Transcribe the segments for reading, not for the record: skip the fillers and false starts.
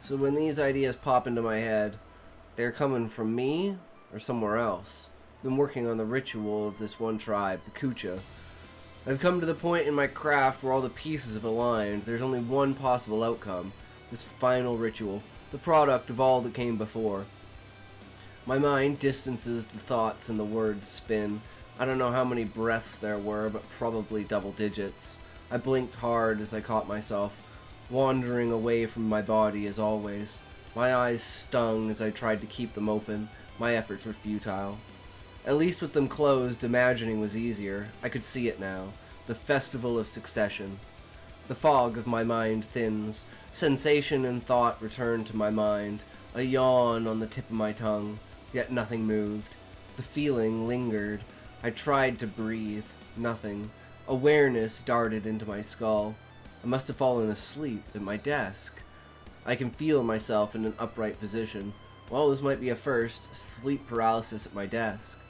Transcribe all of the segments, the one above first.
So when these ideas pop into my head, they're coming from me or somewhere else. I've been working on the ritual of this one tribe, the Kucha. I've come to the point in my craft where all the pieces have aligned. There's only one possible outcome. This final ritual, the product of all that came before. My mind distances the thoughts and the words spin. I don't know how many breaths there were, but probably double digits. I blinked hard as I caught myself, wandering away from my body as always. My eyes stung as I tried to keep them open. My efforts were futile. At least with them closed, imagining was easier. I could see it now. The festival of succession. The fog of my mind thins. Sensation and thought return to my mind. A yawn on the tip of my tongue. Yet nothing moved. The feeling lingered. I tried to breathe. Nothing. Awareness darted into my skull. I must have fallen asleep at my desk. I can feel myself in an upright position. While this might be a first, sleep paralysis at my desk.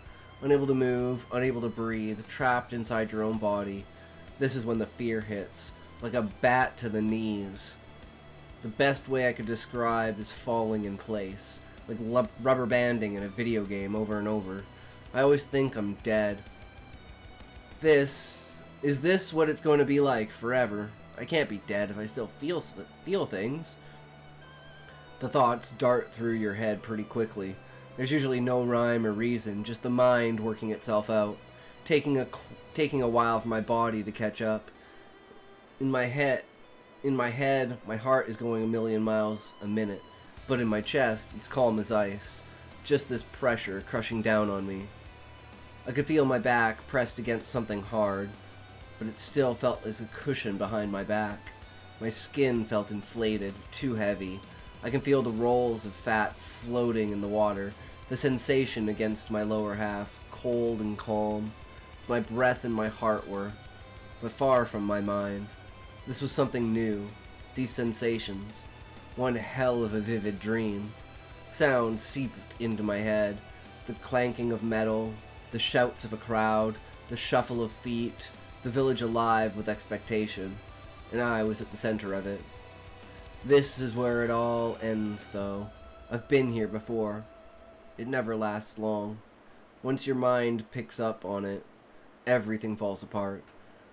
Unable to move, unable to breathe, trapped inside your own body. This is when the fear hits, like a bat to the knees. The best way I could describe is falling in place, like rubber banding in a video game over and over. I always think I'm dead. Is this what it's going to be like forever? I can't be dead if I still feel things. The thoughts dart through your head pretty quickly. There's usually no rhyme or reason, just the mind working itself out, taking a while for my body to catch up. In my head, my heart is going a million miles a minute, but in my chest, it's calm as ice. Just this pressure crushing down on me. I could feel my back pressed against something hard, but it still felt as a cushion behind my back. My skin felt inflated, too heavy. I can feel the rolls of fat floating in the water, the sensation against my lower half, cold and calm. It's my breath and my heart were, but far from my mind. This was something new, these sensations. One hell of a vivid dream. Sound seeped into my head, the clanking of metal, the shouts of a crowd, the shuffle of feet, the village alive with expectation, and I was at the center of it. This is where it all ends, though. I've been here before. It never lasts long. Once your mind picks up on it, everything falls apart.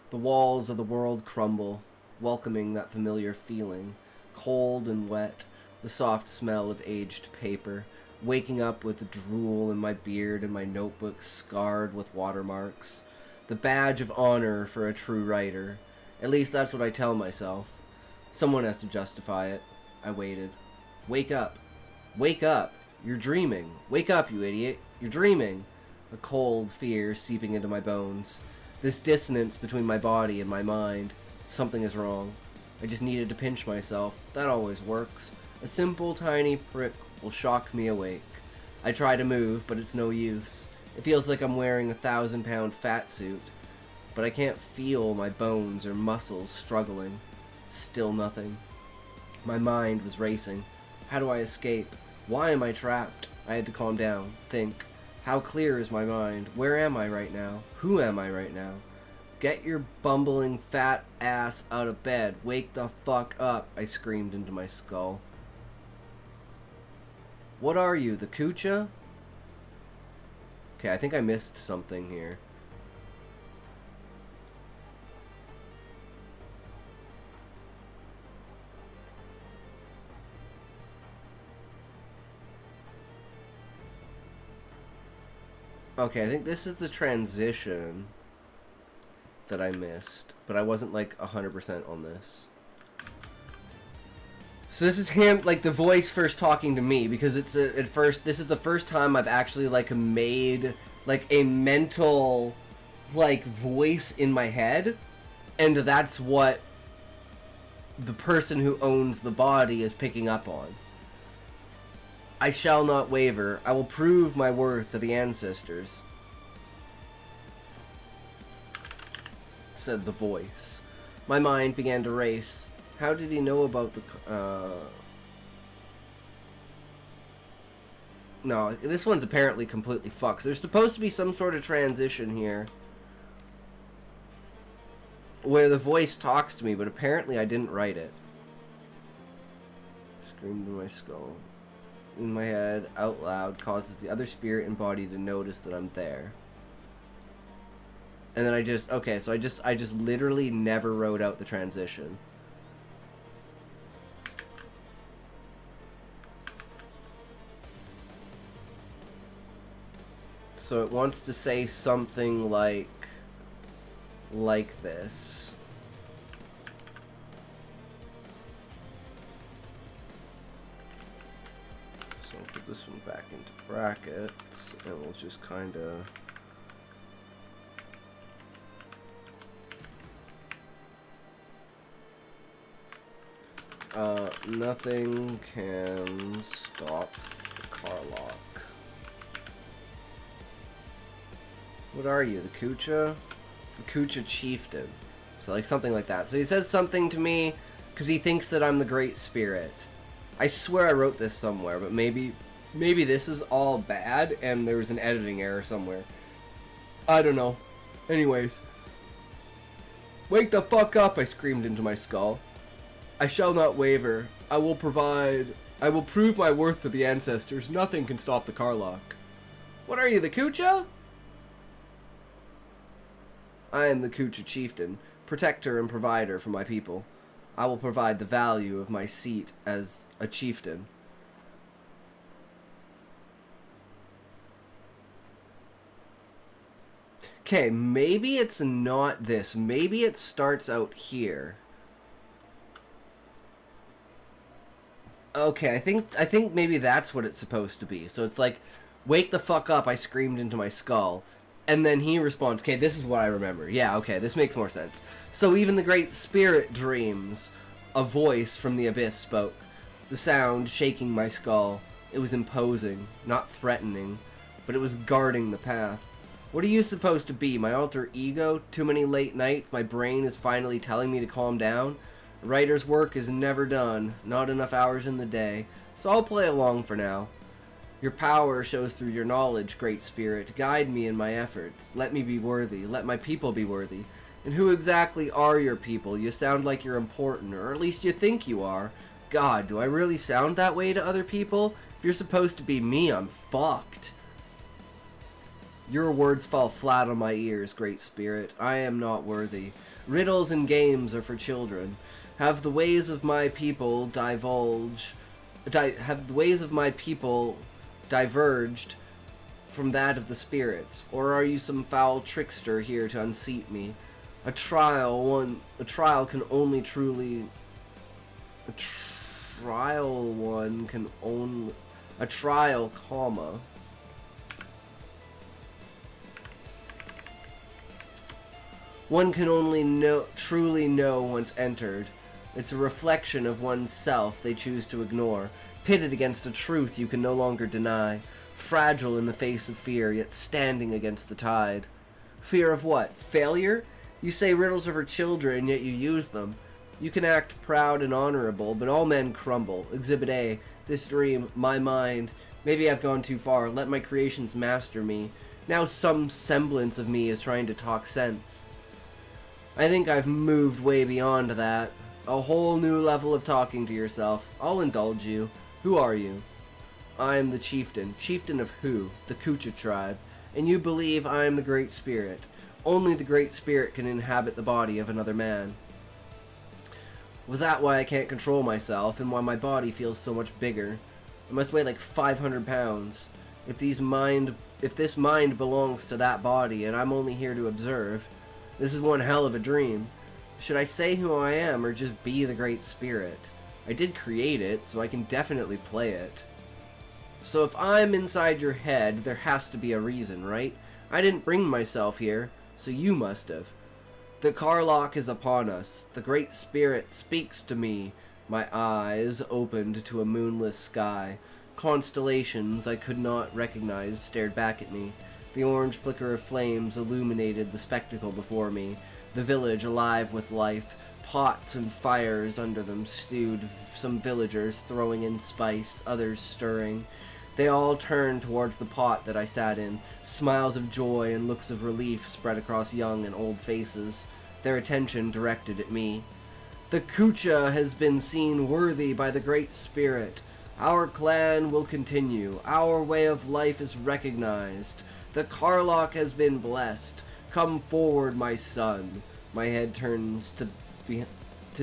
The walls of the world crumble, welcoming that familiar feeling, cold and wet, the soft smell of aged paper, waking up with drool in my beard and my notebook scarred with watermarks. The badge of honor for a true writer. At least that's what I tell myself. Someone has to justify it. I waited. Wake up. Wake up. You're dreaming. Wake up, you idiot. You're dreaming. A cold fear seeping into my bones. This dissonance between my body and my mind. Something is wrong. I just needed to pinch myself. That always works. A simple, tiny prick will shock me awake. I try to move, but it's no use. It feels like I'm wearing a 1,000-pound fat suit. But I can't feel my bones or muscles struggling. Still nothing. My mind was racing. How do I escape? Why am I trapped? I had to calm down, think. How clear is my mind? Where am I right now? Who am I right now? Get your bumbling fat ass out of bed. Wake the fuck up, I screamed into my skull. What are you, the Kucha? Okay, I think I missed something here. Okay, I think this is the transition that I missed, but I wasn't like 100% on this. So this is him, like the voice first talking to me, because it's at first, this is the first time I've actually like made like a mental like voice in my head, and that's what the person who owns the body is picking up on. I shall not waver. I will prove my worth to the ancestors, said the voice. My mind began to race. How did he know about the... No, this one's apparently completely fucked. There's supposed to be some sort of transition here where the voice talks to me, but apparently I didn't write it. Screamed in my skull. In my head, out loud, causes the other spirit and body to notice that I'm there. And then I just literally never wrote out the transition. So it wants to say something like this. So I'll put this one back into brackets, and we'll just kind of... nothing can stop the car lock. What are you, the Kucha? The Kucha Chieftain. So like something like that. So he says something to me because he thinks that I'm the Great Spirit. I swear I wrote this somewhere, but maybe this is all bad and there was an editing error somewhere. I don't know. Anyways. Wake the fuck up, I screamed into my skull. I shall not waver. I will prove my worth to the ancestors. Nothing can stop the car lock. What are you, the Kucha? I am the Kucha Chieftain, protector and provider for my people. I will provide the value of my seat as a chieftain. Okay, maybe it's not this. Maybe it starts out here. Okay, I think maybe that's what it's supposed to be. So it's like, wake the fuck up, I screamed into my skull. And then he responds, okay, this is what I remember. Yeah, okay, this makes more sense. So even the Great Spirit dreams. A voice from the abyss spoke. The sound shaking my skull. It was imposing, not threatening, but it was guarding the path. What are you supposed to be, my alter ego? Too many late nights, my brain is finally telling me to calm down? A writer's work is never done, not enough hours in the day, so I'll play along for now. Your power shows through your knowledge, Great Spirit. Guide me in my efforts. Let me be worthy. Let my people be worthy. And who exactly are your people? You sound like you're important, or at least you think you are. God, do I really sound that way to other people? If you're supposed to be me, I'm fucked. Your words fall flat on my ears, Great Spirit. I am not worthy. Riddles and games are for children. Have the ways of my people diverged from that of the spirits, or are you some foul trickster here to unseat me? A trial, comma. One can only truly know once entered. It's a reflection of one's self they choose to ignore, pitted against a truth you can no longer deny, fragile in the face of fear, yet standing against the tide. Fear of what? Failure? You say riddles are for children, yet you use them. You can act proud and honorable, but all men crumble. Exhibit A. This dream, my mind. Maybe I've gone too far. Let my creations master me. Now some semblance of me is trying to talk sense. I think I've moved way beyond that. A whole new level of talking to yourself. I'll indulge you. Who are you? I am the chieftain. Chieftain of who? The Kucha tribe. And you believe I am the Great Spirit. Only the Great Spirit can inhabit the body of another man. Was that why I can't control myself, and why my body feels so much bigger? I must weigh like 500 pounds. If this mind belongs to that body, and I'm only here to observe, this is one hell of a dream. Should I say who I am, or just be the Great Spirit? I did create it, so I can definitely play it. So if I'm inside your head, there has to be a reason, right? I didn't bring myself here, so you must have. The car lock is upon us. The Great Spirit speaks to me. My eyes opened to a moonless sky. Constellations I could not recognize stared back at me. The orange flicker of flames illuminated the spectacle before me. The village alive with life. Pots and fires under them stewed, some villagers throwing in spice, others stirring. They all turned towards the pot that I sat in. Smiles of joy and looks of relief spread across young and old faces, their attention directed at me. The Kucha has been seen worthy by the Great Spirit. Our clan will continue. Our way of life is recognized. The Karlach has been blessed. Come forward, my son. My head turns to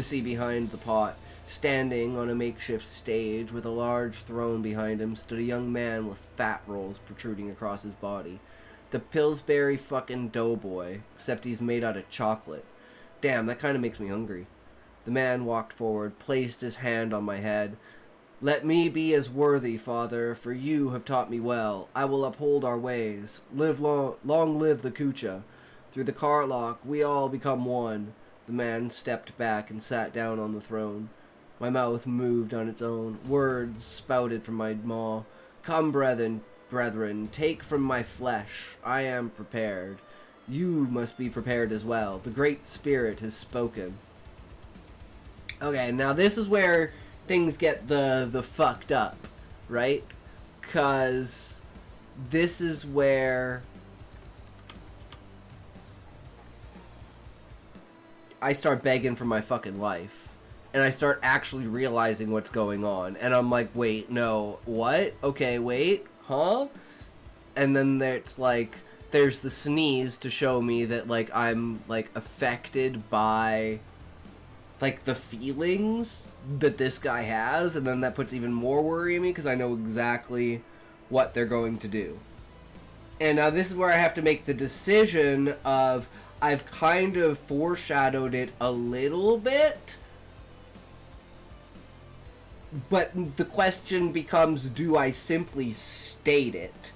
see behind the pot. Standing on a makeshift stage with a large throne behind him stood a young man with fat rolls protruding across his body. The Pillsbury fucking doughboy, except he's made out of chocolate. Damn, that kind of makes me hungry. The man walked forward, placed his hand on my head. Let me be as worthy, father, for you have taught me well. I will uphold our ways. Long live the Kucha. Through the Karlach, we all become one. The man stepped back and sat down on the throne. My mouth moved on its own. Words spouted from my maw. Come, brethren, take from my flesh. I am prepared. You must be prepared as well. The Great Spirit has spoken. Okay, now this is where things get the fucked up, right? 'Cause this is where I start begging for my fucking life. And I start actually realizing what's going on. And I'm like, wait, no, what? Okay, wait, huh? And then it's like, there's the sneeze to show me that, like, I'm, like, affected by, like, the feelings that this guy has. And then that puts even more worry in me because I know exactly what they're going to do. And now this is where I have to make the decision of, I've kind of foreshadowed it a little bit. But the question becomes, do I simply state it?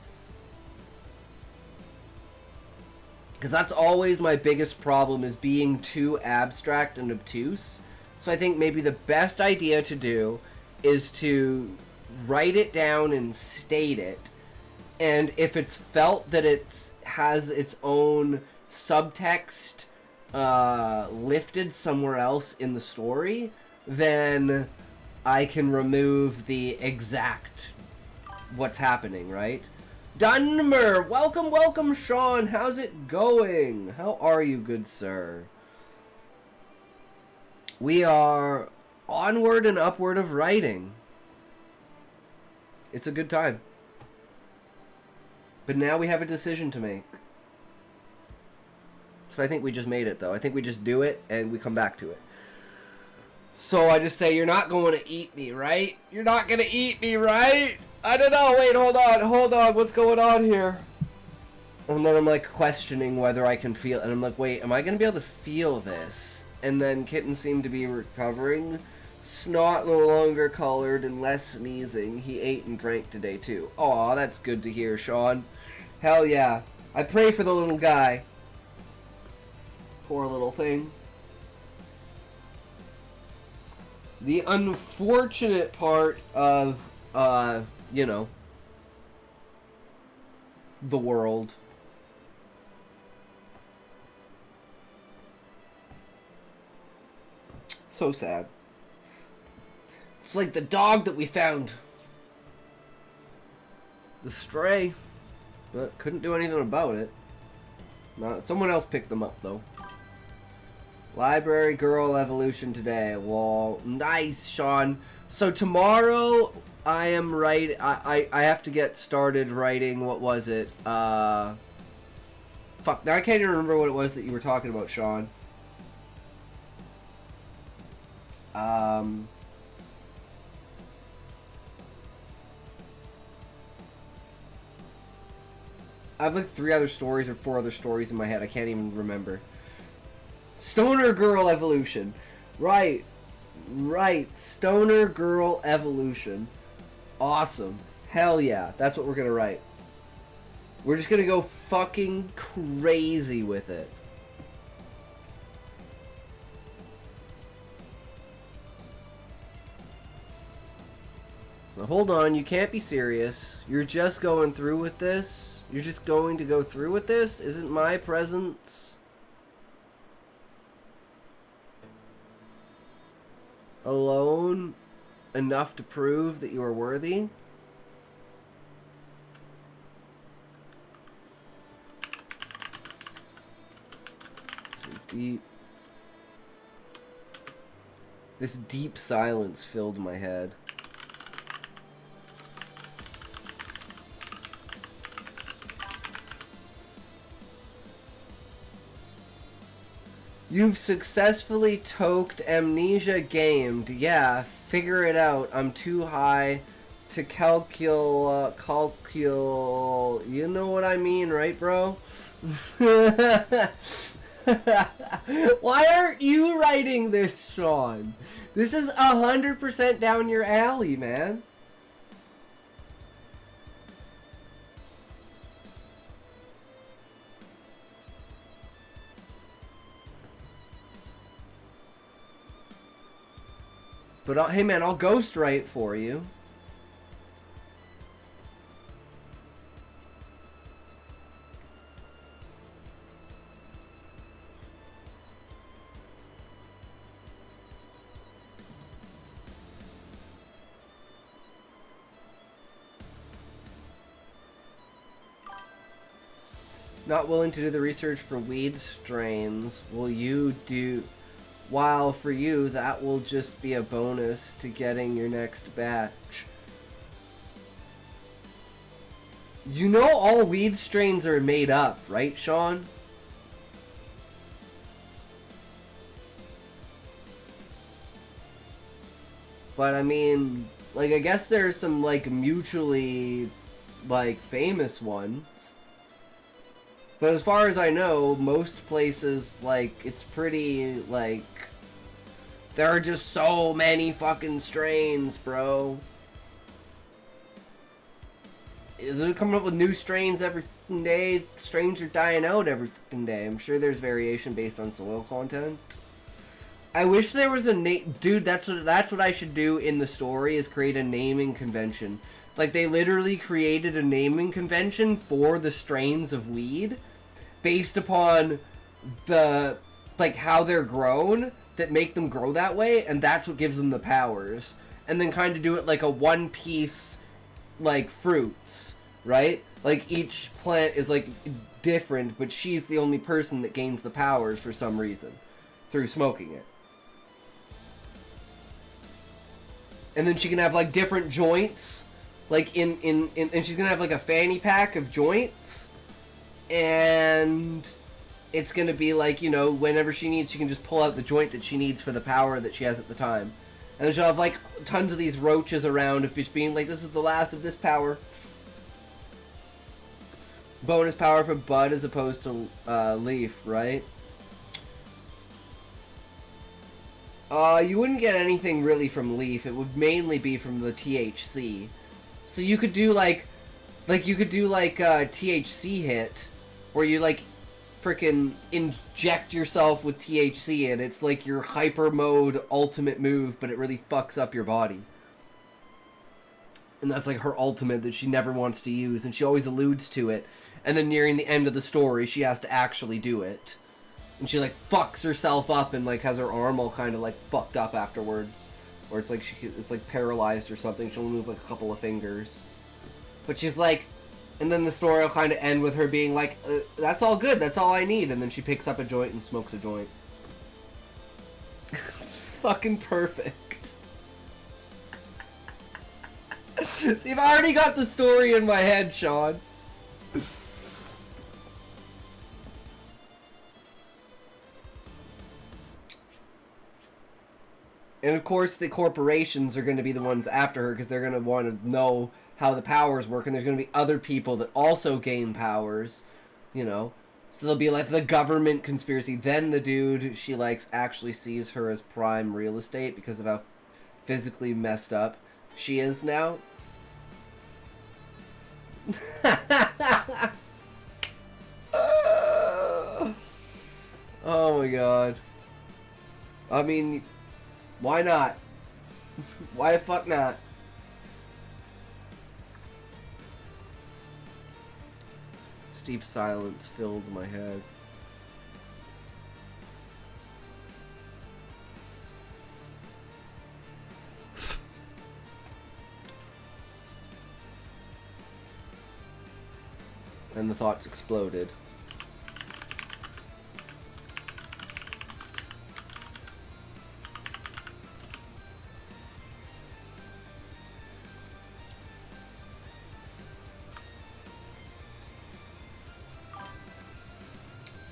Because that's always my biggest problem, is being too abstract and obtuse. So I think maybe the best idea to do is to write it down and state it. And if it's felt that it has its own subtext lifted somewhere else in the story, then I can remove the exact what's happening, right? Dunmer! Welcome, welcome, Sean! How's it going? How are you, good sir? We are onward and upward of writing. It's a good time. But now we have a decision to make. So I think we just made it, though. I think we just do it, and we come back to it. So I just say, you're not going to eat me, right? You're not going to eat me, right? I don't know. Wait, hold on. What's going on here? And then I'm like questioning whether I can feel, and I'm like, wait, am I going to be able to feel this? And then Kitten seemed to be recovering. Snot no longer colored and less sneezing. He ate and drank today too. Aw, that's good to hear, Sean. Hell yeah. I pray for the little guy. Poor little thing. The unfortunate part of, you know, the world. So sad. It's like the dog that we found. The stray. But couldn't do anything about it. Someone else picked them up, though. Library girl evolution today. Lol. Nice, Sean. So tomorrow I am I have to get started writing, what was it? Fuck, now I can't even remember what it was that you were talking about, Sean. I have like 3 other stories or 4 other stories in my head. I can't even remember. Stoner Girl Evolution. Right. Stoner Girl Evolution. Awesome. Hell yeah. That's what we're gonna write. We're just gonna go fucking crazy with it. So hold on, you can't be serious. You're just going through with this? You're just going to go through with this? Isn't my presence alone enough to prove that you are worthy? So deep. This deep silence filled my head. You've successfully toked amnesia gamed. Yeah, figure it out. I'm too high to calcul. You know what I mean, right, bro? Why aren't you writing this, Sean? This is 100% down your alley, man. But, hey man, I'll ghostwrite for you. Not willing to do the research for weed strains. Will you do... While for you, that will just be a bonus to getting your next batch. You know all weed strains are made up, right, Sean? But I mean, like, I guess there's some, like, mutually, like, famous ones. But as far as I know, most places, like, it's pretty, like, there are just so many fucking strains, bro. They're coming up with new strains every fucking day. Strains are dying out every fucking day. I'm sure there's variation based on soil content. I wish there was a name... Dude, that's what I should do in the story, is create a naming convention. Like, they literally created a naming convention for the strains of weed based upon the, like, how they're grown that make them grow that way, and that's what gives them the powers. And then kind of do it like a one-piece, like, fruits, right? Like, each plant is, like, different, but she's the only person that gains the powers for some reason through smoking it. And then she can have, like, different joints, like, and she's gonna have, like, a fanny pack of joints, and it's gonna be, like, you know, whenever she needs, she can just pull out the joint that she needs for the power that she has at the time. And then she'll have, like, tons of these roaches around of just being, like, this is the last of this power. Bonus power for bud as opposed to, leaf, right? You wouldn't get anything really from leaf. It would mainly be from the THC. So you could do like you could do like a THC hit, where you like freaking inject yourself with THC, and it's like your hyper mode ultimate move, but it really fucks up your body. And that's like her ultimate that she never wants to use, and she always alludes to it. And then nearing the end of the story, she has to actually do it. And she, like, fucks herself up and, like, has her arm all kind of, like, fucked up afterwards. Or it's like it's, like, paralyzed or something. She'll move, like, a couple of fingers. But she's, like... And then the story will kind of end with her being like, that's all good, that's all I need. And then she picks up a joint and smokes a joint. It's fucking perfect. See, I've already got the story in my head, Sean. And of course, the corporations are going to be the ones after her, because they're going to want to know how the powers work, and there's going to be other people that also gain powers, you know. So there'll be like the government conspiracy. Then the dude she likes actually sees her as prime real estate because of how physically messed up she is now. Oh my god. I mean... Why not? Why the fuck not? Deep silence filled my head. And the thoughts exploded.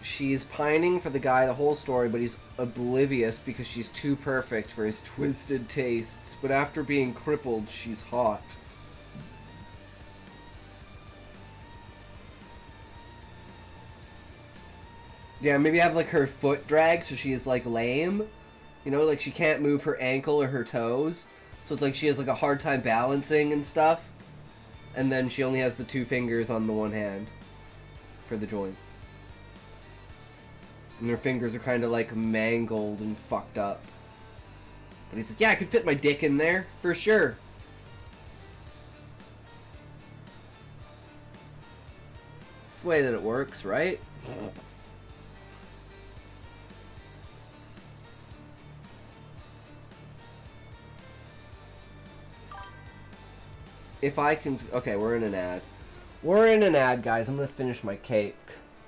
She's pining for the guy the whole story, but he's oblivious because she's too perfect for his twisted tastes. But after being crippled, she's hot. Yeah, maybe have like her foot drag so she is like lame. You know, like she can't move her ankle or her toes. So it's like she has like a hard time balancing and stuff. And then she only has the 2 fingers on the one hand for the joint. And her fingers are kind of like mangled and fucked up. But he's like, yeah, I could fit my dick in there for sure. It's the way that it works, right? If I can... Okay, we're in an ad. We're in an ad, guys. I'm going to finish my cake.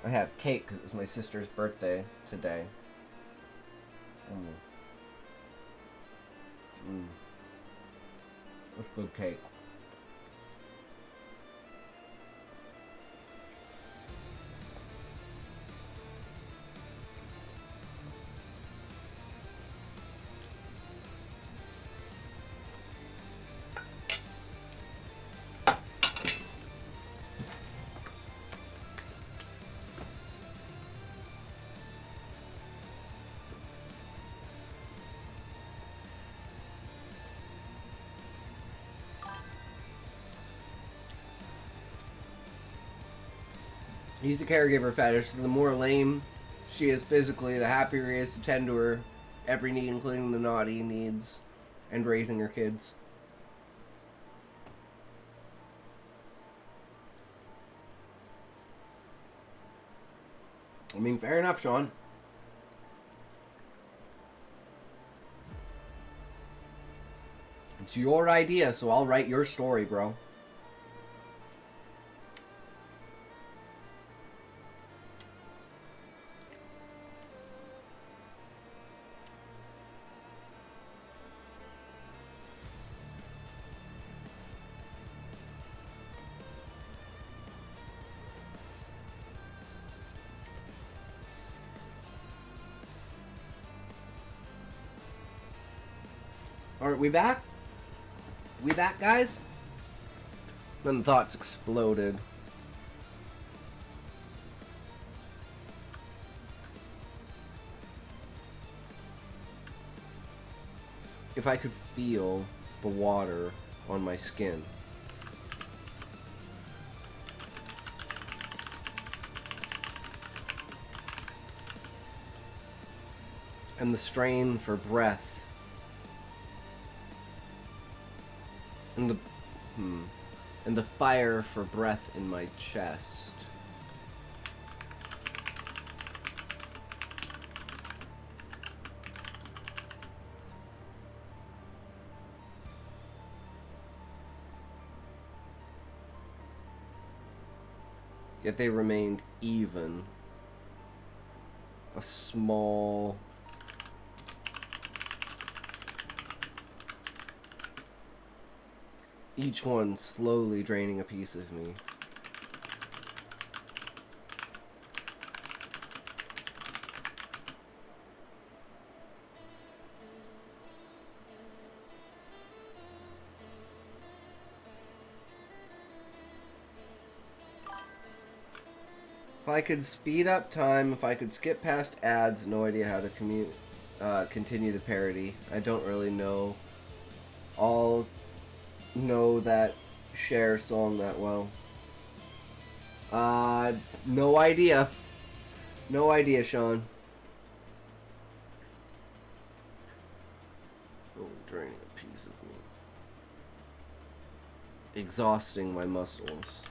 I have cake because it was my sister's birthday today. That's good cake. He's the caregiver fetish. The more lame she is physically, the happier he is to tend to her every need, including the naughty needs and raising her kids. I mean, fair enough, Sean. It's your idea, so I'll write your story, bro. Alright, we back? We back, guys? Then thoughts exploded. If I could feel the water on my skin. And the strain for breath. And the fire for breath in my chest. Yet they remained even. A small... Each one slowly draining a piece of me. If I could speed up time, if I could skip past ads, no idea how to continue the parody. I don't really know that Cher song that well. No idea. No idea, Sean. Oh, draining a piece of me. Exhausting my muscles.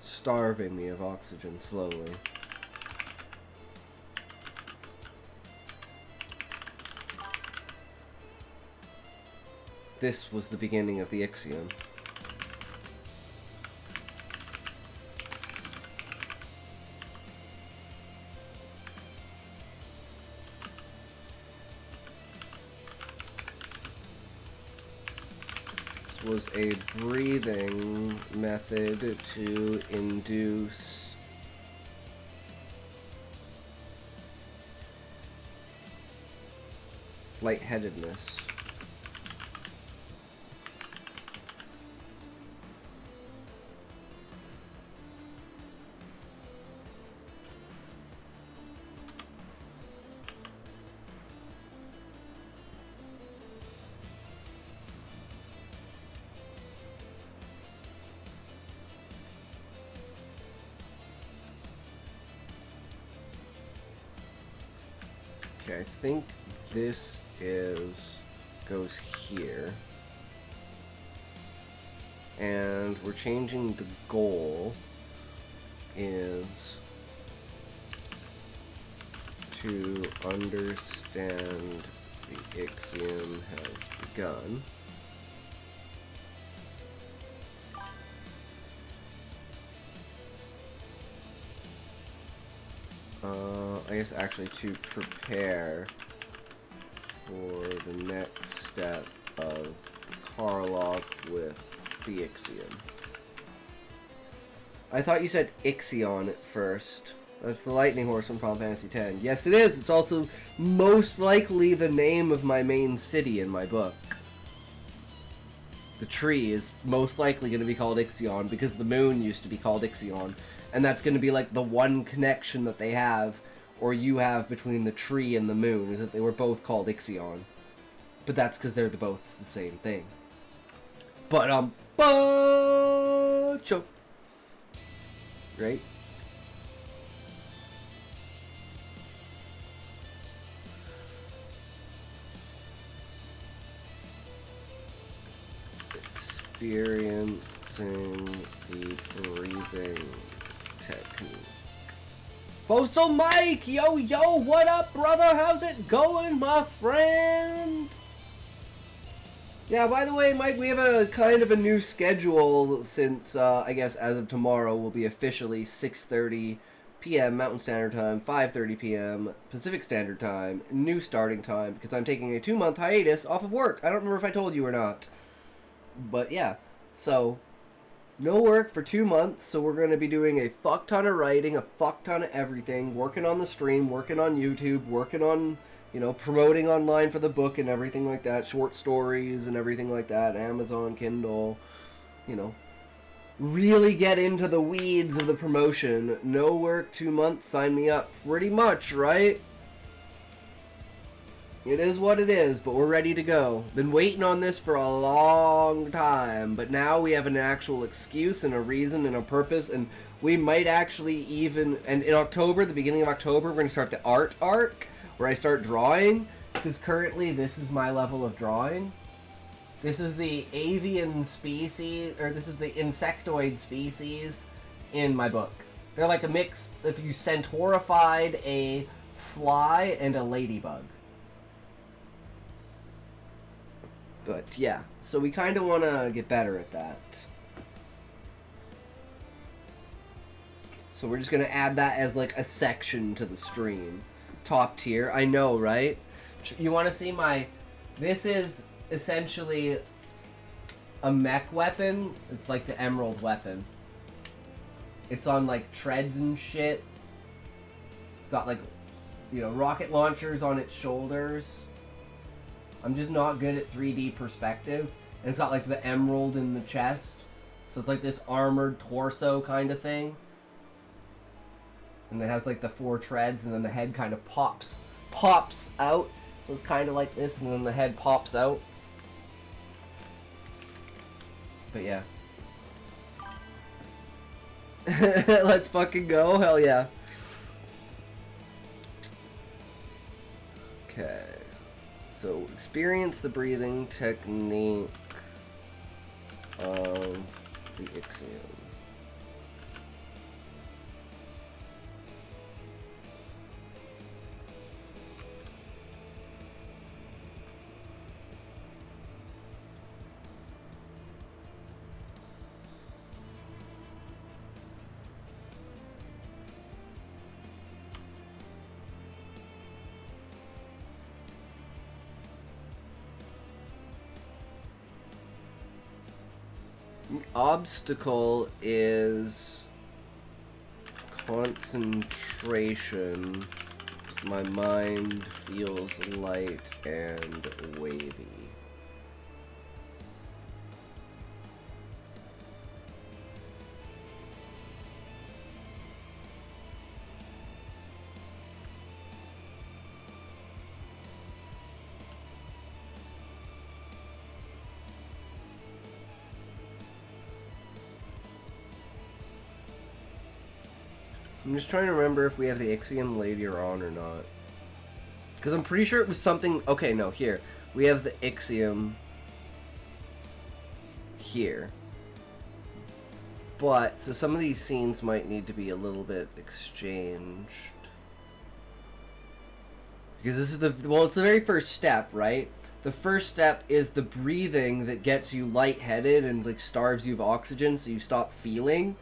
Starving me of oxygen slowly. This was the beginning of the Ixion. was a breathing method to induce lightheadedness. Okay, I think this goes here. And we're changing the goal is to understand the Ixiom has begun. I guess actually to prepare for the next step of Karlach with the Ixiom. I thought you said Ixion at first. That's the lightning horse from Final Fantasy X. Yes, it is. It's also most likely the name of my main city in my book. The tree is most likely going to be called Ixion because the moon used to be called Ixion. And that's going to be like the one connection that they have, or you have, between the tree and the moon, is that they were both called Ixion. But that's because they're both the same thing. But, right? Experiencing the breathing technique. Postal Mike! Yo, what up, brother? How's it going, my friend? Yeah, by the way, Mike, we have a kind of a new schedule since, I guess, as of tomorrow, will be officially 6:30 p.m. Mountain Standard Time, 5:30 p.m. Pacific Standard Time, new starting time, because I'm taking a 2-month hiatus off of work. I don't remember if I told you or not. But, yeah. So, no work for 2 months, so we're going to be doing a fuck ton of writing, a fuck ton of everything, working on the stream, working on YouTube, working on, you know, promoting online for the book and everything like that, short stories and everything like that, Amazon, Kindle, you know. Really get into the weeds of the promotion. No work, 2 months, sign me up. Pretty much, right? It is what it is, but we're ready to go. Been waiting on this for a long time, but now we have an actual excuse and a reason and a purpose, and we might actually even... And in October, the beginning of October, we're going to start the art arc, where I start drawing, because currently this is my level of drawing. This is the avian species, or this is the insectoid species in my book. They're like a mix, if you centaurified a fly and a ladybug. But yeah, so we kind of want to get better at that. So we're just going to add that as like a section to the stream. Top tier, I know, right? You want to see my... This is essentially a mech weapon. It's like the emerald weapon. It's on like treads and shit. It's got like, you know, rocket launchers on its shoulders. I'm just not good at 3D perspective. And it's got like the emerald in the chest. So it's like this armored torso kind of thing. And it has like the 4 treads, and then the head kind of pops out. So it's kind of like this, and then the head pops out. But yeah. Let's fucking go. Hell yeah. Okay. So, experience the breathing technique of the Ixiom. Obstacle is concentration. My mind feels light and wavy. I'm just trying to remember if we have the Ixiom later on or not. Because I'm pretty sure it was something... Okay, no, here. We have the Ixiom here. But, so some of these scenes might need to be a little bit exchanged. Because this is the... Well, it's the very first step, right? The first step is the breathing that gets you lightheaded and, like, starves you of oxygen so you stop feeling.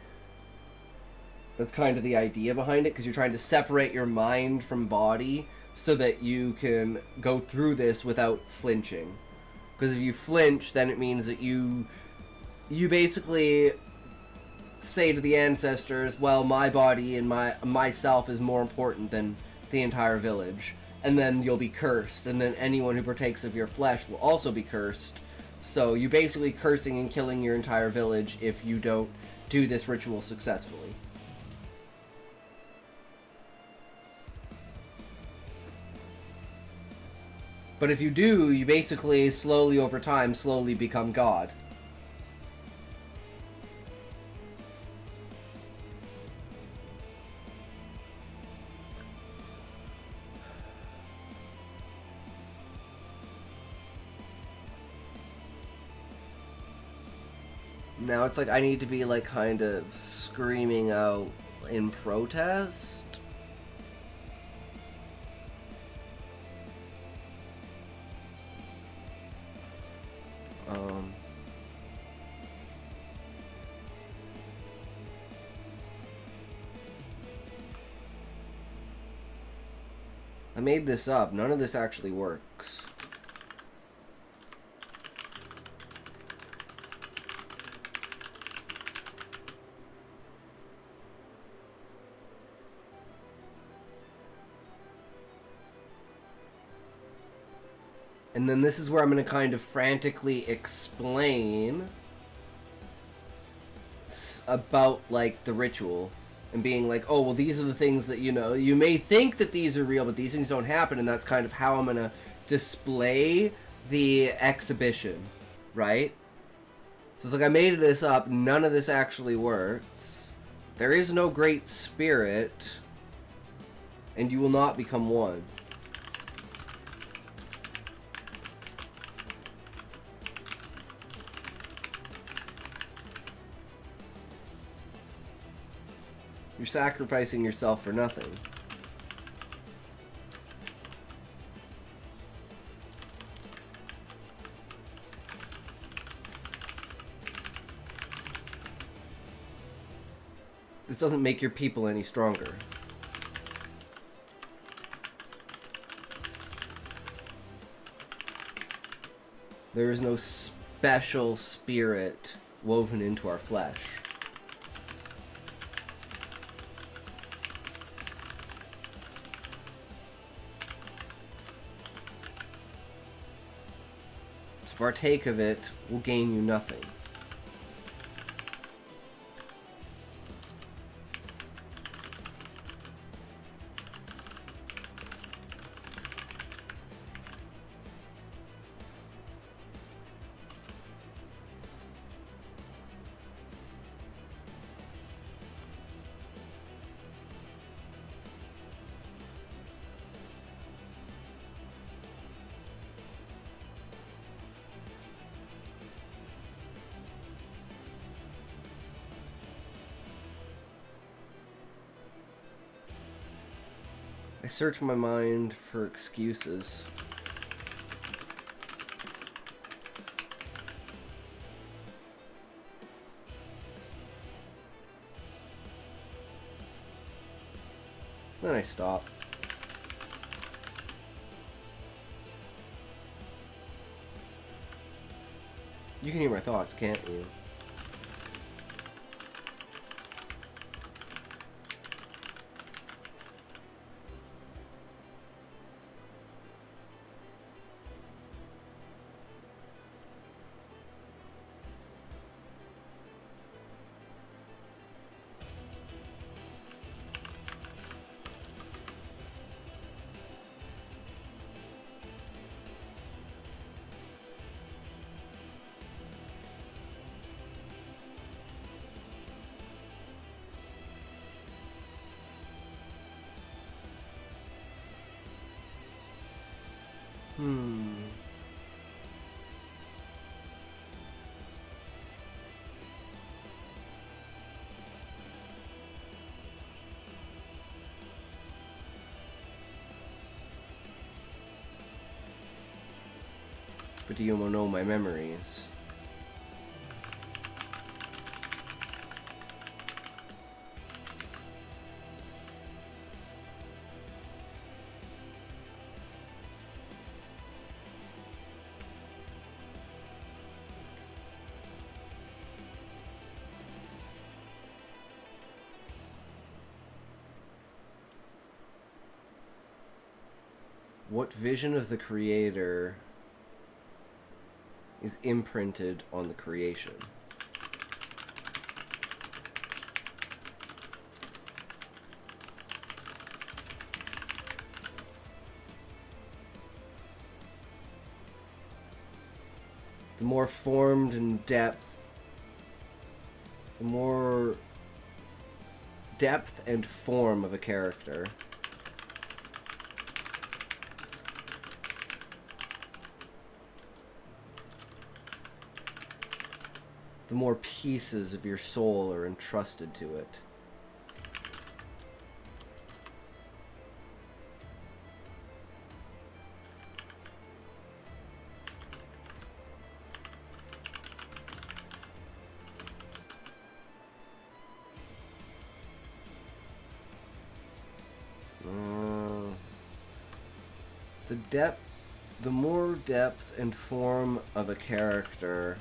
That's kind of the idea behind it, because you're trying to separate your mind from body so that you can go through this without flinching. Because if you flinch, then it means that you basically say to the ancestors, well, my body and myself is more important than the entire village. And then you'll be cursed, and then anyone who partakes of your flesh will also be cursed. So you're basically cursing and killing your entire village if you don't do this ritual successfully. But if you do, you basically, slowly over time, slowly become God. Now it's like I need to be like kind of screaming out in protest. I made this up. None of this actually works. And then this is where I'm going to kind of frantically explain about, like, the ritual. And being like, oh, well, these are the things that, you know, you may think that these are real, but these things don't happen, and that's kind of how I'm going to display the exhibition, right? So it's like I made this up, none of this actually works. There is no great spirit, and you will not become one. You're sacrificing yourself for nothing. This doesn't make your people any stronger. There is no special spirit woven into our flesh. To partake of it will gain you nothing. I search my mind for excuses. Then I stop. You can hear my thoughts, can't you? Hmm. But do you know my memories? What vision of the creator is imprinted on the creation? The more formed and depth, the more depth and form of a character, the more pieces of your soul are entrusted to it. The more depth and form of a character,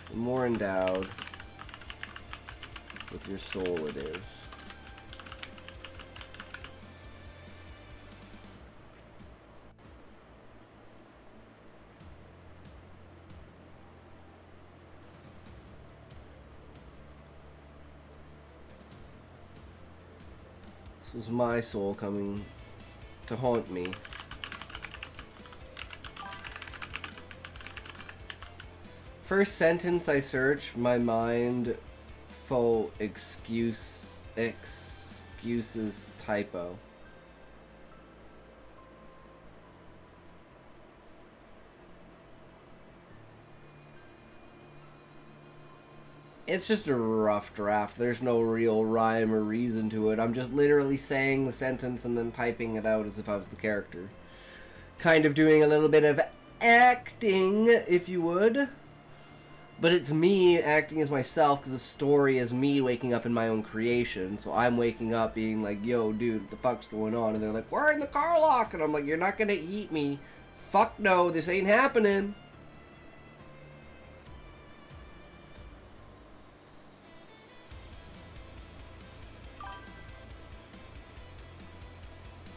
the more endowed with your soul it is. This was my soul coming to haunt me. First sentence I search, my mind faux excuses typo. It's just a rough draft. There's no real rhyme or reason to it. I'm just literally saying the sentence and then typing it out as if I was the character. Kind of doing a little bit of acting, if you would. But it's me acting as myself because the story is me waking up in my own creation. So I'm waking up being like, yo, dude, what the fuck's going on? And they're like, we're in the car lock. And I'm like, you're not going to eat me. Fuck no, this ain't happening.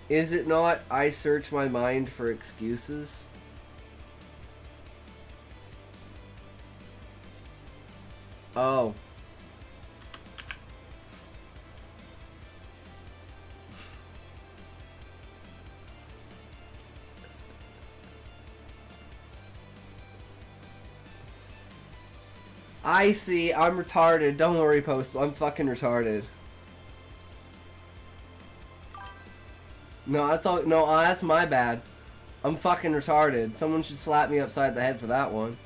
Is it not I search my mind for excuses? Oh. I see. I'm retarded. Don't worry, Postal. I'm fucking retarded. No, that's all. No, that's my bad. I'm fucking retarded. Someone should slap me upside the head for that one.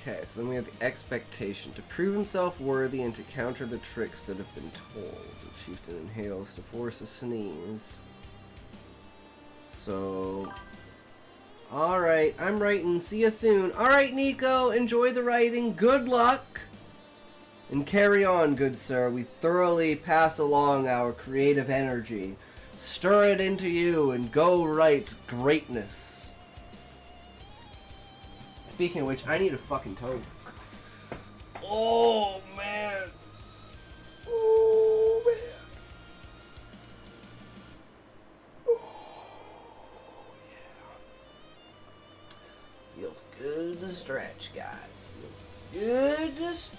Okay, so then we have the expectation. To prove himself worthy and to counter the tricks that have been told. The chieftain inhales to force a sneeze. So... Alright, I'm writing. See you soon. Alright, Nico, enjoy the writing. Good luck. And carry on, good sir. We thoroughly pass along our creative energy. Stir it into you and go write greatness. Speaking of which, I need a fucking toad. Oh, man. Oh, man. Feels good to stretch, guys. Feels good to stretch.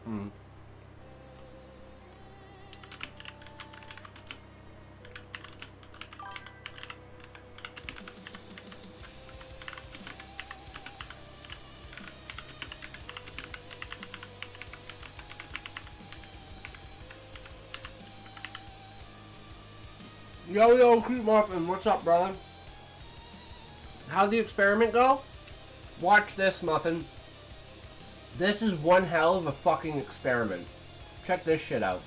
Mm. Yo, Creep Muffin, what's up, brother? How'd the experiment go? Watch this, Muffin. This is one hell of a fucking experiment. Check this shit out.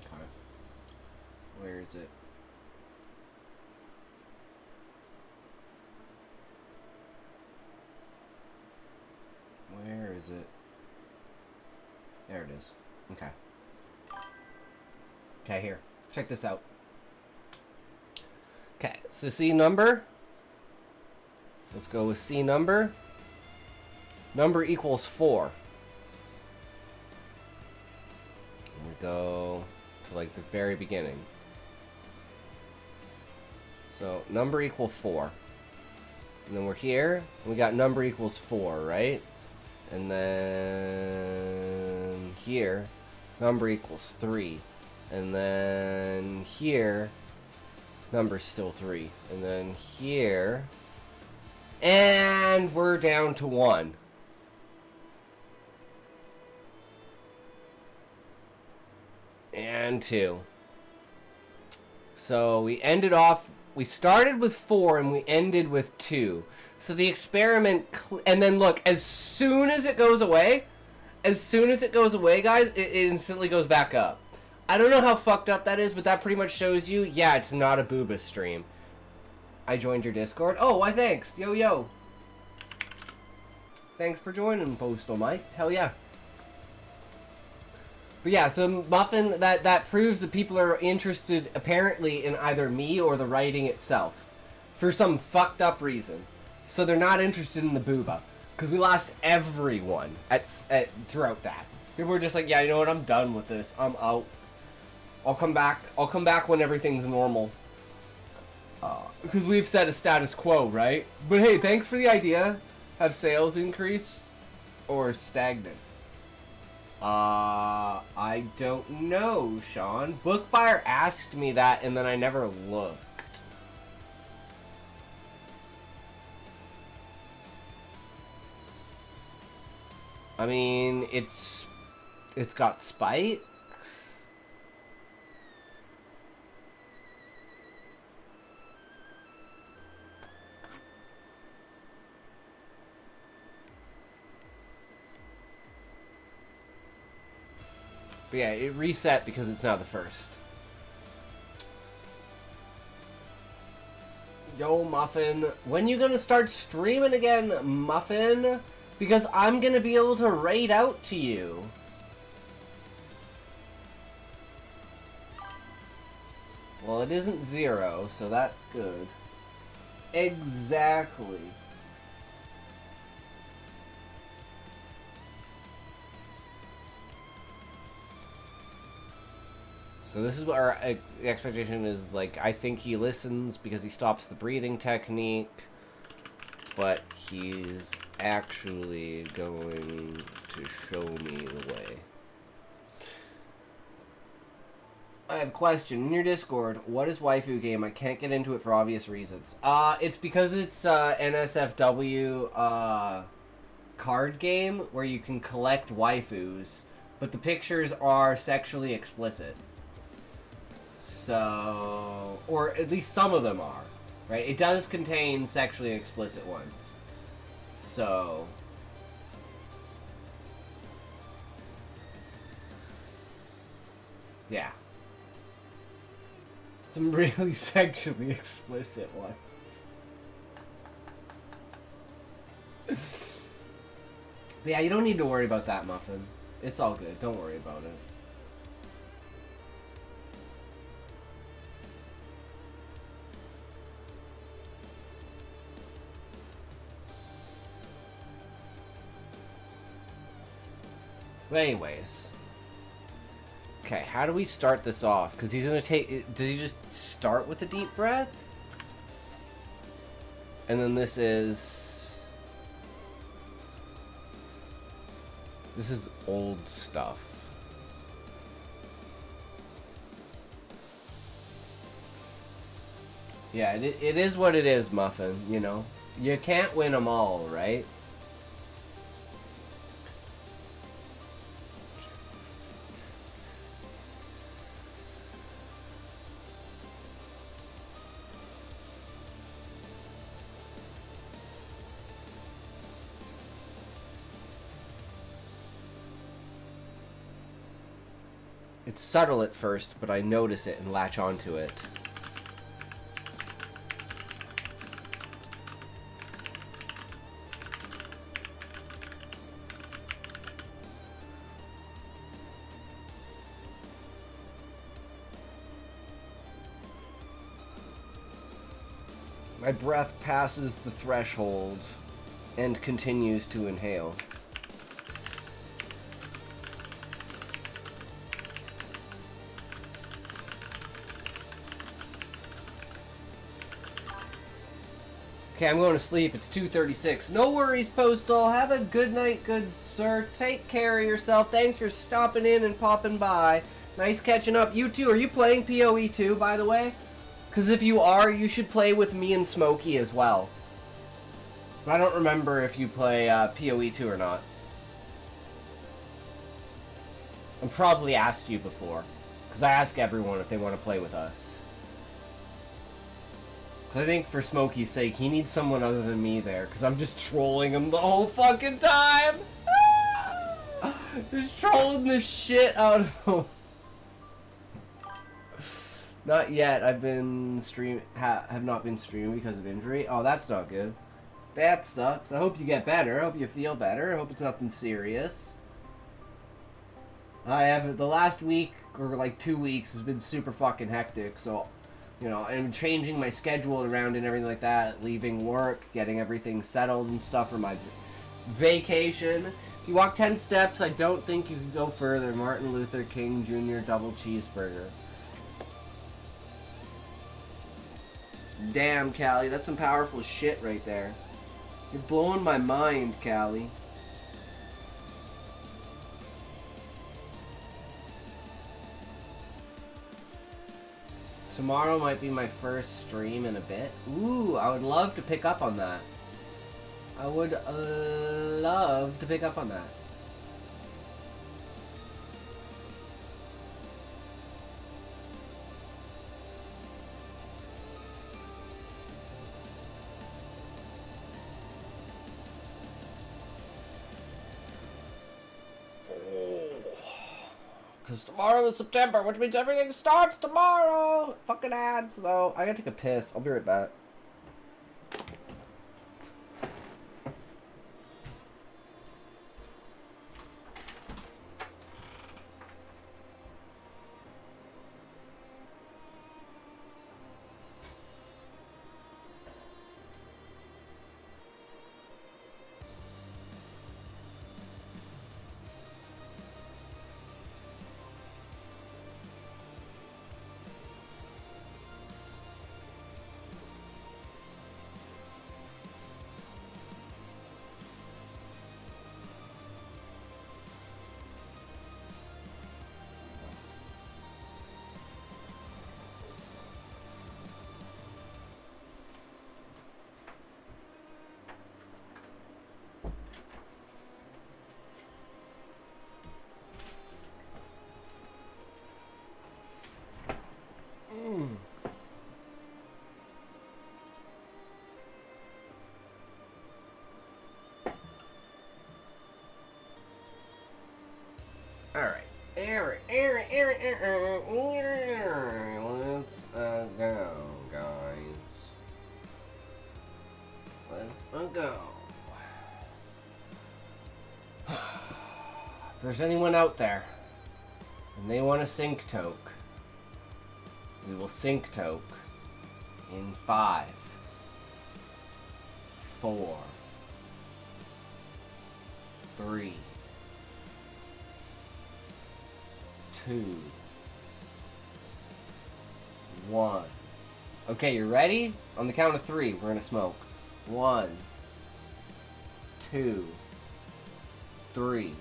Okay. Where is it? Where is it? There it is. Okay. Okay, here. Check this out. Okay, so C number. Let's go with C number. Number equals 4. And we go to like the very beginning. So number equal 4. And then we're here. And we got number equals 4, right? And then here, number equals 3. And then here, number's still 3. And then here, and we're down to 1. And 2. So we ended off, we started with 4 and we ended with 2. So the experiment, and then look, as soon as it goes away, guys, it instantly goes back up. I don't know how fucked up that is, but that pretty much shows you, yeah, it's not a booba stream. I joined your Discord. Oh, why thanks. Yo. Thanks for joining, Postal Mike. Hell yeah. But yeah, so Muffin, that proves that people are interested, apparently, in either me or the writing itself. For some fucked up reason. So they're not interested in the booba. Because we lost everyone throughout that. People were just like, yeah, you know what, I'm done with this. I'm out. I'll come back when everything's normal. Because we've set a status quo, right? But hey, thanks for the idea. Have sales increased or stagnant? I don't know, Sean. Bookbuyer asked me that and then I never looked. I mean, it's got spikes. But yeah, it reset because it's now the first. Yo, Muffin. When you gonna start streaming again, Muffin? Because I'm gonna be able to raid out to you. Well, it isn't 0, so that's good. Exactly. So this is what our expectation is. Like, I think he listens because he stops the breathing technique, but he's actually going to show me the way. I have a question. In your Discord, what is waifu game? I can't get into it for obvious reasons. It's because it's NSFW card game where you can collect waifus, but the pictures are sexually explicit. So, or at least some of them are, right? It does contain sexually explicit ones. So, yeah. Some really sexually explicit ones. But yeah, you don't need to worry about that, Muffin. It's all good. Don't worry about it. But anyways. Okay, how do we start this off? Because he's going to take... Does he just start with a deep breath? And then this is... This is old stuff. Yeah, it is what it is, Muffin, you know? You can't win them all, right? It's subtle at first, but I notice it and latch onto it. My breath passes the threshold and continues to inhale. Okay, I'm going to sleep. It's 2:36. No worries, Postal. Have a good night, good sir. Take care of yourself. Thanks for stopping in and popping by. Nice catching up. You too. Are you playing PoE 2, by the way? Because if you are, you should play with me and Smokey as well. But I don't remember if you play PoE 2 or not. I've probably asked you before. Because I ask everyone if they want to play with us. I think for Smokey's sake, he needs someone other than me there, because I'm just trolling him the whole fucking time! Just trolling the shit out of him. Not yet. I've been have not been streaming because of injury. Oh, that's not good. That sucks. I hope you get better. I hope you feel better. I hope it's nothing serious. I have the last week, or like 2 weeks, has been super fucking hectic, so... You know, I'm changing my schedule around and everything like that, leaving work, getting everything settled and stuff for my vacation. If you walk 10 steps, I don't think you can go further. Martin Luther King Jr. double cheeseburger. Damn, Callie, that's some powerful shit right there. You're blowing my mind, Callie. Tomorrow might be my first stream in a bit. Ooh, I would love to pick up on that. I would love to pick up on that. Because tomorrow is September, which means everything starts tomorrow! Fucking ads, though. I gotta take a piss. I'll be right back. Alright. Let's go, guys. Let's go. If there's anyone out there and they want to sync toke, we will sync toke in 5, 4, 3, 2, 1. Okay, you ready? On the count of 3, we're gonna smoke. 1, 2, 3.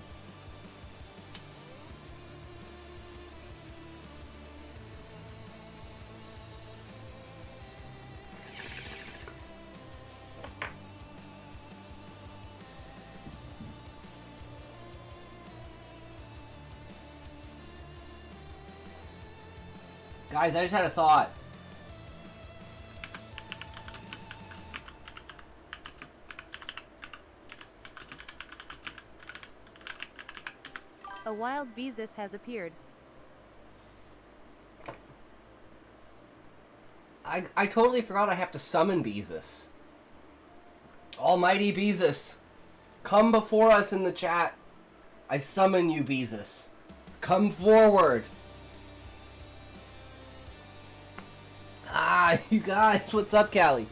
Guys, I just had a thought. A wild Beezus has appeared. I totally forgot I have to summon Beezus. Almighty Beezus, come before us in the chat. I summon you, Beezus. Come forward. Ah, you guys, what's up, Callie?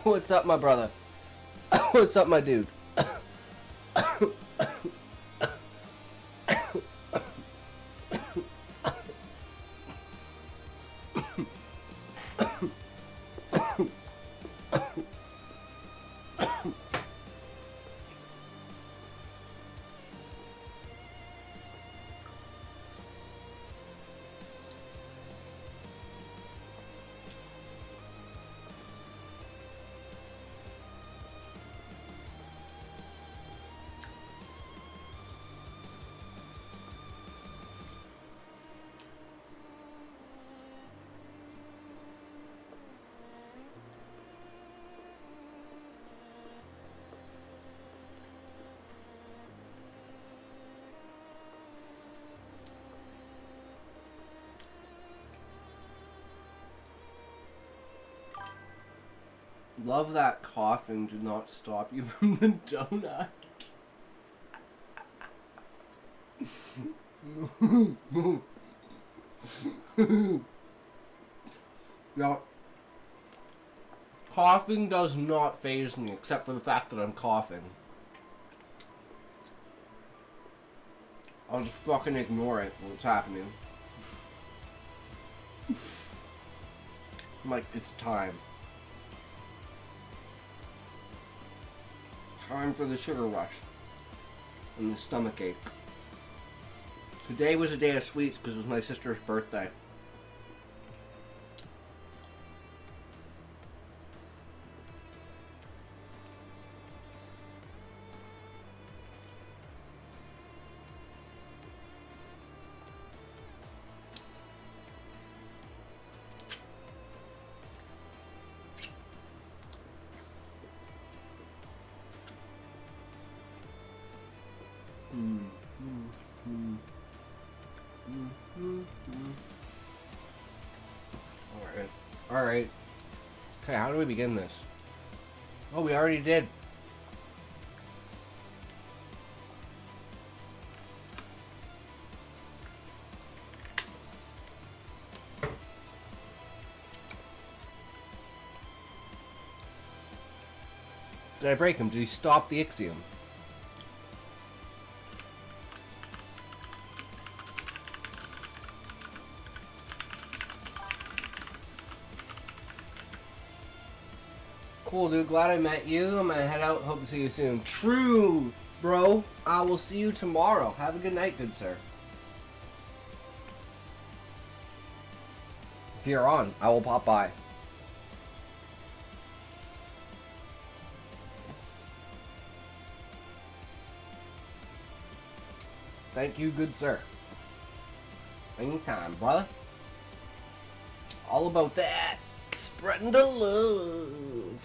What's up, my brother? What's up, my dude? Love that coughing did not stop you from the donut. Now, coughing does not faze me except for the fact that I'm coughing. I'll just fucking ignore it when it's happening. I'm like, it's time. Time for the sugar rush and the stomach ache. Today was a day of sweets because it was my sister's birthday. Alright. Okay, how do we begin this? Oh, we already did. Did I break him? Did he stop the Ixiom? Cool, dude. Glad I met you. I'm gonna head out. Hope to see you soon. True, bro. I will see you tomorrow. Have a good night, good sir. If you're on, I will pop by. Thank you, good sir. Anytime, brother. All about that. Spreading the love.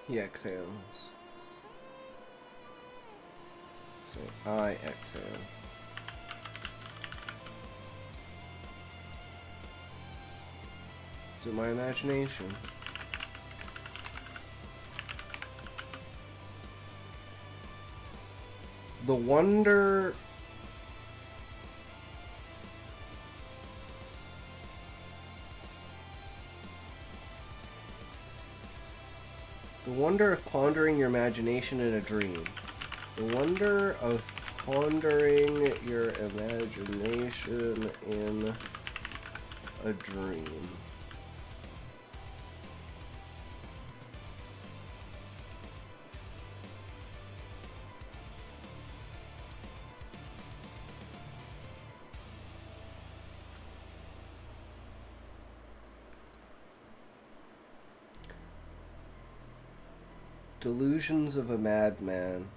He exhales. So I exhale. Is it my imagination? The wonder... The wonder of pondering your imagination in a dream. The wonder of pondering your imagination in a dream. Delusions of a madman.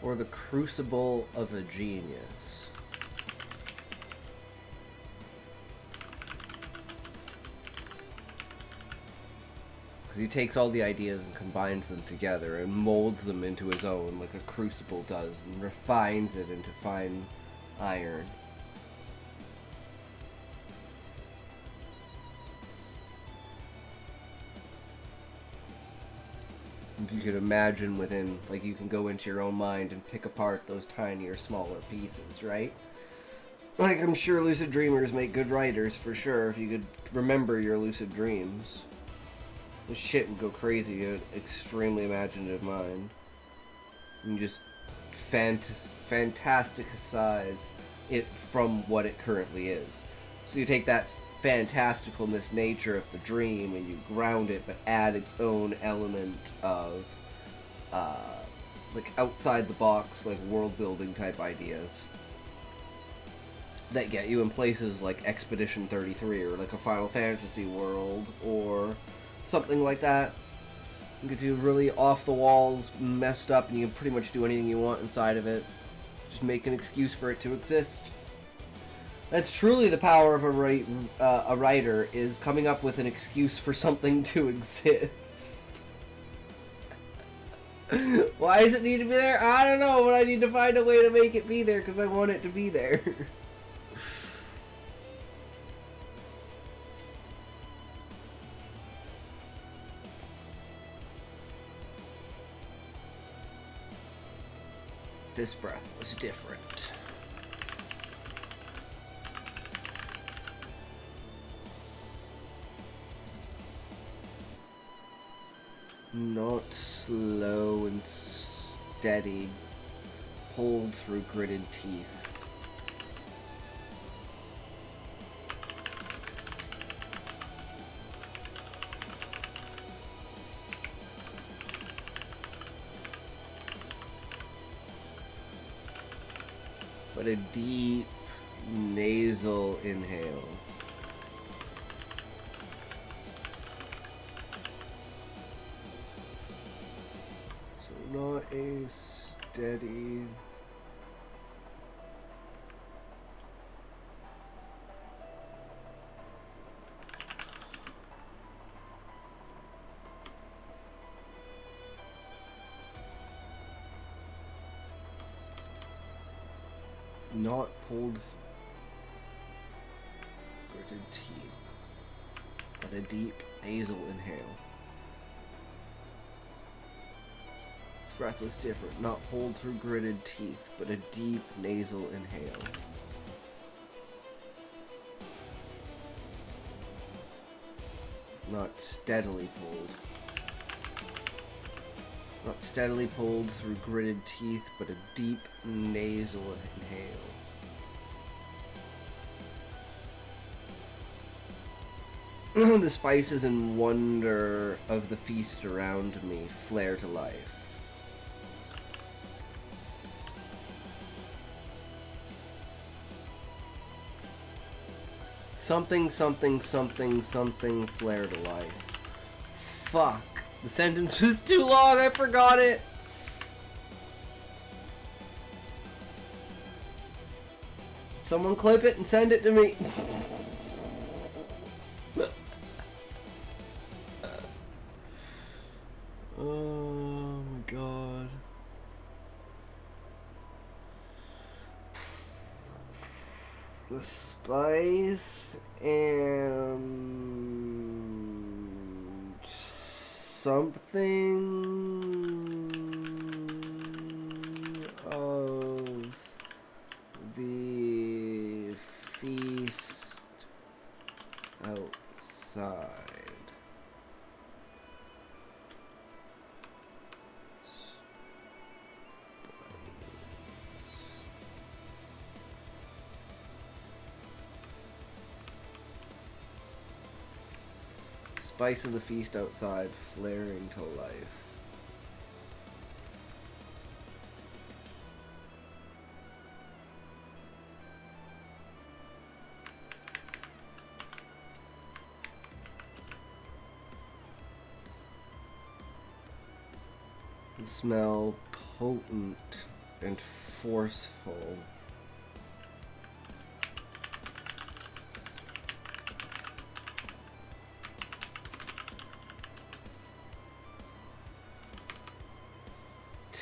Or the crucible of a genius. He takes all the ideas and combines them together and molds them into his own, like a crucible does, and refines it into fine iron. If you could imagine within, like you can go into your own mind and pick apart those tinier, smaller pieces, right? Like I'm sure lucid dreamers make good writers, for sure, if you could remember your lucid dreams. This shit would go crazy. You have an extremely imaginative mind. You just fantasticize it from what it currently is. So you take that fantasticalness nature of the dream and you ground it, but add its own element of like outside the box, like world building type ideas that get you in places like Expedition 33 or like a Final Fantasy world or something like that. It gets you really off the walls, messed up, and you can pretty much do anything you want inside of it. Just make an excuse for it to exist. That's truly the power of a writer, is coming up with an excuse for something to exist. Why does it need to be there? I don't know, but I need to find a way to make it be there because I want it to be there. This breath was different. Not slow and steady, pulled through gritted teeth. But a deep nasal inhale. Not a steady. Not pulled gritted teeth, but a deep nasal inhale. Breath was different, not pulled through gritted teeth, but a deep nasal inhale. Not steadily pulled. Not steadily pulled through gritted teeth, but a deep nasal inhale. The spices and wonder of the feast around me flare to life. Something, something, something, something flare to life. Fuck. The sentence was too long, I forgot it. Someone clip it and send it to me. Oh my god. The spice and something of the feast outside. Spice of the feast outside, flaring to life. The smell potent and forceful.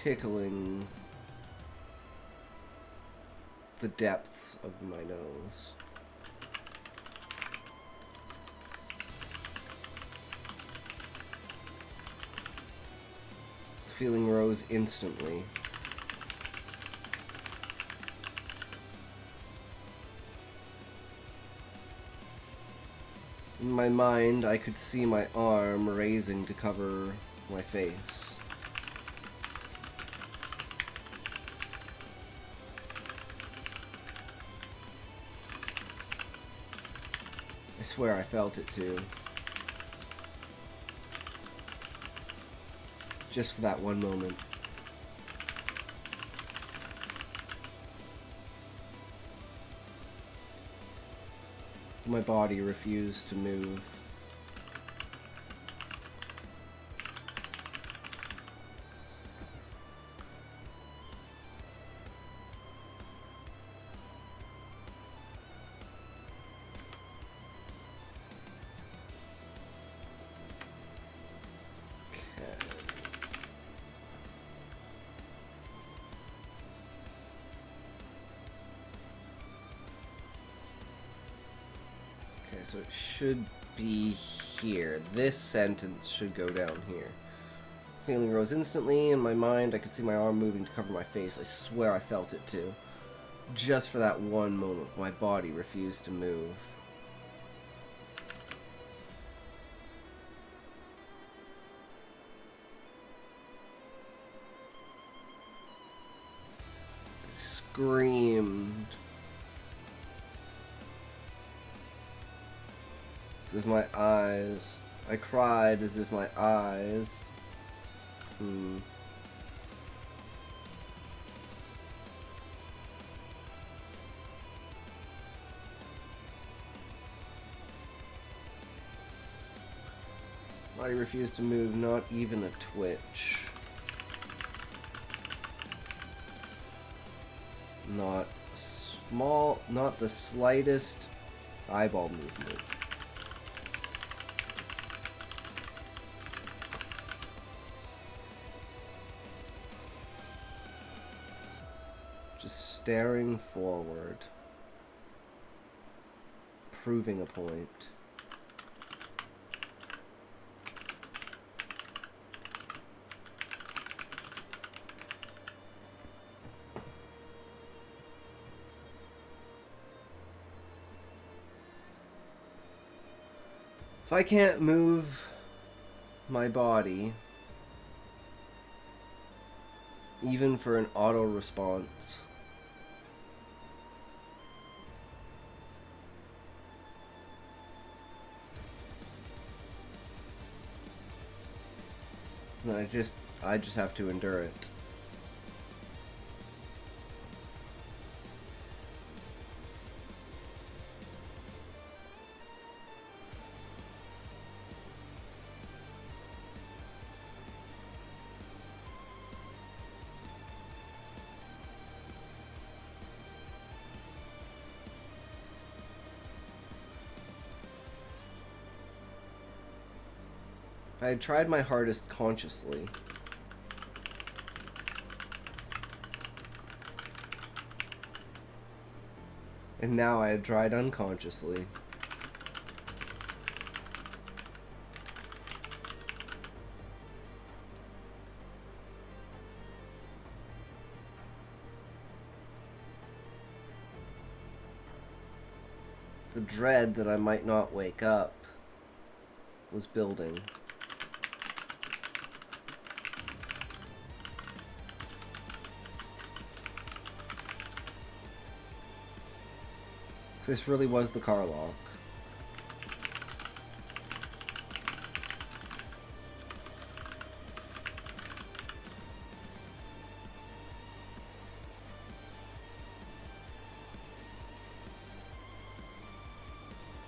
Tickling the depths of my nose. Feeling rose instantly. In my mind, I could see my arm raising to cover my face. I swear I felt it too. Just for that one moment. My body refused to move. so it should be here. This sentence should go down here. Feeling rose instantly in my mind. I could see my arm moving to cover my face. I swear I felt it too. Just for that one moment, my body refused to move. I screamed. As if my eyes... I cried as if my eyes... Body refused to move, not even a twitch. Not small, not the slightest eyeball movement. Just staring forward. Proving a point. If I can't move my body, even for an auto response, then I just have to endure it. I had tried my hardest consciously. And now I had tried unconsciously. The dread that I might not wake up was building. This really was the car lock.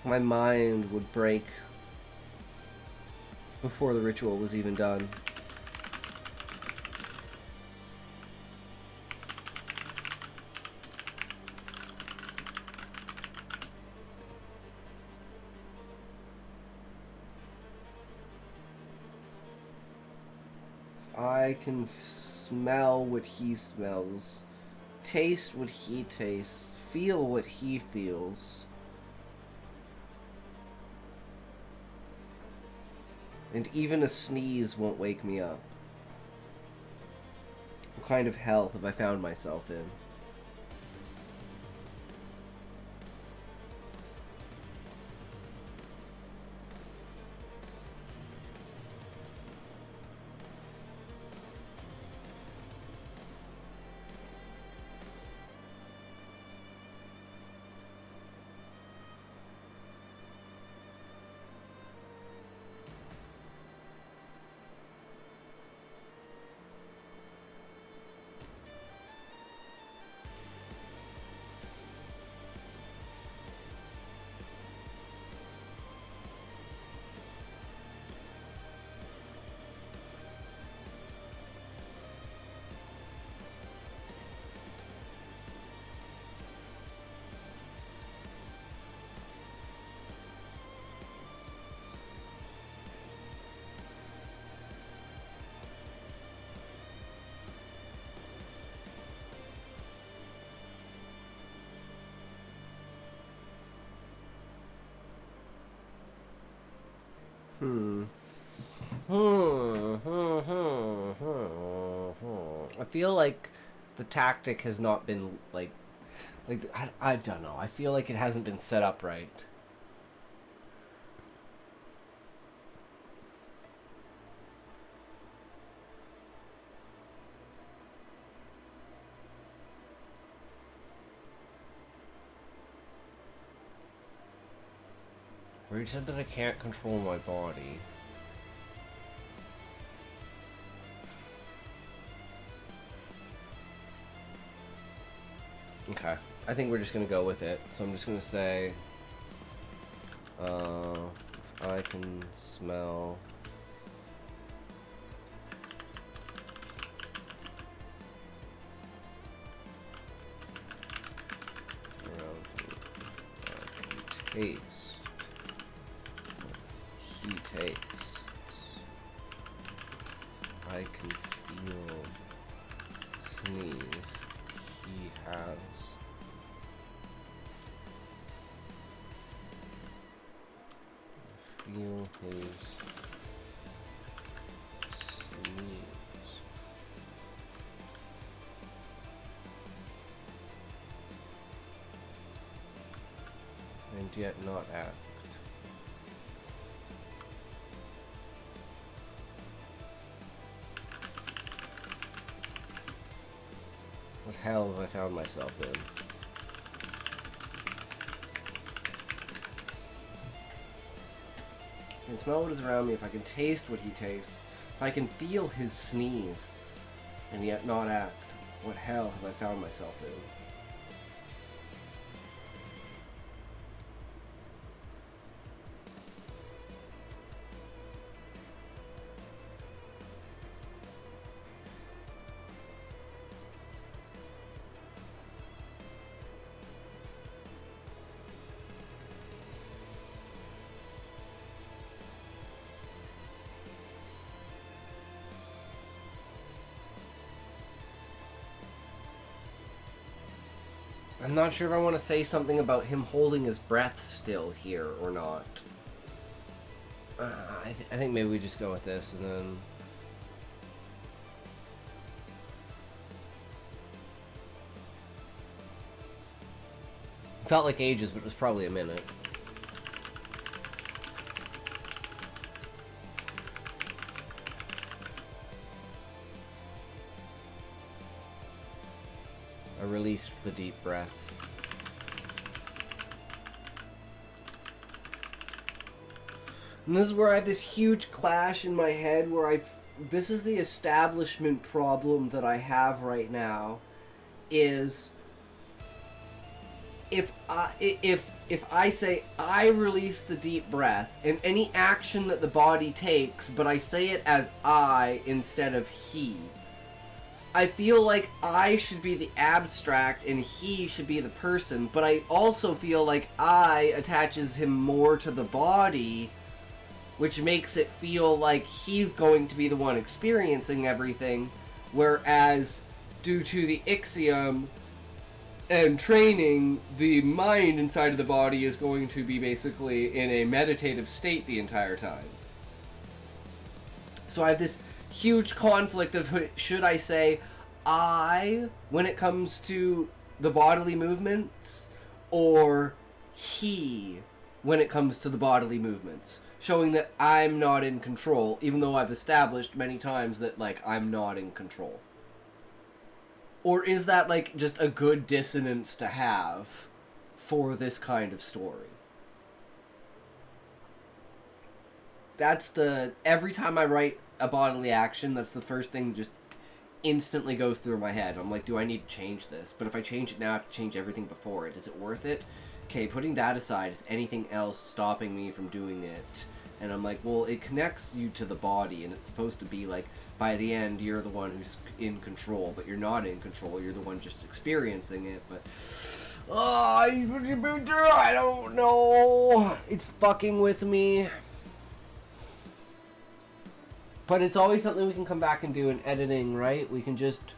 My mind would break before the ritual was even done. I can smell what he smells, taste what he tastes, feel what he feels. And even a sneeze won't wake me up. What kind of hell have I found myself in? I feel like the tactic has not been I don't know. I feel like it hasn't been set up right. Where you said that I can't control my body. Okay. I think we're just gonna go with it. So I'm just gonna say, I can smell around me. I can taste what he tastes. I can feel sneeze he has. Feel his sneeze. And yet not act. What hell have I found myself in? I can smell what is around me, if I can taste what he tastes, if I can feel his sneeze, and yet not act, what hell have I found myself in? I'm not sure if I want to say something about him holding his breath still here or not. I think maybe we just go with this and then... Felt like ages, but it was probably a minute. I released the deep breath. And this is where I have this huge clash in my head where this is the establishment problem that I have right now, is if I say I release the deep breath and any action that the body takes, but I say it as I instead of he, I feel like I should be the abstract and he should be the person, but I also feel like I attaches him more to the body, which makes it feel like he's going to be the one experiencing everything, whereas due to the ixiom and training, the mind inside of the body is going to be basically in a meditative state the entire time. So I have this huge conflict of should I say I when it comes to the bodily movements, or he when it comes to the bodily movements, showing that I'm not in control, even though I've established many times that, like, I'm not in control. Or is that, like, just a good dissonance to have for this kind of story? That's every time I write a bodily action, that's the first thing that just instantly goes through my head. I'm like, do I need to change this? But if I change it now, I have to change everything before it. Is it worth it? Okay, putting that aside, is anything else stopping me from doing it? And I'm like, well, it connects you to the body, and it's supposed to be like, by the end, you're the one who's in control, but you're not in control. You're the one just experiencing it, but... I don't know. It's fucking with me. But it's always something we can come back and do in editing, right? We can just...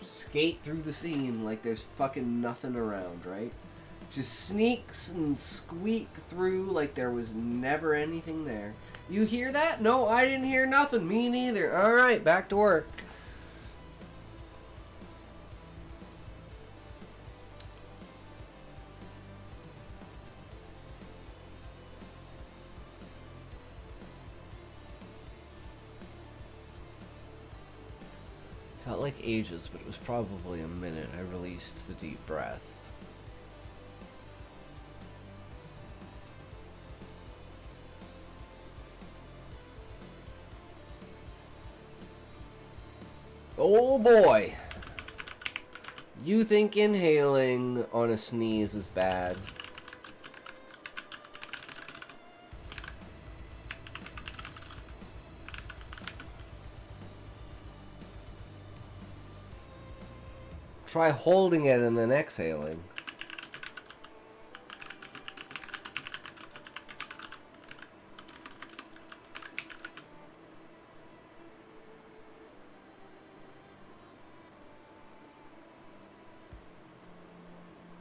skate through the scene like there's fucking nothing around, right? just sneaks and squeak through like there was never anything there. You hear that? No, I didn't hear nothing. Me neither. Alright, back to work. Felt like ages, but it was probably a minute. I released the deep breath. Oh boy! You think inhaling on a sneeze is bad? Try holding it and then exhaling.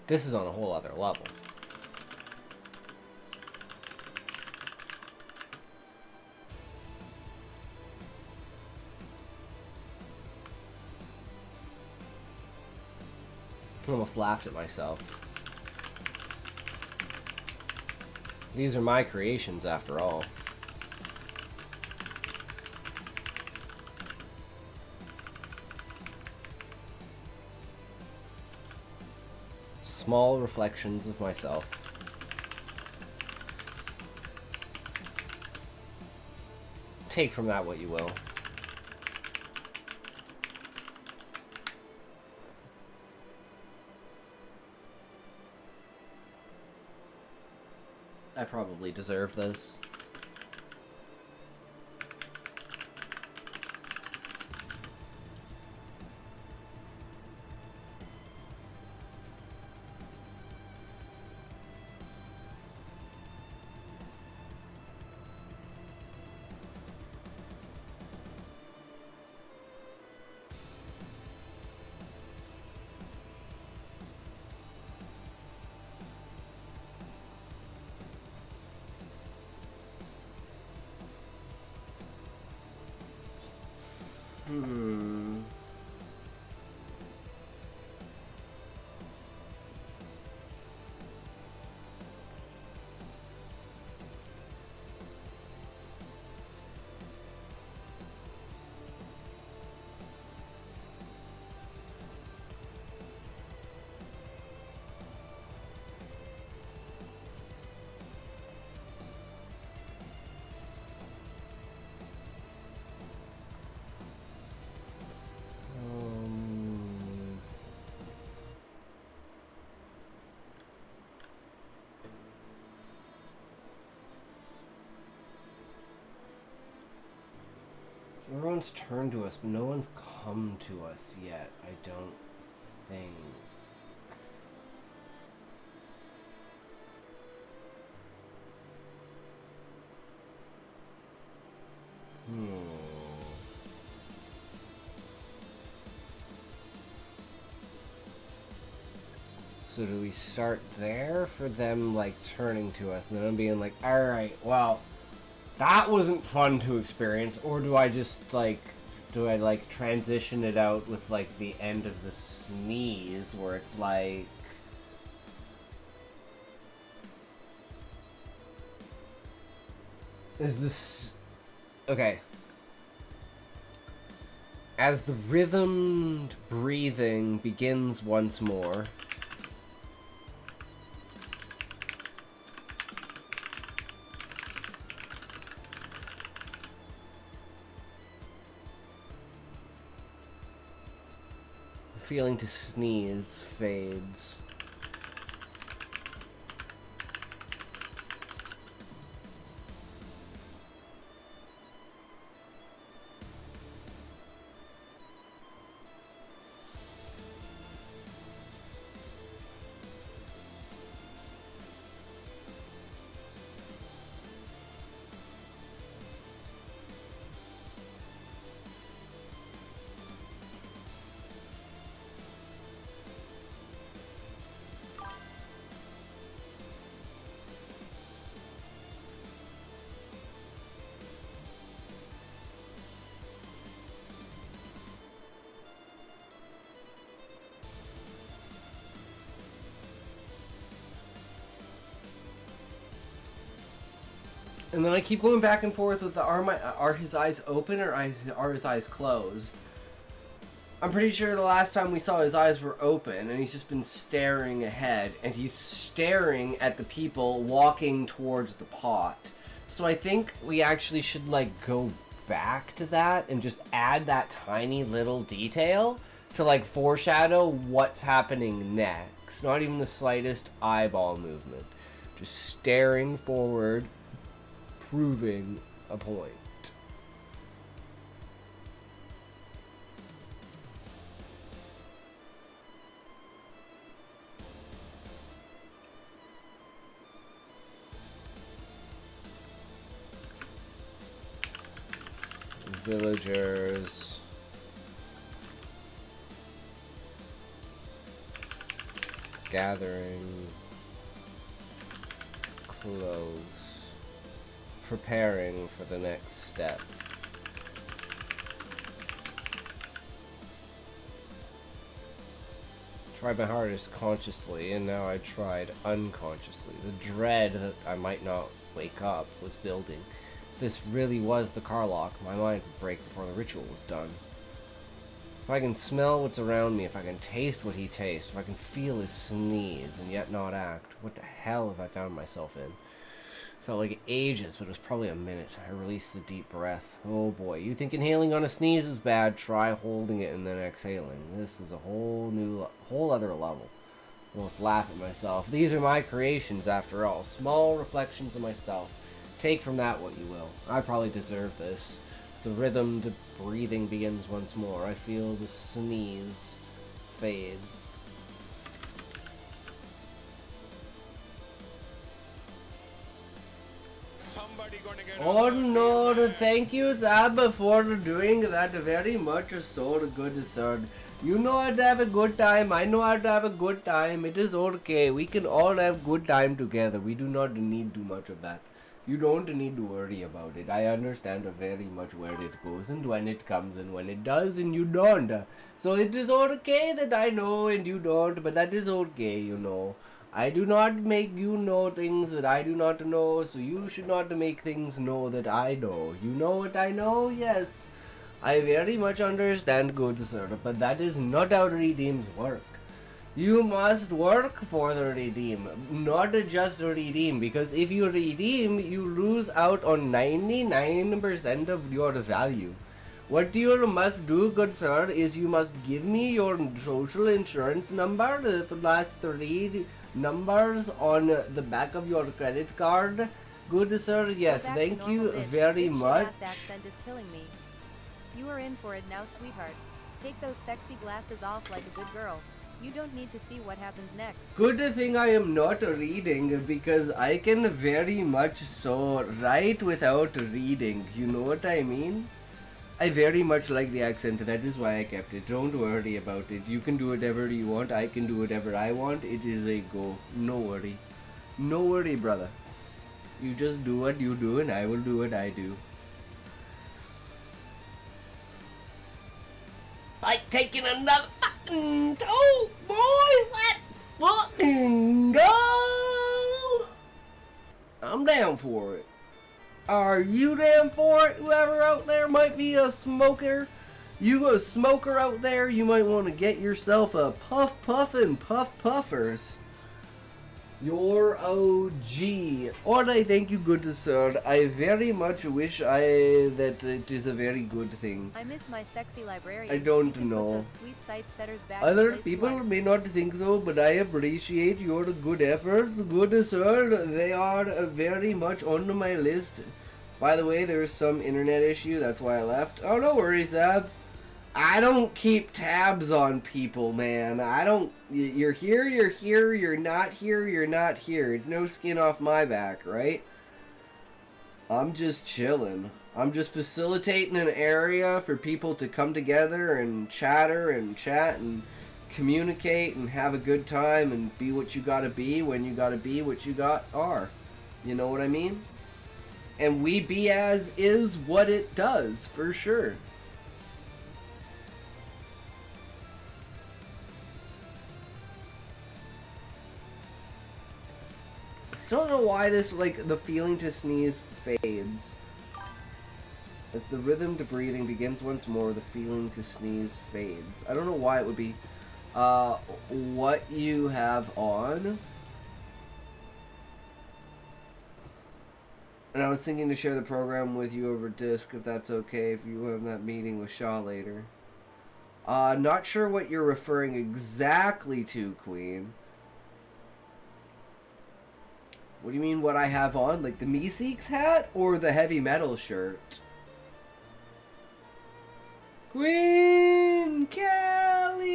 This is on a whole other level. I almost laughed at myself. These are my creations, after all. Small reflections of myself. Take from that what you will. I probably deserve this. Everyone's turned to us, but no one's come to us yet, I don't think. So do we start there for them, like, turning to us, and then I'm being like, alright, well, that wasn't fun to experience, or do I just, like, transition it out with, like, the end of the sneeze, where it's like... Is this... Okay. As the rhythmed breathing begins once more... feeling to sneeze fades. And then I keep going back and forth with are his eyes open or are his eyes closed? I'm pretty sure the last time we saw his eyes were open, and he's just been staring ahead, and he's staring at the people walking towards the pot. So I think we actually should, like, go back to that and just add that tiny little detail to, like, foreshadow what's happening next. Not even the slightest eyeball movement. Just staring forward, proving a point. Villagers. Gathering. Close. Preparing for the next step. Tried my hardest consciously, and now I tried unconsciously. The dread that I might not wake up was building. If this really was the Karlach, my mind would break before the ritual was done. If I can smell what's around me, if I can taste what he tastes, if I can feel his sneeze and yet not act, what the hell have I found myself in? Felt like ages, but it was probably a minute. I released a deep breath. Oh boy, you think inhaling on a sneeze is bad? Try holding it and then exhaling. This is a whole other level. I almost laugh at myself. These are my creations after all. Small reflections of myself. Take from that what you will. I probably deserve this. As the rhythm to breathing begins once more, I feel the sneeze fade. Oh no, thank you, Zab, for doing that very much so good, sir. You know how to have a good time, I know how to have a good time. It is okay, we can all have good time together. We do not need too much of that. You don't need to worry about it. I understand very much where it goes and when it comes and when it does and you don't. So it is okay that I know and you don't, but that is okay, you know. I do not make you know things that I do not know, so you should not make things know that I know. You know what I know? Yes. I very much understand, good sir, but that is not how redeems work. You must work for the redeem, not just redeem, because if you redeem, you lose out on 99% of your value. What you must do, good sir, is you must give me your social insurance number, the last 3 numbers on the back of your credit card. Good sir, yes, thank you very much. This accent is killing me. You are in for it now, sweetheart. Take those sexy glasses off like a good girl. You don't need to see what happens next. Good thing I am not reading, because I can very much so write without reading. You know what I mean? I very much like the accent, that is why I kept it. Don't worry about it. You can do whatever you want, I can do whatever I want. It is a go. No worry. No worry, brother. You just do what you do and I will do what I do. Like taking another fucking toe, boys. Let's fucking go. I'm down for it. Are you down for it? Whoever out there might be a smoker. You a smoker out there, you might want to get yourself a puff puffin' puff puffers. Your OG. All I thank you, good sir. I very much wish that it is a very good thing. I miss my sexy librarian. I don't You can know. Put those sweet sight setters back Other in place people slide. may not think so, but I appreciate your good efforts, good sir. They are very much on my list. By the way, there's some internet issue, that's why I left. Oh, no worries, Ab. I don't keep tabs on people, man. I don't... You're here, you're not here, you're not here. It's no skin off my back, right? I'm just chilling. I'm just facilitating an area for people to come together and chatter and chat and communicate and have a good time and be what you gotta be when you gotta be what you are. You know what I mean? And we be as is what it does, for sure. Still know why this, like, the feeling to sneeze fades. As the rhythm to breathing begins once more, the feeling to sneeze fades. I don't know why it would be. What you have on. And I was thinking to share the program with you over disc, if that's okay, if you have that meeting with Shaw later. Not sure what you're referring exactly to, Queen. What do you mean what I have on? Like the Meeseeks hat or the heavy metal shirt? Queen Kelly!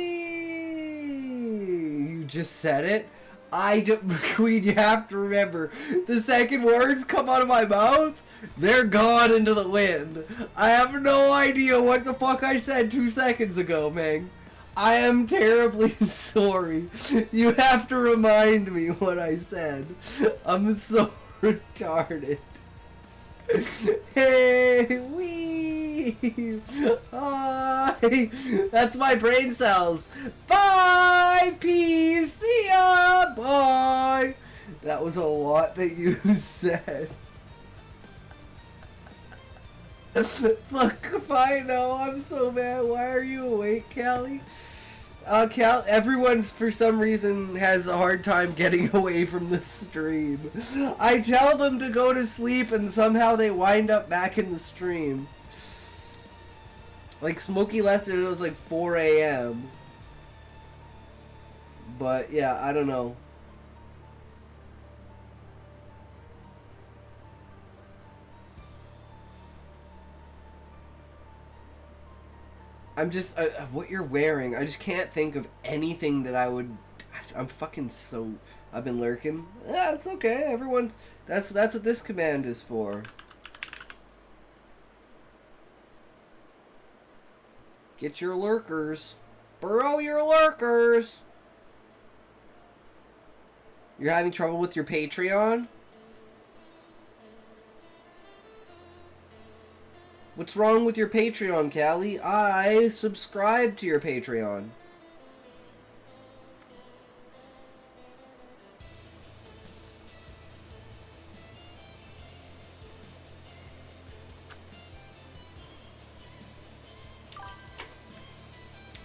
You just said it? I don't... Queen, you have to remember, the second words come out of my mouth, they're gone into the wind. I have no idea what the fuck I said 2 seconds ago, man. I am terribly sorry. You have to remind me what I said. I'm so retarded. Hey, wee! Hi! That's my brain cells. Bye! Peace! See ya! Bye! That was a lot that you said. Fuck if I know. I'm so mad. Why are you awake, Callie? Cal, everyone's for some reason has a hard time getting away from the stream. I tell them to go to sleep and somehow they wind up back in the stream. Like Smokey Lester, it was like 4 a.m. But yeah, I don't know. I'm just, what you're wearing, I just can't think of anything that I would, I'm fucking so, I've been lurking. Yeah, it's okay, everyone's, that's what this command is for. Get your lurkers. Burrow your lurkers. You're having trouble with your Patreon? What's wrong with your Patreon, Callie? I subscribe to your Patreon.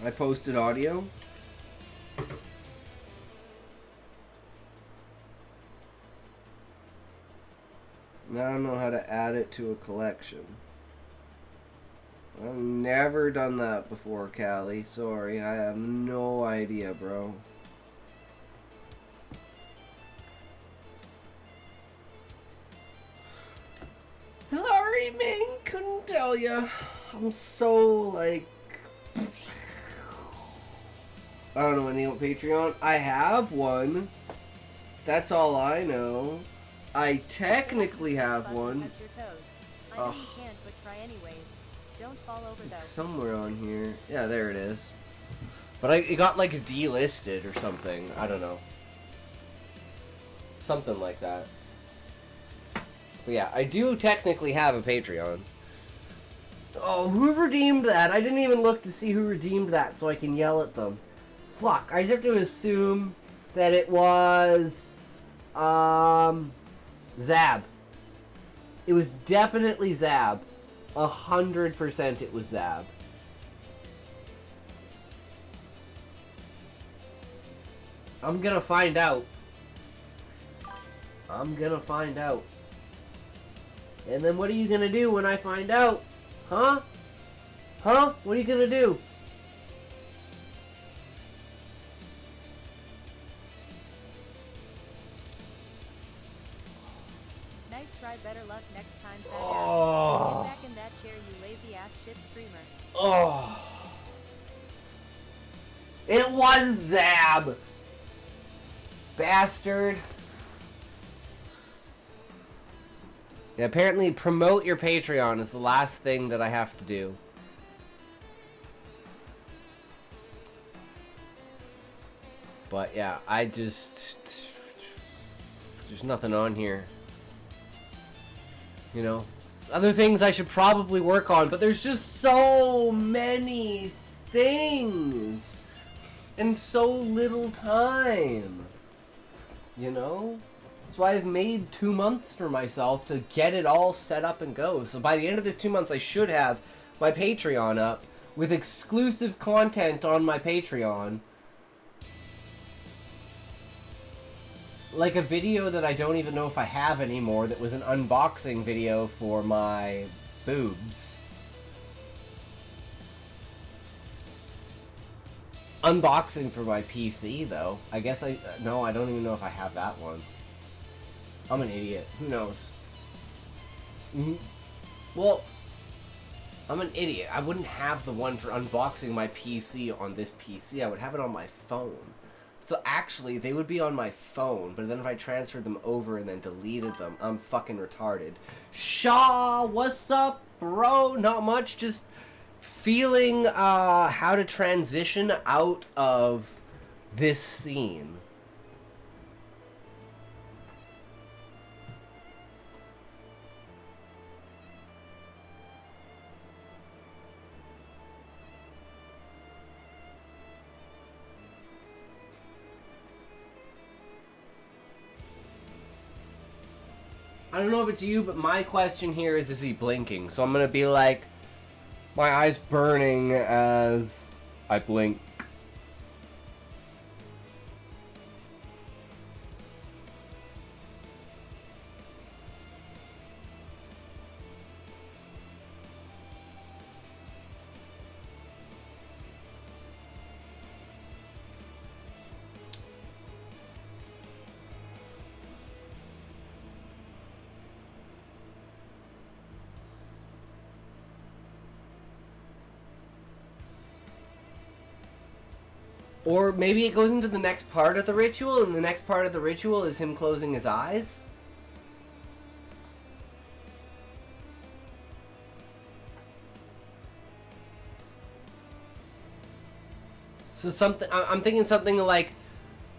I posted audio. Now I don't know how to add it to a collection. I've never done that before, Callie. Sorry, I have no idea, bro. Sorry, man. Couldn't tell ya. I'm so, like... I don't know anything about Patreon. I have one. That's all I know. I technically have one. I know you can't, but try anyways. Don't fall over though. It's somewhere on here. Yeah, there it is. But it got like delisted or something. I don't know. Something like that. But yeah, I do technically have a Patreon. Oh, who redeemed that? I didn't even look to see who redeemed that so I can yell at them. Fuck, I just have to assume that it was Zab. It was definitely Zab. 100% it was Zab. I'm gonna find out. I'm gonna find out. And then what are you gonna do when I find out? Huh? Huh? What are you gonna do? Nice try, better luck next time, fat Oh. ass. Get back in that chair, you lazy ass shit streamer. Oh. It was Zab! Bastard. Yeah, apparently promote your Patreon is the last thing that I have to do. But yeah, I just... There's nothing on here. You know? Other things I should probably work on, but there's just so many things. And so little time. You know? That's why I've made 2 months for myself to get it all set up and go. So by the end of this 2 months, I should have my Patreon up with exclusive content on my Patreon. Like a video that I don't even know if I have anymore that was an unboxing video for my boobs. Unboxing for my PC, though. I guess no, I don't even know if I have that one. I'm an idiot. Who knows? Well, I'm an idiot. I wouldn't have the one for unboxing my PC on this PC. I would have it on my phone. So actually, they would be on my phone, but then if I transferred them over and then deleted them, I'm fucking retarded. Shaw, what's up, bro? Not much, just feeling how to transition out of this scene. I don't know if it's you, but my question here is he blinking? So I'm gonna be like, my eyes burning as I blink. Or maybe it goes into the next part of the ritual, and the next part of the ritual is him closing his eyes. So something, I'm thinking something like,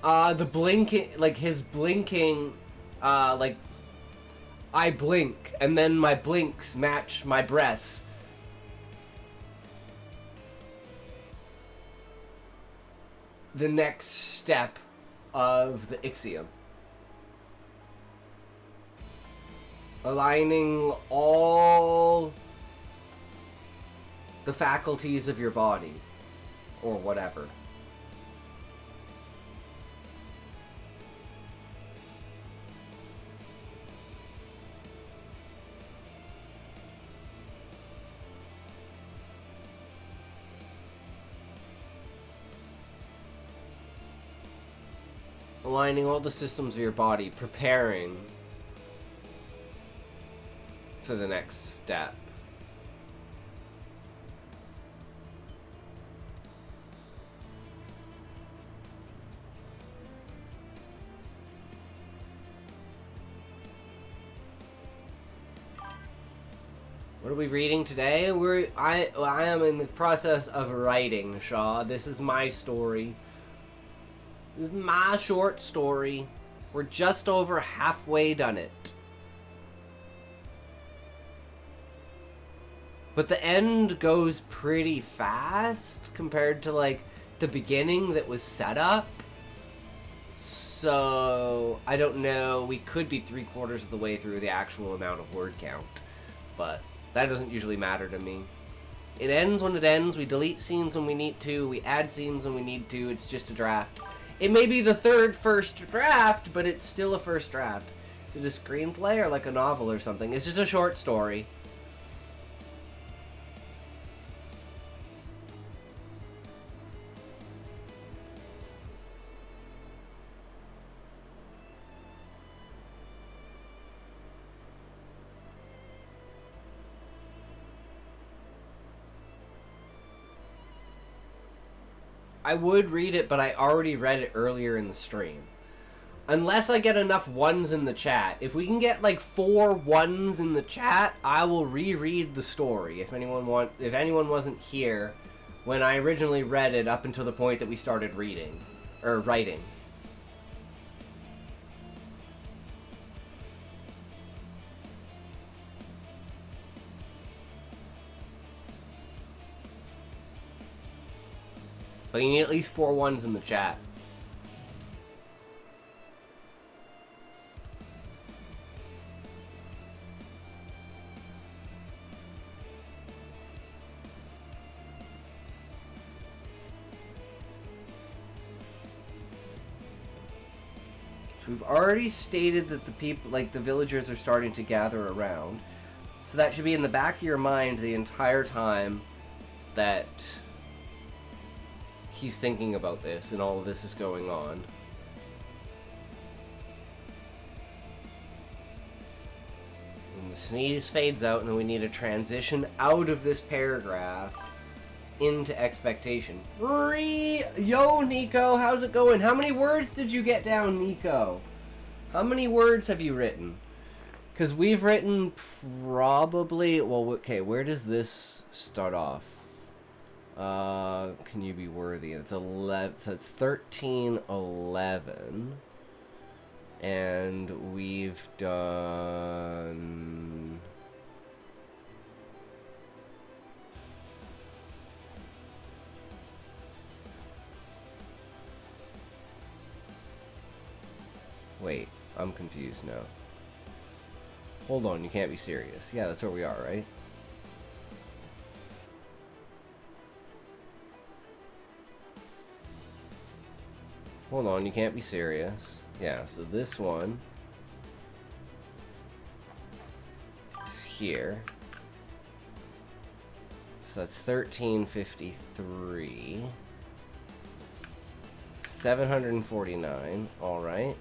the blinking, like his blinking, like, I blink, and then my blinks match my breath. The next step of the Ixiom. Aligning all the faculties of your body, or whatever. Aligning all the systems of your body, preparing for the next step. What are we reading today? I am in the process of writing, Shaw. This is my story. This is my short story. We're just over halfway done it. But the end goes pretty fast compared to, like, the beginning that was set up. So, I don't know. We could be 3/4 of the way through the actual amount of word count. But that doesn't usually matter to me. It ends when it ends. We delete scenes when we need to. We add scenes when we need to. It's just a draft. It may be the first draft, but it's still a first draft. Is it a screenplay or like a novel or something? It's just a short story. I would read it, but I already read it earlier in the stream. Unless I get enough ones in the chat. If we can get like 4 ones in the chat, I will reread the story. If anyone wasn't here when I originally read it up until the point that we started reading or writing. But you need at least 4 ones in the chat. We've already stated that the people, like the villagers, are starting to gather around. So that should be in the back of your mind the entire time that he's thinking about this and all of this is going on. And the sneeze fades out, and then we need a transition out of this paragraph into expectation. Yo, Nico, how's it going? How many words did you get down, Nico? How many words have you written? Because we've written probably... Well, okay, where does this start off? Can you be worthy? It's 11. So it's 13:11, and we've done. Wait, I'm confused now. Hold on, you can't be serious. Yeah, that's where we are, right? Hold on, you can't be serious. Yeah, so this one is here. So that's 1353. 749, alright.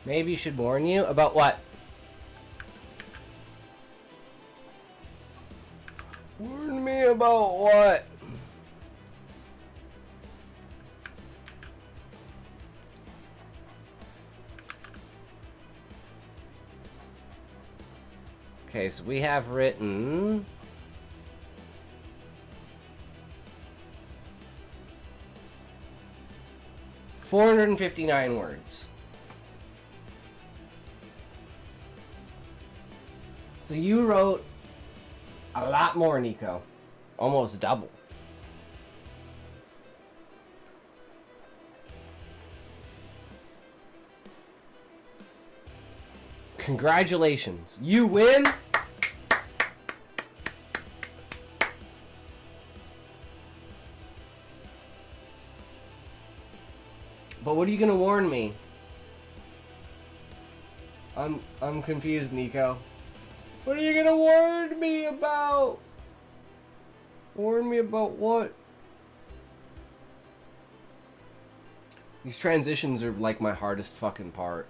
Maybe should warn you about what? Warn me about what? Okay, so we have written 459 words. So you wrote a lot more, Nico. Almost double. Congratulations. You win. But what are you gonna warn me? I'm confused, Nico. What are you gonna warn me about? Warn me about what? These transitions are like my hardest fucking part.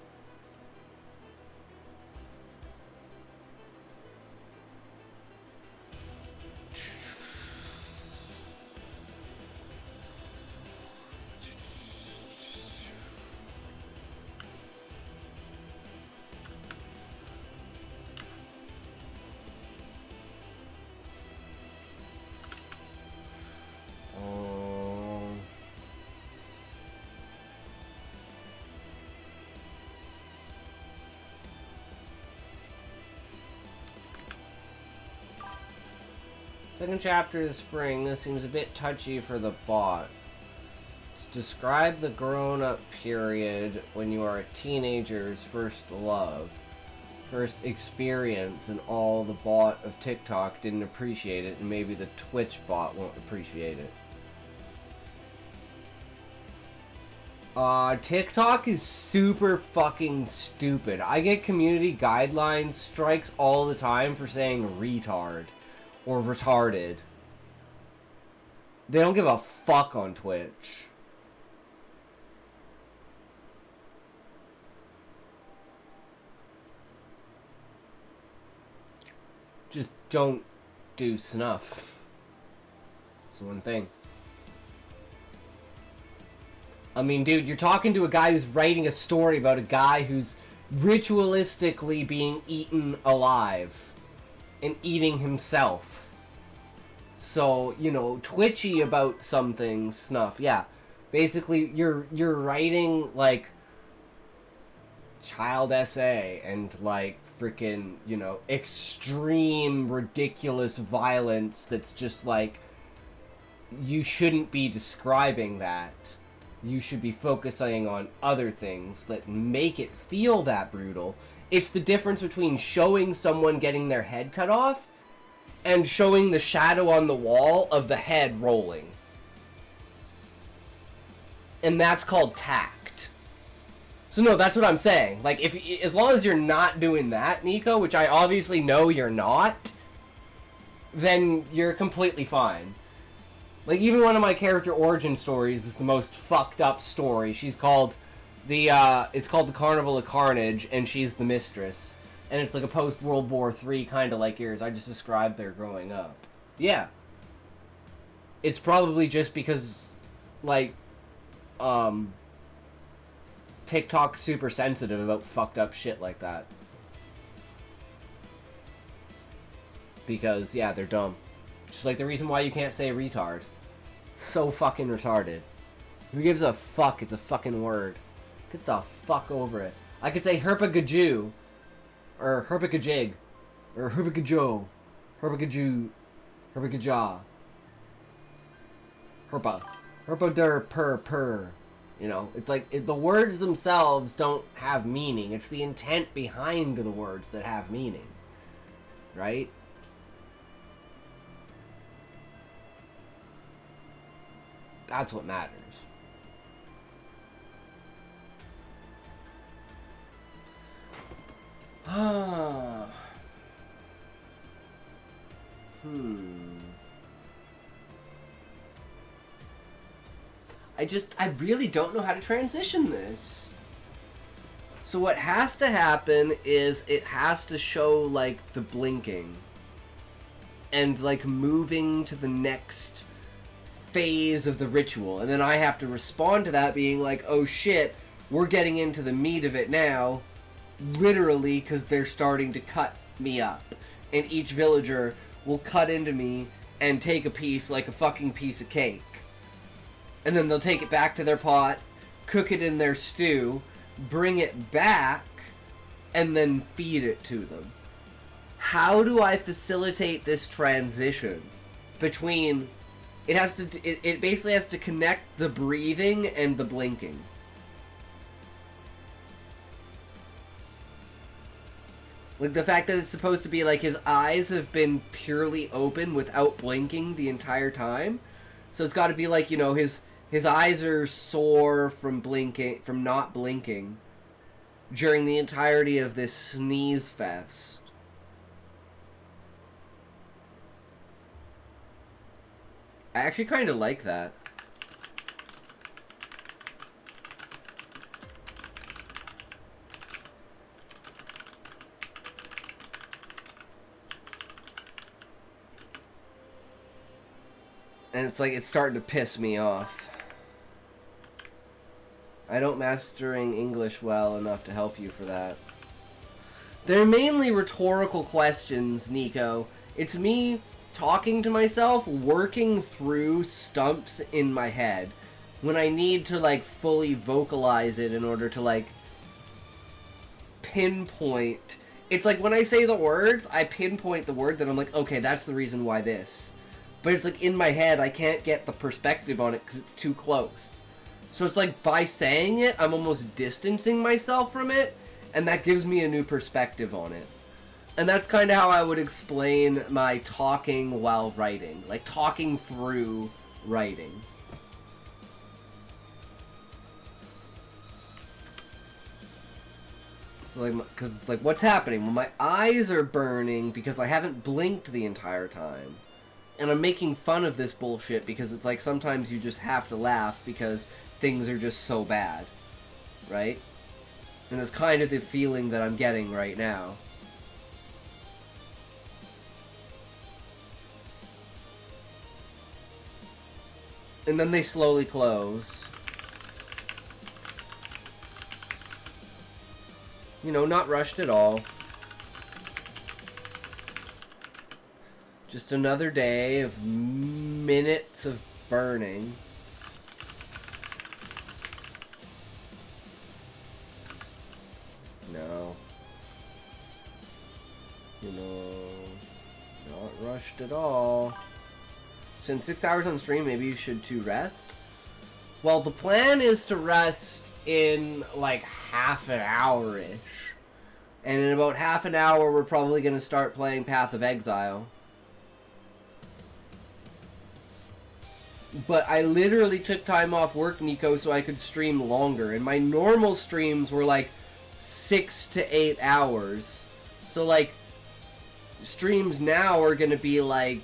Second chapter is spring. This seems a bit touchy for the bot. Describe the grown-up period when you are a teenager's first love, first experience, and all the bot of TikTok didn't appreciate it, and maybe the Twitch bot won't appreciate it. TikTok is super fucking stupid. I get community guidelines strikes all the time for saying retard. Or retarded. They don't give a fuck on Twitch. Just don't do snuff. That's one thing. I mean, dude, you're talking to a guy who's writing a story about a guy who's ritualistically being eaten alive. And eating himself. So, you know, twitchy about some things, snuff. Yeah. Basically, you're writing, like, child essay and, like, freaking, you know, extreme, ridiculous violence that's just, like, you shouldn't be describing that. You should be focusing on other things that make it feel that brutal. It's the difference between showing someone getting their head cut off and showing the shadow on the wall of the head rolling. And that's called tact. So no, that's what I'm saying. Like, if as long as you're not doing that, Nico, which I obviously know you're not, then you're completely fine. Like, even one of my character origin stories is the most fucked up story. She's called it's called the Carnival of Carnage, and she's the mistress. And it's like a post-World War III kind of like yours. I just described their growing up. Yeah. It's probably just because, like, TikTok's super sensitive about fucked up shit like that. Because, yeah, they're dumb. Just like the reason why you can't say retard. So fucking retarded. Who gives a fuck? It's a fucking word. Get the fuck over it. I could say herpagajoo. Or herpagajig. Or herpagajo. Herpagajoo. Herpagaja. Herpa. Herpader per. You know, it's like the words themselves don't have meaning. It's the intent behind the words that have meaning. Right? That's what matters. I really don't know how to transition this. So what has to happen is it has to show, like, the blinking. And, like, moving to the next phase of the ritual. And then I have to respond to that being like, oh shit, we're getting into the meat of it now. Literally, because they're starting to cut me up. And each villager will cut into me and take a piece like a fucking piece of cake. And then they'll take it back to their pot, cook it in their stew, bring it back, and then feed it to them. How do I facilitate this transition between... It basically has to connect the breathing and the blinking. Like, the fact that it's supposed to be like his eyes have been purely open without blinking the entire time. So it's got to be like, you know, his eyes are sore from not blinking during the entirety of this sneeze fest. I actually kind of like that. And it's like, it's starting to piss me off. I don't mastering English well enough to help you for that. They're mainly rhetorical questions, Nico. It's me talking to myself, working through stumps in my head when I need to, like, fully vocalize it in order to, like, pinpoint. It's like when I say the words, I pinpoint the word that I'm like, okay, that's the reason why this. But it's like in my head, I can't get the perspective on it because it's too close. So it's like by saying it, I'm almost distancing myself from it, and that gives me a new perspective on it. And that's kind of how I would explain my talking while writing. Like, talking through writing. So, like, because it's like, what's happening? Well, my eyes are burning because I haven't blinked the entire time. And I'm making fun of this bullshit because it's like sometimes you just have to laugh because things are just so bad. Right? And that's kind of the feeling that I'm getting right now. And then they slowly close. You know, not rushed at all. Just another day of minutes of burning. No. You know, not rushed at all. Spend 6 hours on stream, maybe you should to rest. Well, the plan is to rest in like half an hour-ish. And in about half an hour, we're probably going to start playing Path of Exile. But I literally took time off work, Nico, so I could stream longer. And my normal streams were like 6 to 8 hours. So like, streams now are going to be like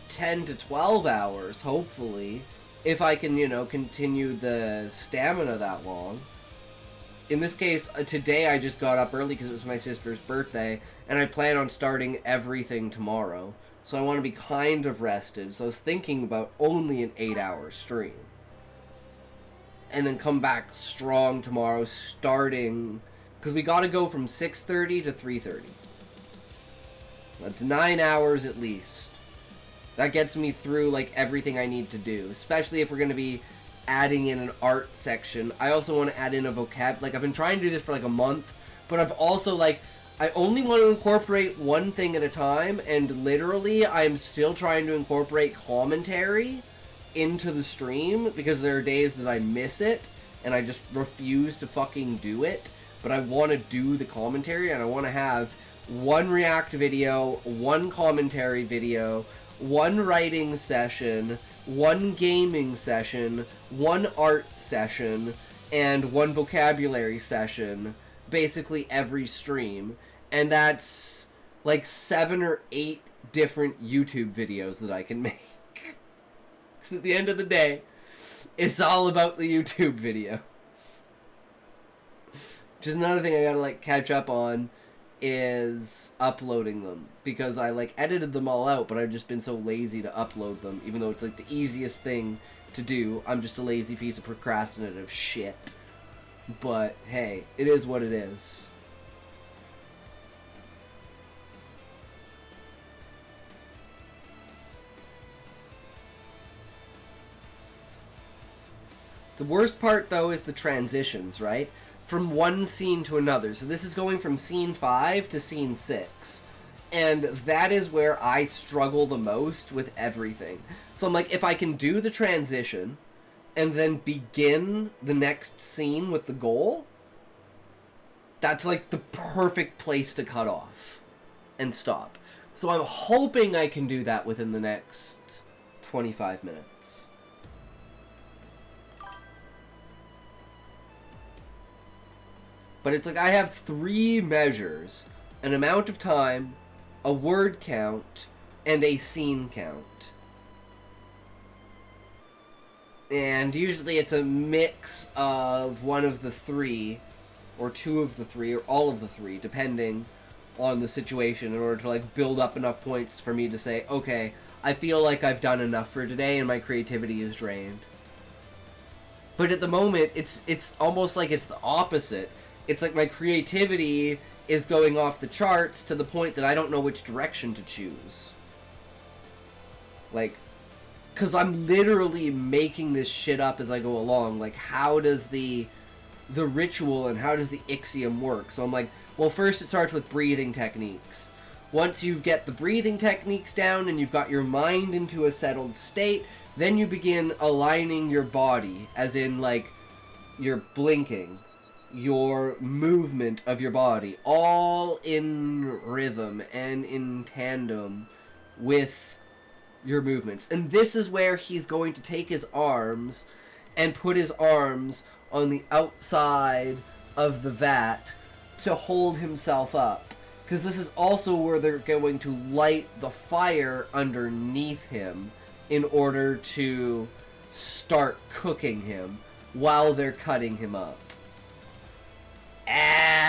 10 to 12 hours, hopefully. If I can, you know, continue the stamina that long. In this case, today I just got up early because it was my sister's birthday. And I plan on starting everything tomorrow. So I want to be kind of rested. So I was thinking about only an 8-hour stream. And then come back strong tomorrow, starting... Because we got to go from 6:30 to 3:30. That's 9 hours at least. That gets me through, like, everything I need to do. Especially if we're going to be adding in an art section. I also want to add in a vocab. Like, I've been trying to do this for, like, a month. But I've also, like... I only want to incorporate one thing at a time, and literally I'm still trying to incorporate commentary into the stream, because there are days that I miss it, and I just refuse to fucking do it, but I want to do the commentary, and I want to have one react video, one commentary video, one writing session, one gaming session, one art session, and one vocabulary session, basically every stream. And that's like 7 or 8 different YouTube videos that I can make. Because at the end of the day, it's all about the YouTube videos. Which is another thing I gotta like catch up on, is uploading them. Because I like edited them all out, but I've just been so lazy to upload them. Even though it's like the easiest thing to do. I'm just a lazy piece of procrastinative shit. But hey, it is what it is. The worst part, though, is the transitions, right? From one scene to another. So this is going from scene 5 to scene 6. And that is where I struggle the most with everything. So I'm like, if I can do the transition and then begin the next scene with the goal, that's like the perfect place to cut off and stop. So I'm hoping I can do that within the next 25 minutes. But it's like I have 3 measures: an amount of time, a word count, and a scene count. And usually it's a mix of one of the 3, or 2 of the 3, or all of the 3, depending on the situation, in order to like build up enough points for me to say, okay, I feel like I've done enough for today and my creativity is drained. But at the moment, it's almost like it's the opposite. It's like my creativity is going off the charts to the point that I don't know which direction to choose. Like, because I'm literally making this shit up as I go along. Like, how does the ritual and how does the Ixiom work? So I'm like, well, first it starts with breathing techniques. Once you get the breathing techniques down and you've got your mind into a settled state, then you begin aligning your body, as in, like, you're blinking. Your movement of your body, all in rhythm and in tandem with your movements. And this is where he's going to take his arms and put his arms on the outside of the vat to hold himself up. Because this is also where they're going to light the fire underneath him in order to start cooking him while they're cutting him up. Add.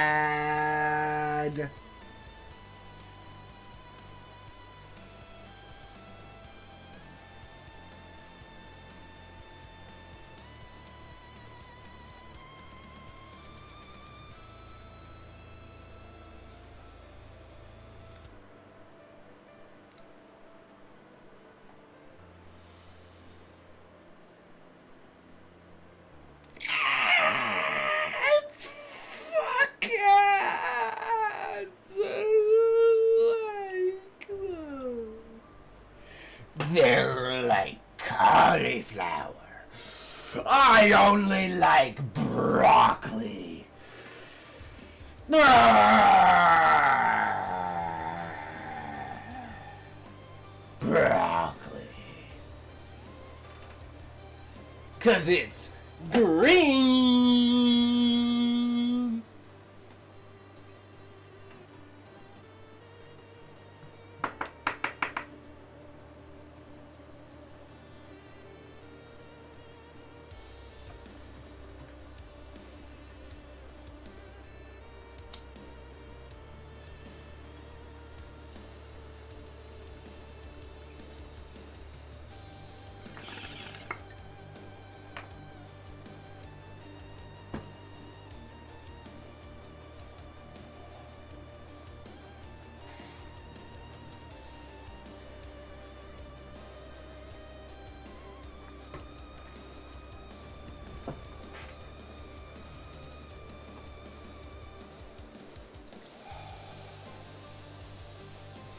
I only like broccoli. Broccoli. 'Cause it's green.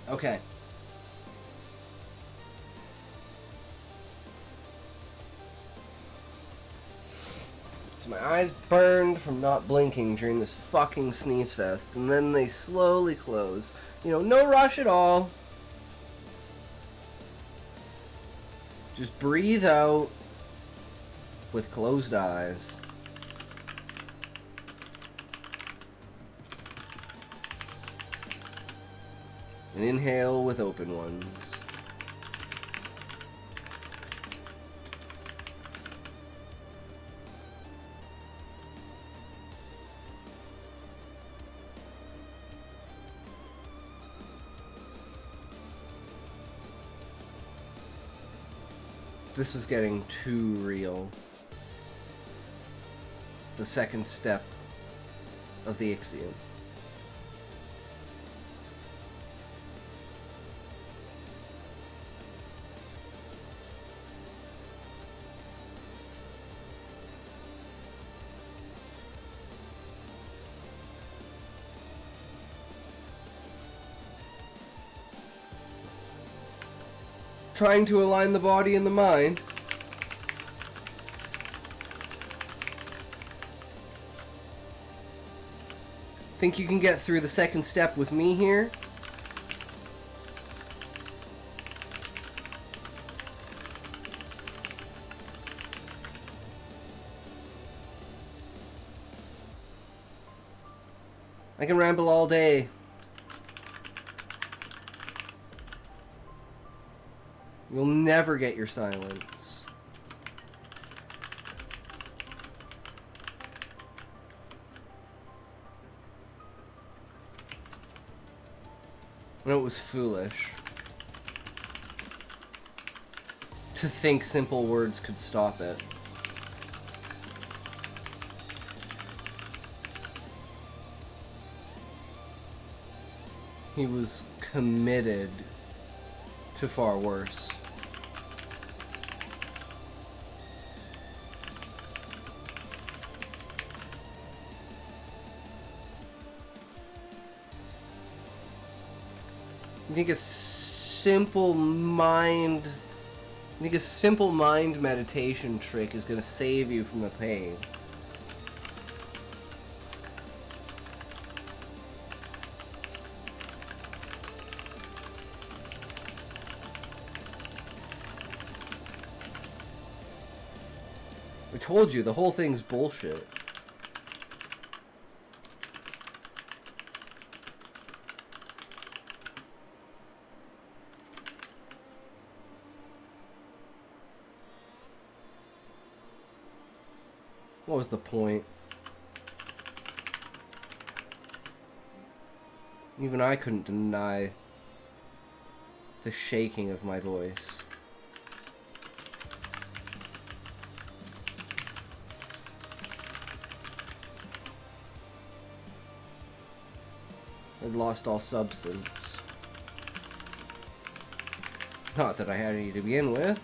Okay. So my eyes burned from not blinking during this fucking sneeze fest, and then they slowly close. You know, no rush at all. Just breathe out with closed eyes. And inhale with open ones. This was getting too real. The second step of the Ixion. Trying to align the body and the mind. Think you can get through the second step with me here? I can ramble all day. You'll never get your silence. And it was foolish to think simple words could stop it. He was committed to far worse. I think a simple mind meditation trick is going to save you from the pain. I told you, the whole thing's bullshit. What was the point? Even I couldn't deny the shaking of my voice. I'd lost all substance. Not that I had any to begin with.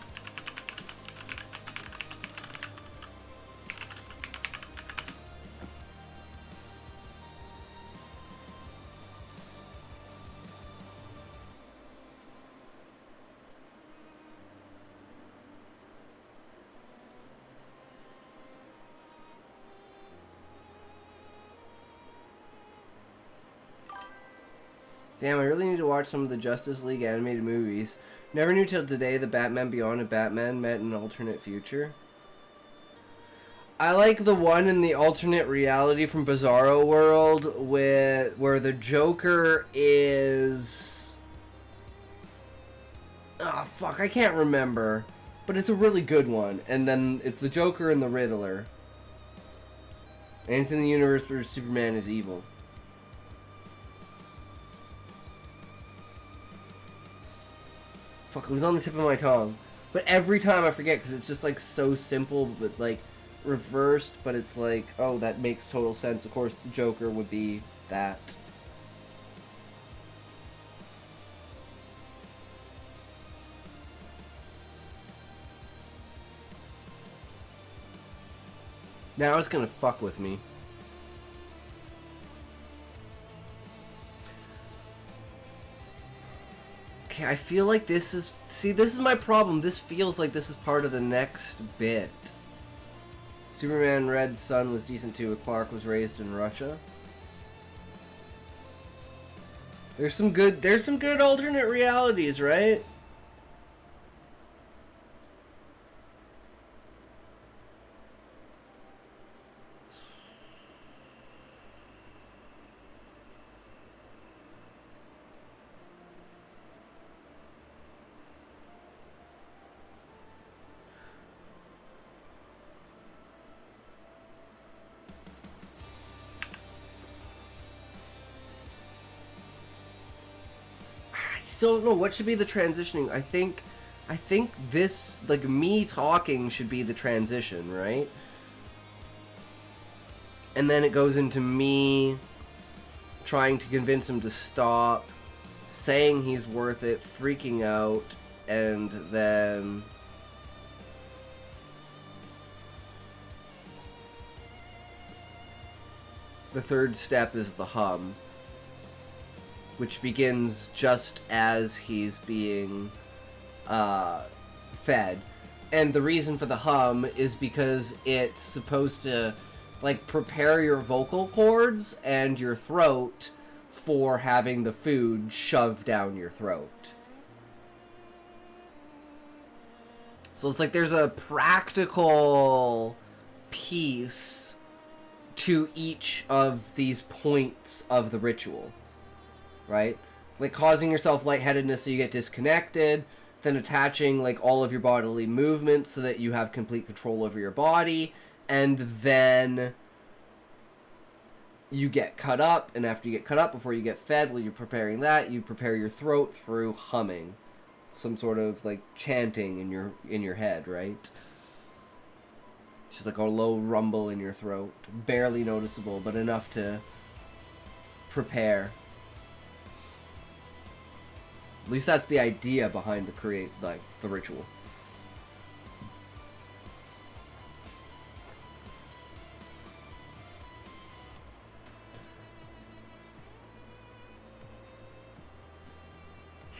Damn, I really need to watch some of the Justice League animated movies. Never knew till today the Batman Beyond and Batman met in an alternate future. I like the one in the alternate reality from Bizarro World where the Joker is... Ah, fuck, I can't remember. But it's a really good one. And then it's the Joker and the Riddler. And it's in the universe where Superman is evil. Fuck, it was on the tip of my tongue. But every time I forget because it's just like so simple, but like reversed, but it's like, oh, that makes total sense. Of course, the Joker would be that. Now it's gonna fuck with me. Okay, I feel like this is... See, this is my problem. This feels like this is part of the next bit. Superman Red Sun was decent too, but Clark was raised in Russia. There's some good alternate realities, right? Still don't know what should be the transitioning. I think this, like, me talking should be the transition, right? And then it goes into me trying to convince him to stop, saying he's worth it, freaking out, and then the third step is the hum, which begins just as he's being fed. And the reason for the hum is because it's supposed to, like, prepare your vocal cords and your throat for having the food shoved down your throat. So it's like there's a practical piece to each of these points of the ritual. Right? Like causing yourself lightheadedness so you get disconnected, then attaching like all of your bodily movements so that you have complete control over your body, and then you get cut up, and after you get cut up, before you get fed, while you're preparing that, you prepare your throat through humming. Some sort of like chanting in your head, right? It's just like a low rumble in your throat. Barely noticeable, but enough to prepare. At least that's the idea behind the ritual.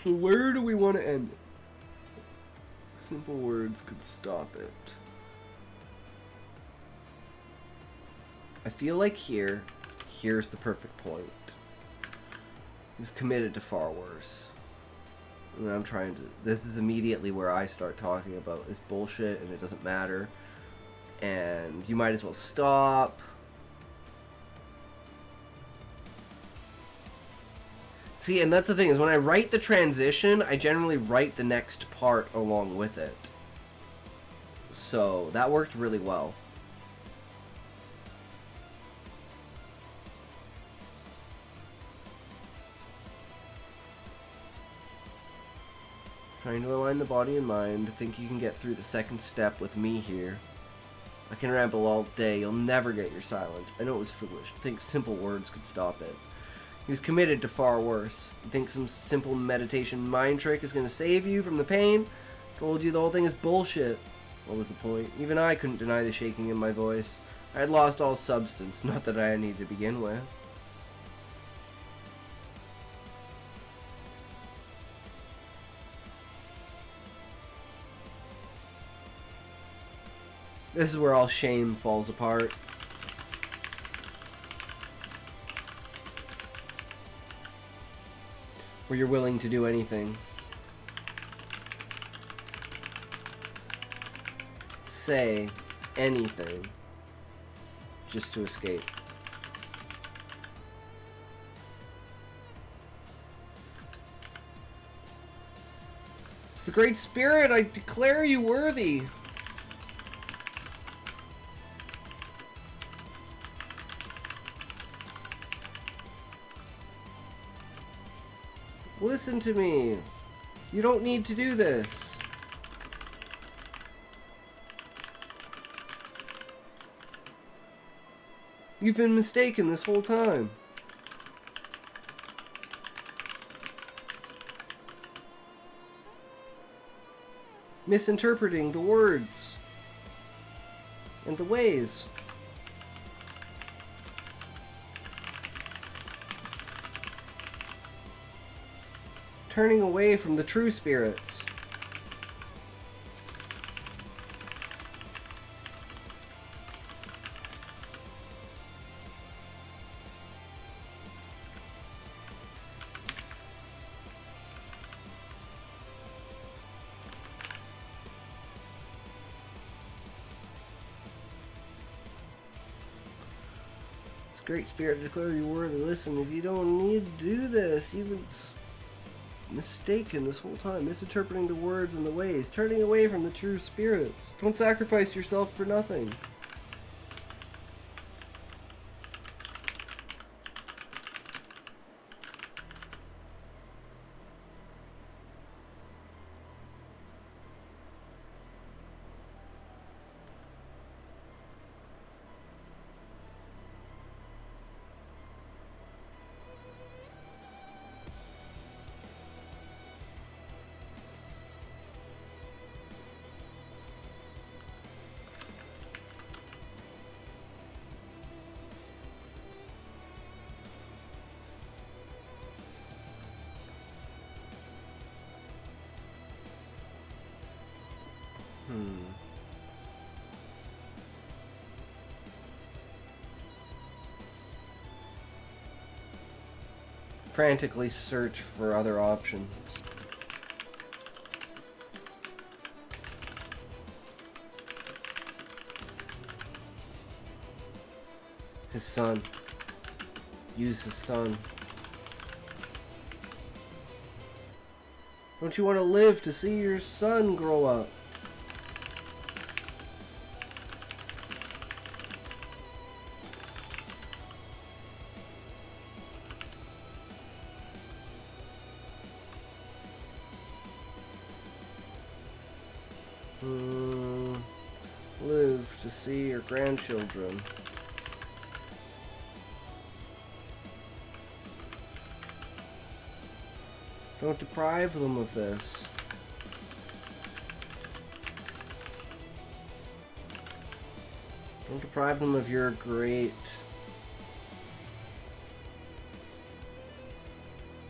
So where do we want to end it? Simple words could stop it. I feel like here's the perfect point. He was committed to far worse. And I'm trying to... This is immediately where I start talking about this bullshit and it doesn't matter. And you might as well stop. See, and that's the thing, is when I write the transition, I generally write the next part along with it. So, that worked really well. Trying to align the body and mind. Think you can get through the second step with me here. I can ramble all day. You'll never get your silence. I know it was foolish. Think simple words could stop it. He was committed to far worse. You think some simple meditation mind trick is going to save you from the pain? Told you the whole thing is bullshit. What was the point? Even I couldn't deny the shaking in my voice. I had lost all substance. Not that I needed to begin with. This is where all shame falls apart. where you're willing to do anything. Say anything just to escape. It's the Great Spirit, I declare you worthy. Listen to me. You don't need to do this. You've been mistaken this whole time. Misinterpreting the words and the ways. Turning away from the true spirits. Great Spirit, declare you worthy. Listen, if you don't need to do this, you've been mistaken this whole time, misinterpreting the words and the ways, turning away from the true spirits. Don't sacrifice yourself for nothing. Frantically search for other options. His son. Use his son. Don't you want to live to see your son grow up? Live to see your grandchildren. Don't deprive them of this. Don't deprive them of your great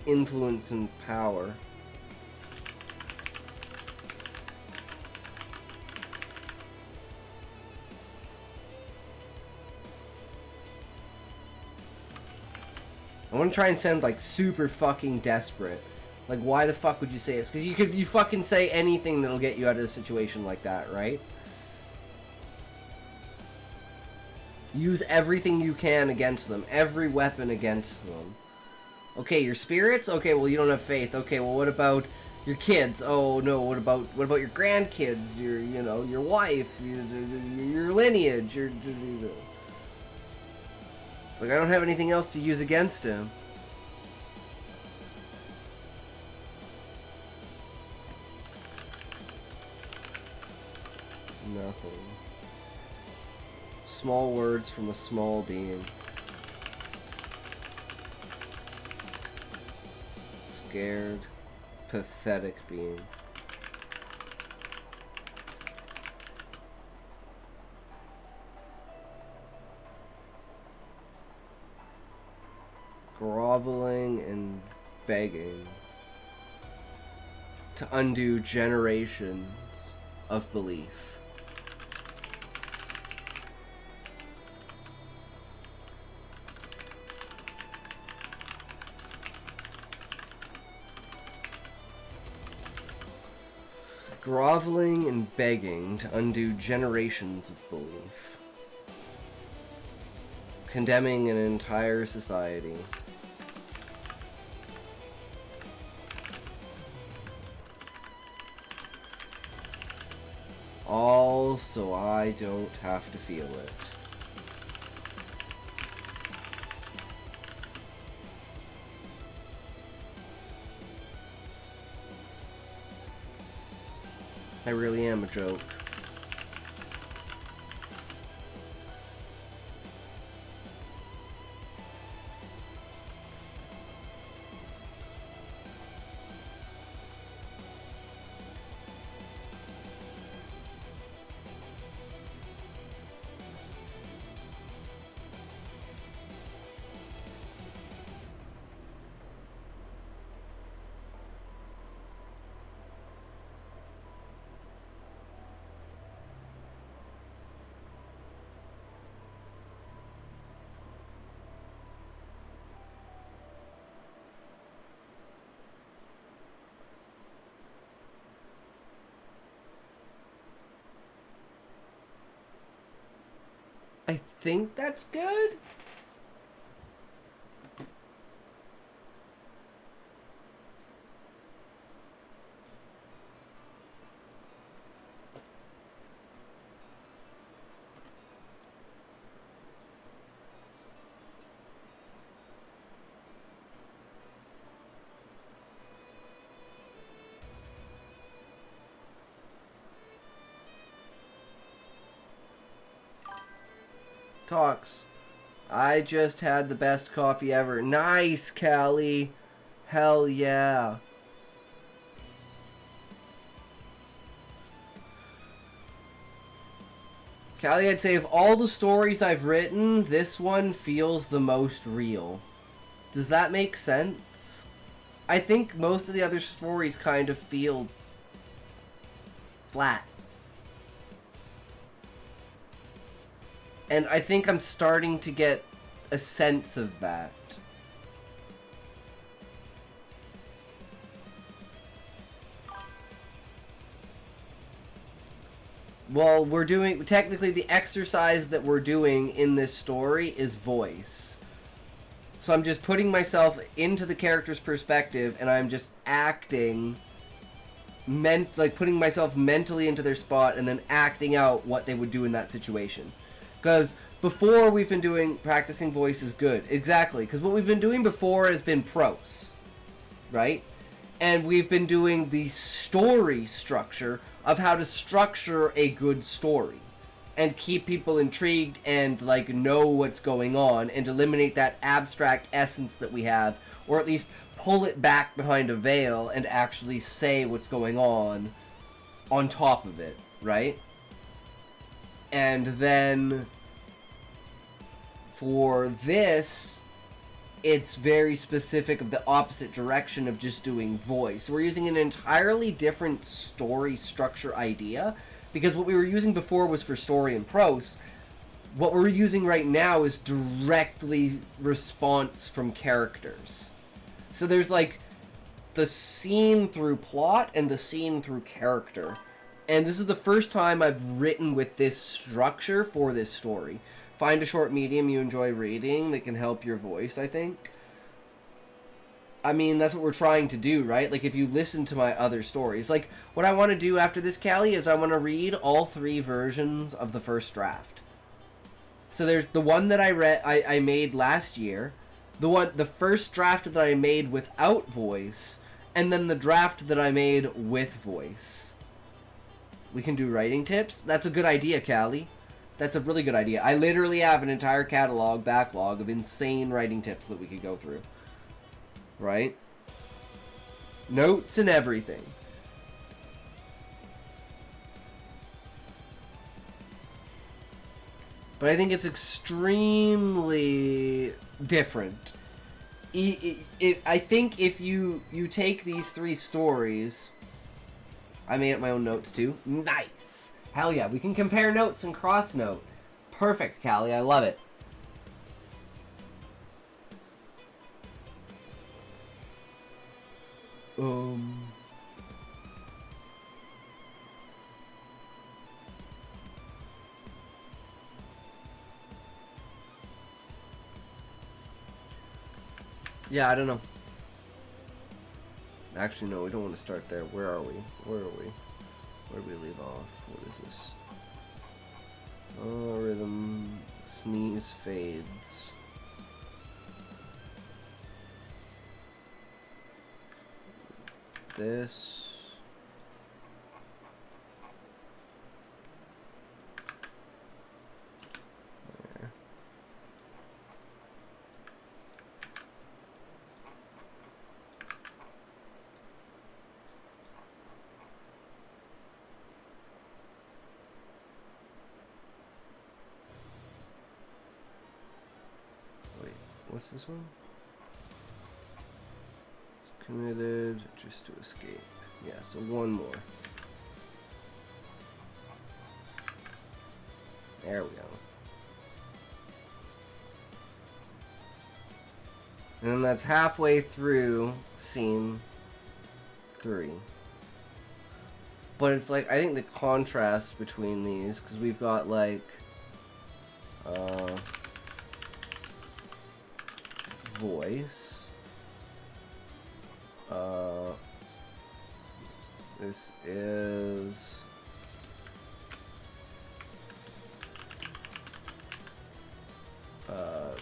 influence and power. I want to try and sound like super fucking desperate. Like, why the fuck would you say this? Because you fucking say anything that'll get you out of a situation like that, right? Use everything you can against them. Every weapon against them. Okay, your spirits? Okay, well, you don't have faith. Okay, well, what about your kids? Oh, no, what about your grandkids? Your wife? Your lineage? It's like, I don't have anything else to use against him. Nothing. Small words from a small being. Scared, pathetic being. Groveling and begging to undo generations of belief. Groveling and begging to undo generations of belief. Condemning an entire society. All so I don't have to feel it. I really am a joke. I think that's good. Talks. I just had the best coffee ever. Nice, Callie. Hell yeah. Callie, I'd say of all the stories I've written, this one feels the most real. Does that make sense? I think most of the other stories kind of feel flat. And I think I'm starting to get a sense of that. Well, we're doing... Technically, the exercise that we're doing in this story is voice. So I'm just putting myself into the character's perspective, and I'm just acting... like, putting myself mentally into their spot, and then acting out what they would do in that situation. Because before we've been doing... Practicing voice is good. Exactly. Because what we've been doing before has been prose. Right? And we've been doing the story structure of how to structure a good story and keep people intrigued and like know what's going on and eliminate that abstract essence that we have, or at least pull it back behind a veil and actually say what's going on top of it, right? And then for this, it's very specific of the opposite direction of just doing voice. We're using an entirely different story structure idea, because what we were using before was for story and prose. What we're using right now is directly response from characters. So there's like the scene through plot and the scene through character. And this is the first time I've written with this structure for this story. Find a short medium you enjoy reading that can help your voice, I think. I mean, that's what we're trying to do, right? Like, if you listen to my other stories. Like, what I want to do after this, Callie, is I want to read all 3 versions of the first draft. So there's the one that I made last year, the first draft that I made without voice, and then the draft that I made with voice. We can do writing tips? That's a good idea, Callie. That's a really good idea. I literally have an entire backlog of insane writing tips that we could go through. Right? Notes and everything. But I think it's extremely different. I think if you take these 3 stories... I made up my own notes too. Nice! Hell yeah, we can compare notes and cross note. Perfect, Callie, I love it. Yeah, I don't know. Actually, no, we don't want to start there. Where are we? Where are we? Where did we leave off? What is this? Oh, rhythm. Sneeze fades. This. There. Wait, what's this one? Committed just to escape. Yeah, so one more. There we go. And then that's halfway through scene 3. But it's like, I think the contrast between these, because we've got like voice. This is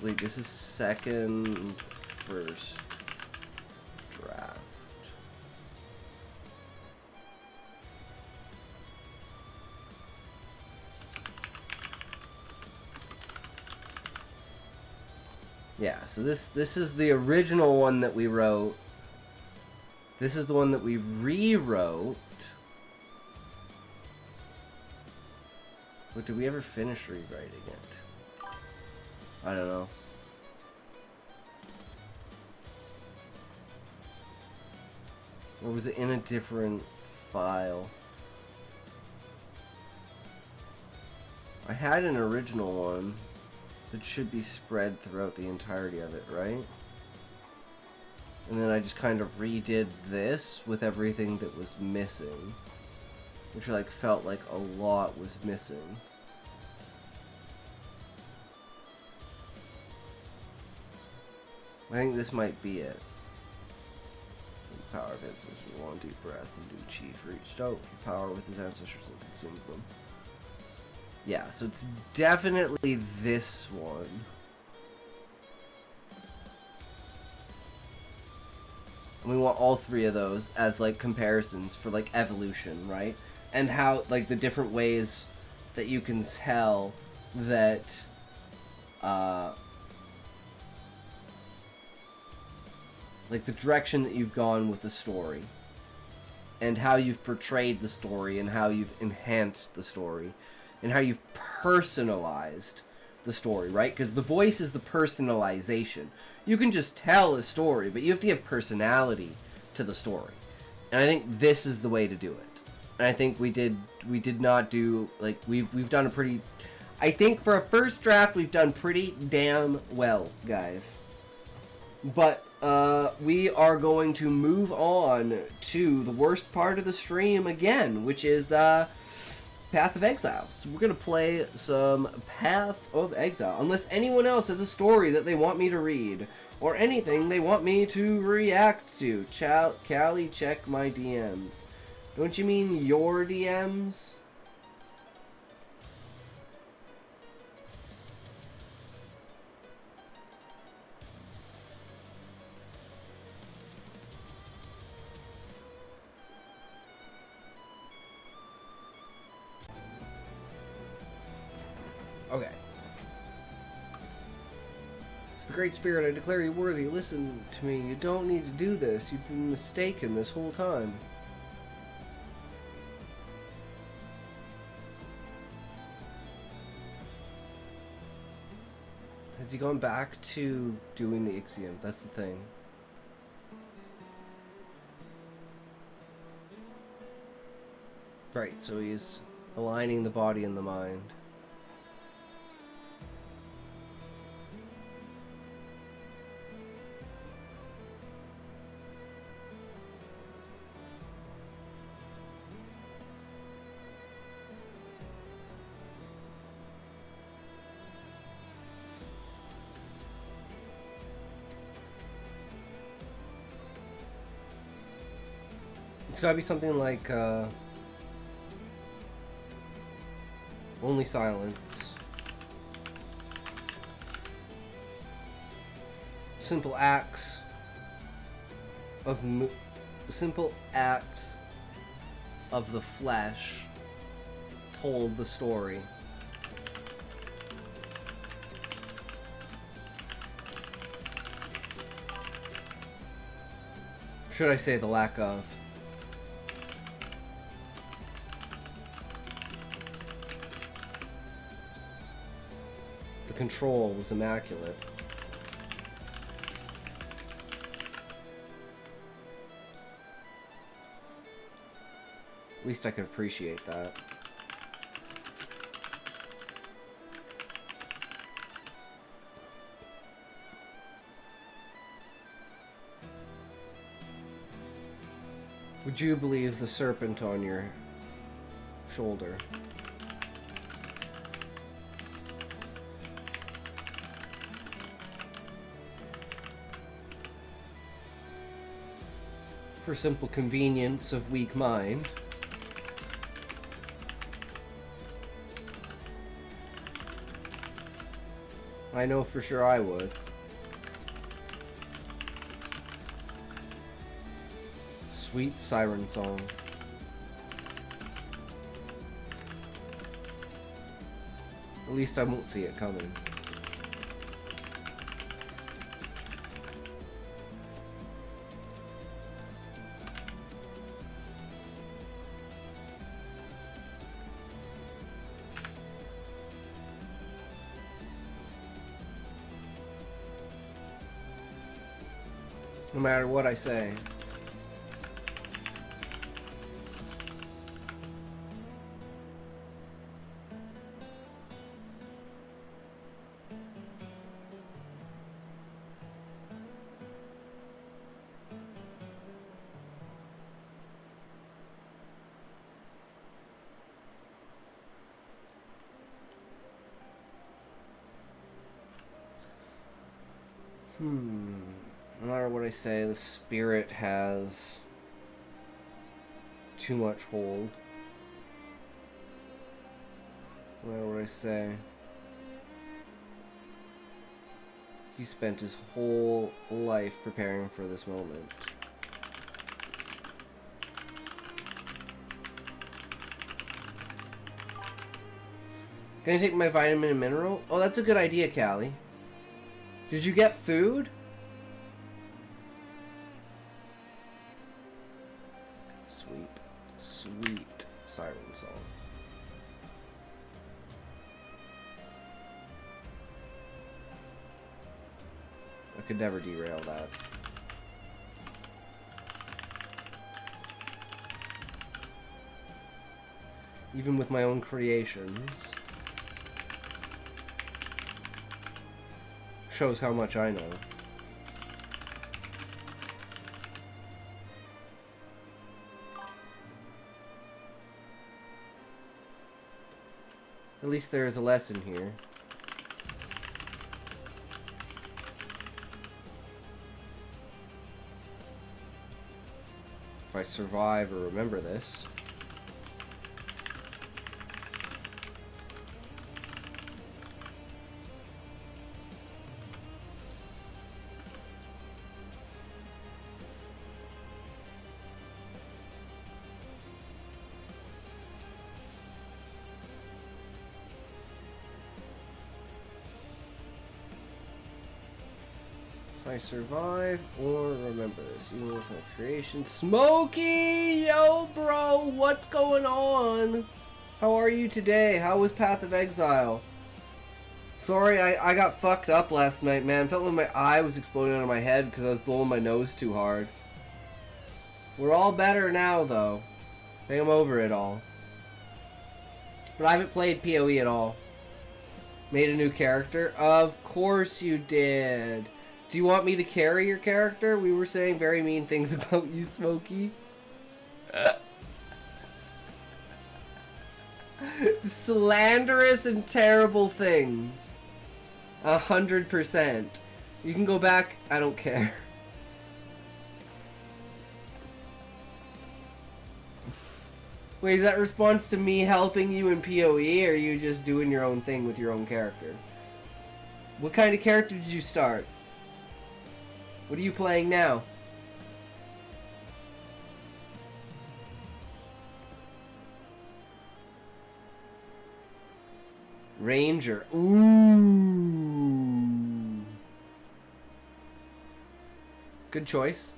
wait, this is second first draft. Yeah, so this is the original one that we wrote. This is the one that we rewrote. But did we ever finish rewriting it? I don't know. Or was it in a different file? I had an original one that should be spread throughout the entirety of it, right? And then I just kind of redid this with everything that was missing. Which like felt like a lot was missing. I think this might be it. The power of ancestors, one deep breath, and new chief reached out for power with his ancestors and consumed them. Yeah, so it's definitely this one. And we want all 3 of those as like comparisons for like evolution, right? And how like the different ways that you can tell that like the direction that you've gone with the story and how you've portrayed the story and how you've enhanced the story and how you've personalized the story, right? Because the voice is the personalization. You can just tell a story, but you have to give personality to the story. And I think this is the way to do it. And I think we did not do, like, we've done a pretty, I think for a first draft we've done pretty damn well, guys. But we are going to move on to the worst part of the stream again, which is Path of Exile. So we're going to play some Path of Exile. Unless anyone else has a story that they want me to read, or anything they want me to react to. Callie, check my DMs. Don't you mean your DMs? Okay. It's the Great Spirit, I declare you worthy. Listen to me, you don't need to do this. You've been mistaken this whole time. Has he gone back to doing the Ixiom? That's the thing. Right, so he's aligning the body and the mind. gotta be something like, only silence. Simple acts of simple acts of the flesh told the story. Should I say the lack of? The control was immaculate. At least I could appreciate that. Would you believe the serpent on your shoulder? For simple convenience of weak mind. I know for sure I would. Sweet siren song. At least I won't see it coming. No matter what I say. No matter what I say, the spirit has too much hold. No matter what I say, he spent his whole life preparing for this moment. Gonna take my vitamin and mineral? Oh, that's a good idea, Callie. Did you get food? Sweet siren song. I could never derail that. Even with my own creations. Shows how much I know. At least there is a lesson here. If I survive or remember this. I survive or remember this, even with my creation. Smokey! Yo, bro! What's going on? How are you today? How was Path of Exile? Sorry, I got fucked up last night, man. Felt like my eye was exploding out of my head because I was blowing my nose too hard. We're all better now, though. I think I'm over it all. But I haven't played PoE at all. Made a new character? Of course you did. Do you want me to carry your character? We were saying very mean things about you, Smokey. Slanderous and terrible things. 100%. You can go back. I don't care. Wait, is that response to me helping you in PoE, or are you just doing your own thing with your own character? What kind of character did you start? What are you playing now? Ranger. Ooh. Good choice.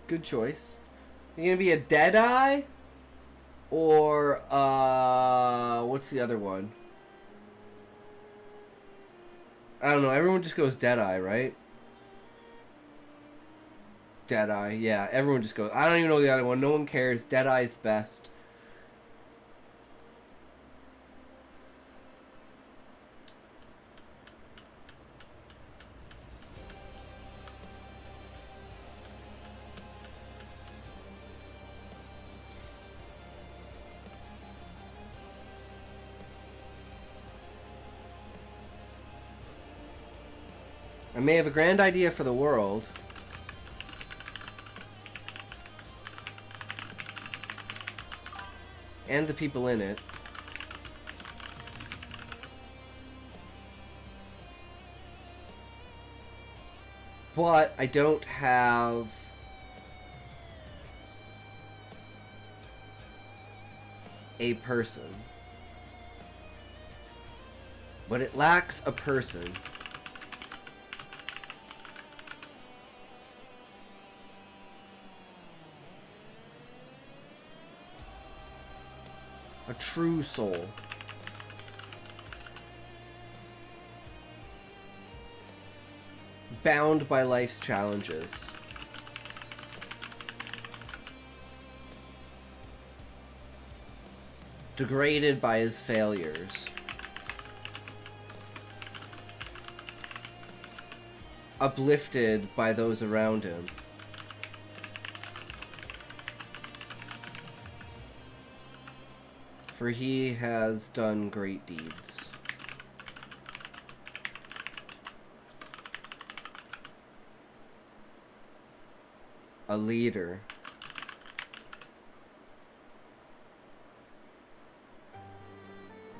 Good choice. You gonna be a Deadeye? Or, what's the other one? I don't know. Everyone just goes Deadeye, right? Deadeye, yeah. Everyone just goes. I don't even know the other one. No one cares. Deadeye's best. I may have a grand idea for the world. And the people in it. But I don't have a person. But it lacks a person. A true soul. Bound by life's challenges. Degraded by his failures. Uplifted by those around him. For he has done great deeds. A leader.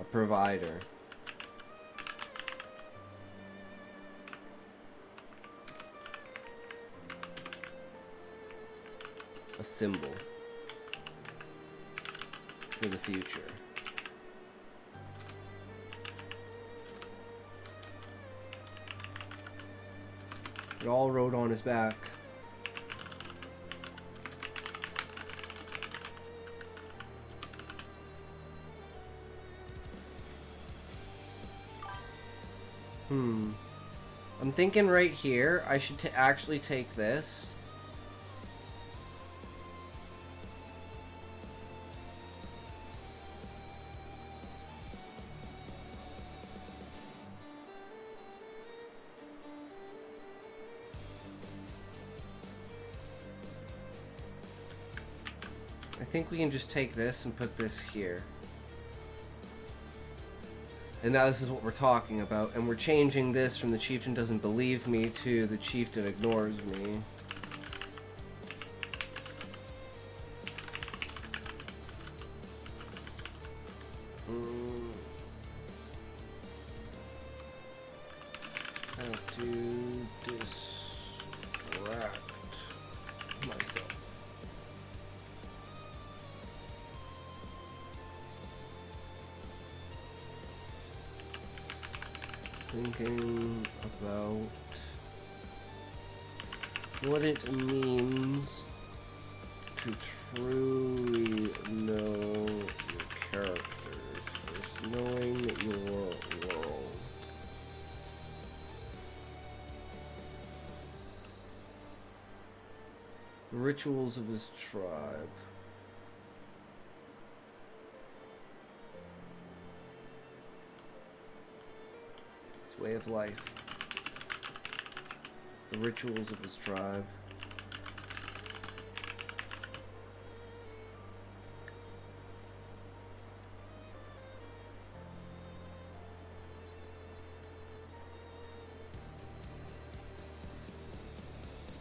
A provider. A symbol. For the future. It all rode on his back. I'm thinking right here, I should actually take this. I think we can just take this and put this here. And now this is what we're talking about. And we're changing this from the chieftain doesn't believe me to the chieftain ignores me. Have to distract myself. Thinking about what it means to truly know your characters versus knowing your world. The rituals of his tribe. Way of life. The rituals of his tribe.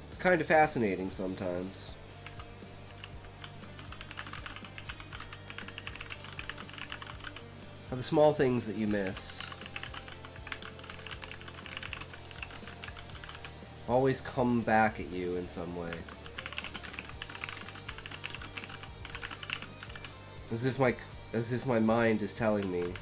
It's kind of fascinating sometimes. are the small things that you miss. Always come back at you in some way. As if my mind is telling me.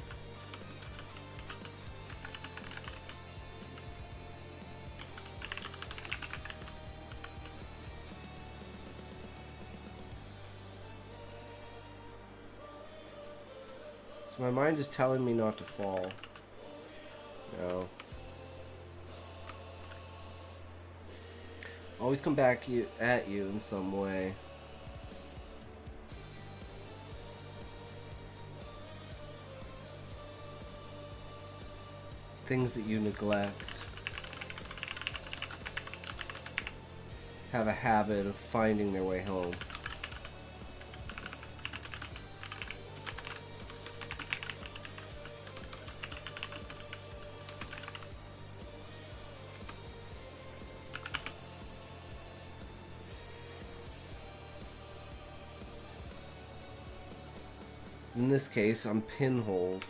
So my mind is telling me not to fall. No. Always come back at you in some way. Things that you neglect have a habit of finding their way home. In this case, I'm pinholed.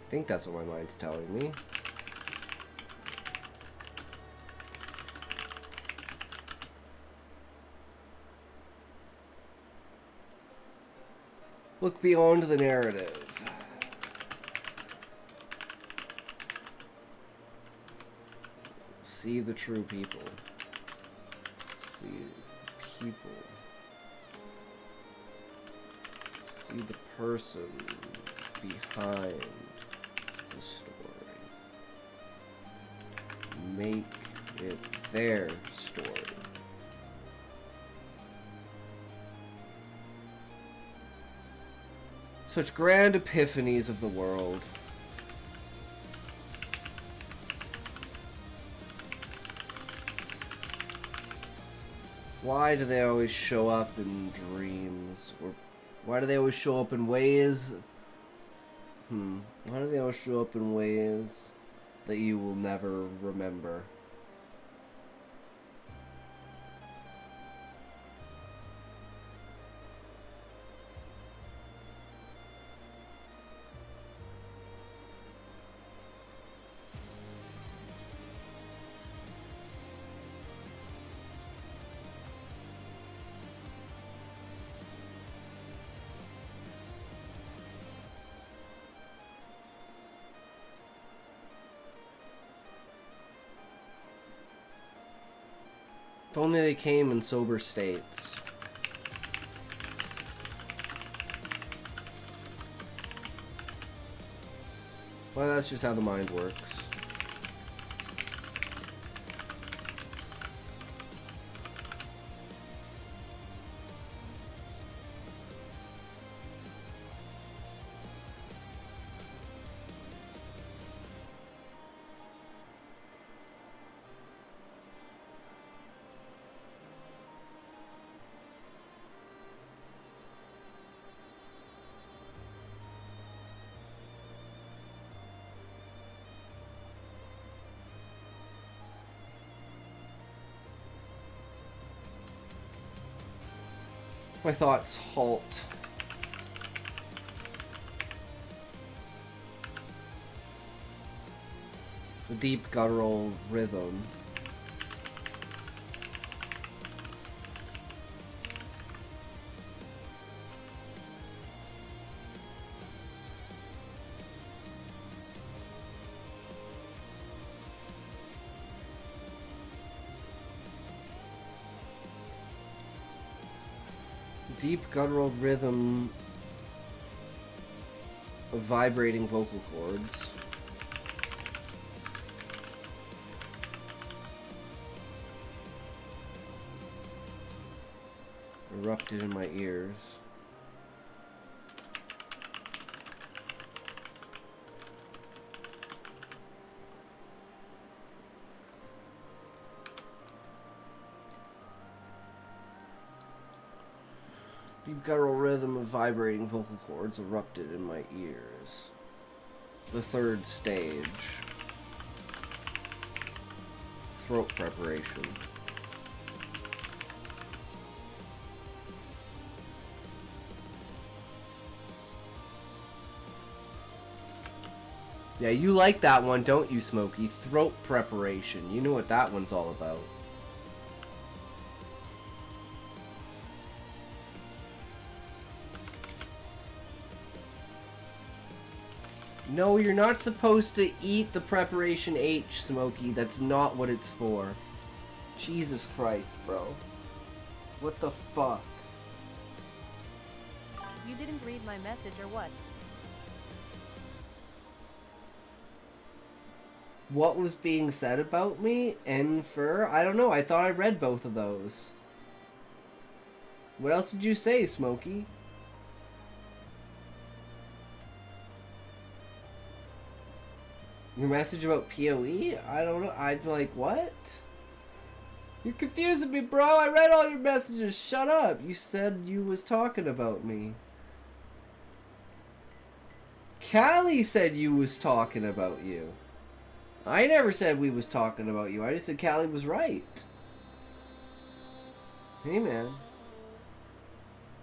I think that's what my mind's telling me. Look beyond the narrative. See the true people. See people. See the person behind the story. Make it their story. Such grand epiphanies of the world. Why do they always show up in dreams? Or why do they always show up in ways? Why do they always show up in ways that you will never remember? If only they came in sober states. Well, that's just how the mind works. My thoughts halt. The deep guttural rhythm. Deep guttural rhythm of vibrating vocal cords. Erupted in my ears. Deep guttural rhythm of vibrating vocal cords erupted in my ears. The third stage. Throat preparation. Yeah, you like that one, don't you, Smokey? Throat preparation. You know what that one's all about. No, you're not supposed to eat the preparation H, Smokey. That's not what it's for. Jesus Christ, bro. What the fuck? You didn't read my message or what? What was being said about me? Infer? I don't know. I thought I read both of those. What else did you say, Smokey? Your message about PoE? I don't know. I'm like, what? You're confusing me, bro. I read all your messages. Shut up. You said you was talking about me. Callie said you was talking about you. I never said we was talking about you. I just said Callie was right. Hey, man.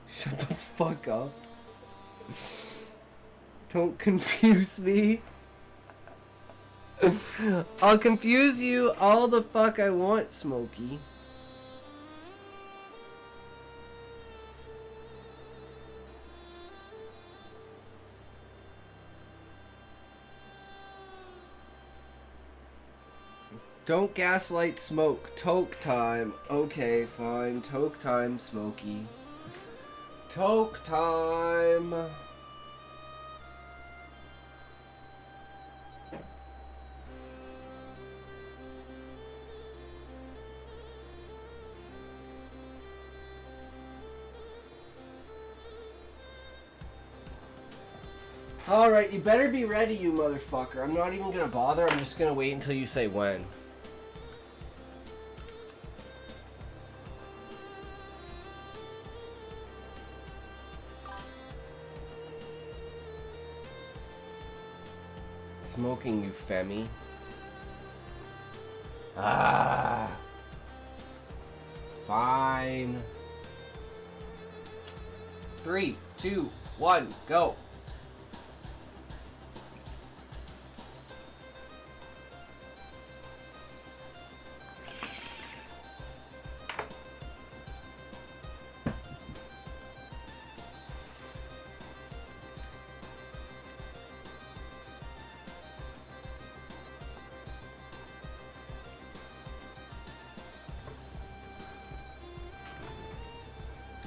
Shut the fuck up. Don't confuse me. I'll confuse you all the fuck I want, Smokey. Don't gaslight Smoke. Toke time. Okay, fine. Toke time, Smokey. Toke time. Alright, you better be ready, you motherfucker. I'm not even gonna bother. I'm just gonna wait until you say when. Smoking, you femi. Ah. Fine. 3, 2, 1, go.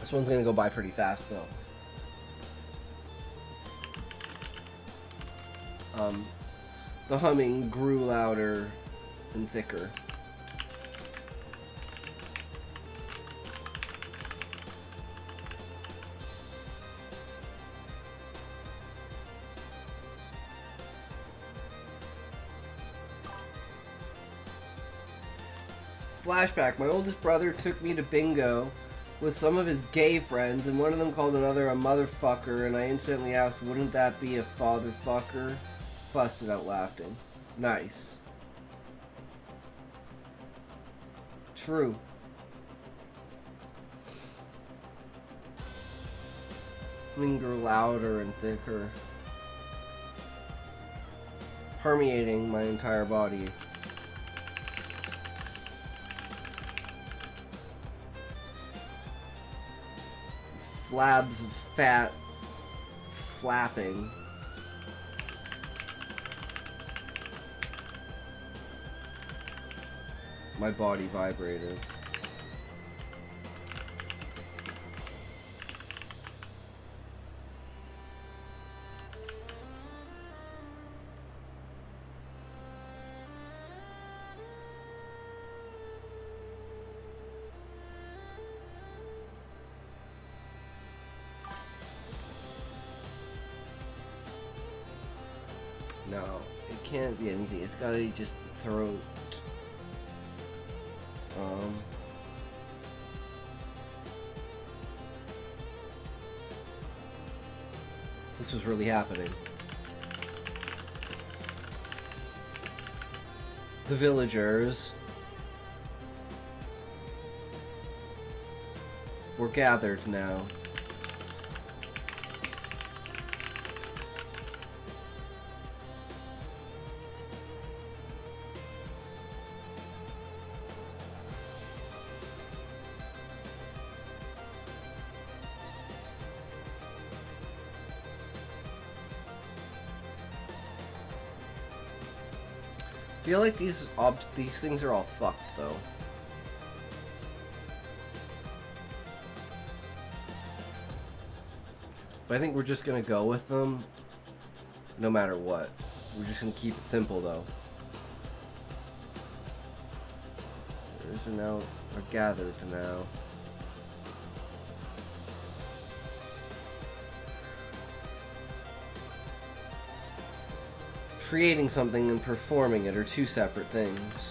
This one's gonna go by pretty fast, though. The humming grew louder and thicker. Flashback. My oldest brother took me to bingo with some of his gay friends, and one of them called another a motherfucker, and I instantly asked, wouldn't that be a fatherfucker? Busted out laughing. Nice. True. Linger louder and thicker. Permeating my entire body. Flabs of fat flapping. My body vibrated. No, it can't be anything. It's gotta be just the throat. This was really happening. The villagers were gathered now. I feel like these things are all fucked though. But I think we're just gonna go with them no matter what. We're just gonna keep it simple though. Are now are gathered now. Creating something and performing it are two separate things.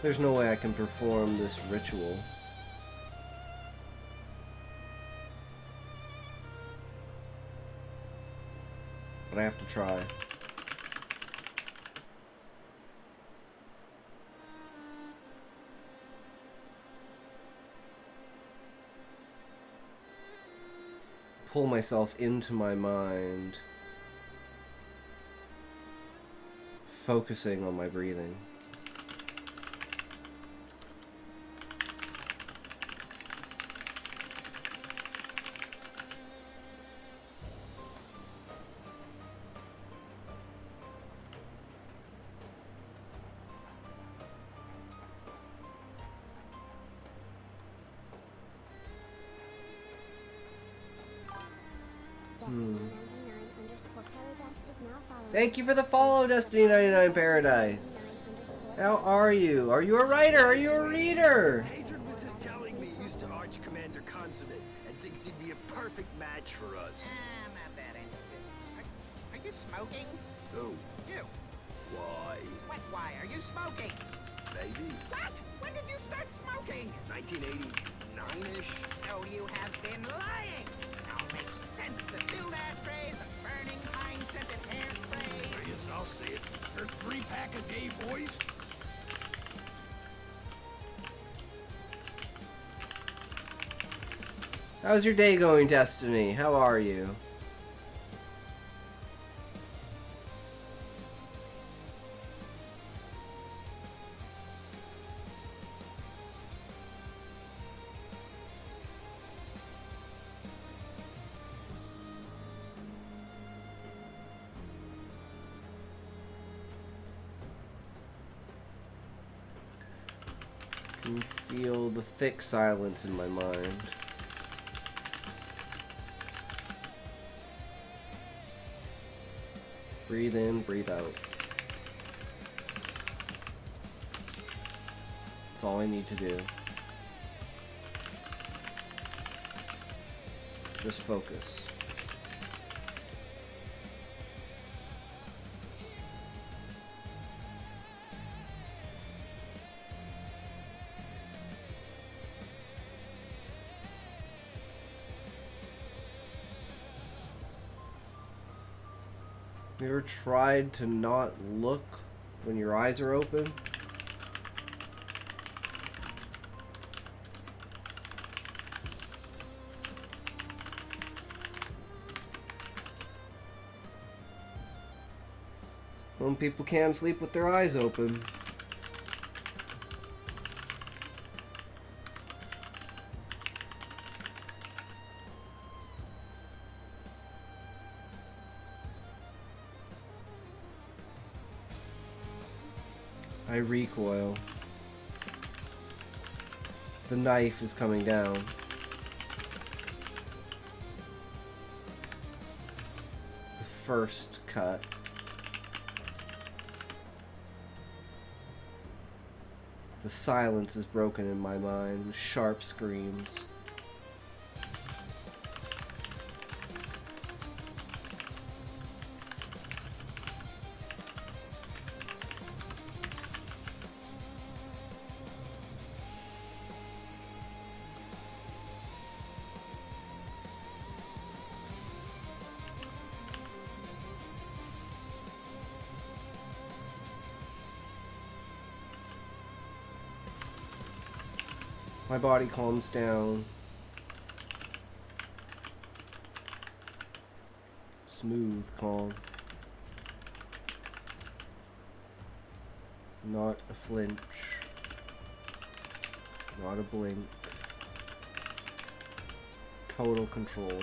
There's no way I can perform this ritual. But I have to try. Pull myself into my mind, focusing on my breathing. Thank you for the follow, Destiny99 Paradise. How are you? Are you a writer? Are you a reader? Hadrian was just telling me he's to Arch Commander Consummate and thinks he'd be a perfect match for us. I'm not that interested. Are you smoking? Who? You. Why? What? Why are you smoking? Maybe. What? When did you start smoking? 1989-ish? So you have been lying. Now it makes sense. The filled ashtrays, the burning pine-scented hairspray. Yes, I'll say it. Her 3-pack-a-day voice? How's your day going, Destiny? How are you? I can feel the thick silence in my mind. Breathe in, breathe out. That's all I need to do. Just focus. You ever tried to not look when your eyes are open? Some people can't sleep with their eyes open. I recoil. The knife is coming down. The first cut. The silence is broken in my mind with sharp screams. My body calms down. Smooth calm. Not a flinch. Not a blink. Total control.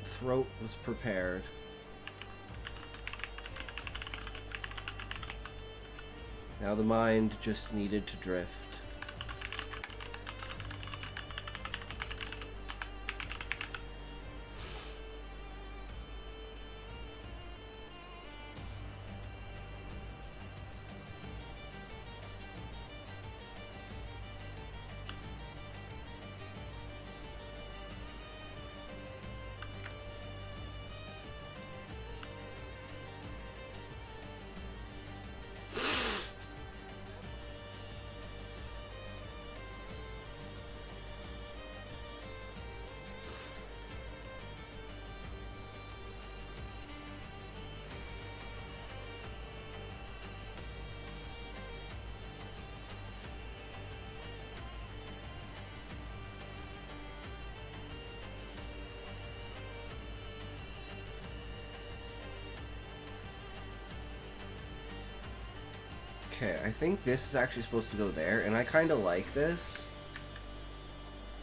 Throat was prepared. Now the mind just needed to drift. Okay, I think this is actually supposed to go there, and I kind of like this.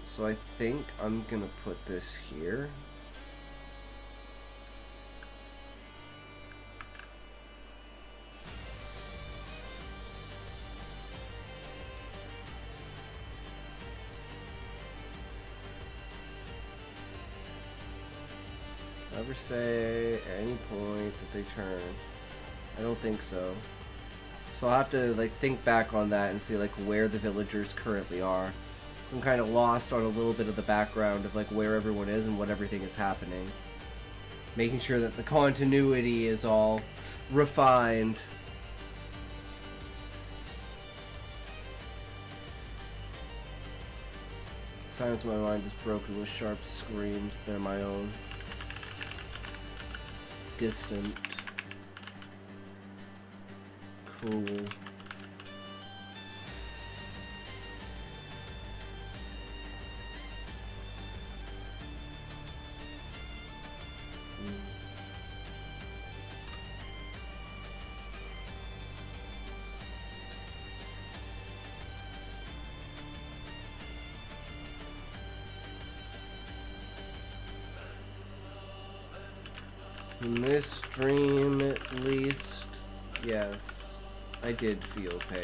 So I think I'm gonna put this here. Ever say at any point that they turn? I don't think so. So I'll have to like think back on that and see like where the villagers currently are. So I'm kind of lost on a little bit of the background of like where everyone is and what everything is happening. Making sure that the continuity is all refined. Silence of my mind is broken with sharp screams. They're my own. Distant. Cruel. In this dream, at least, yes, I did feel pain.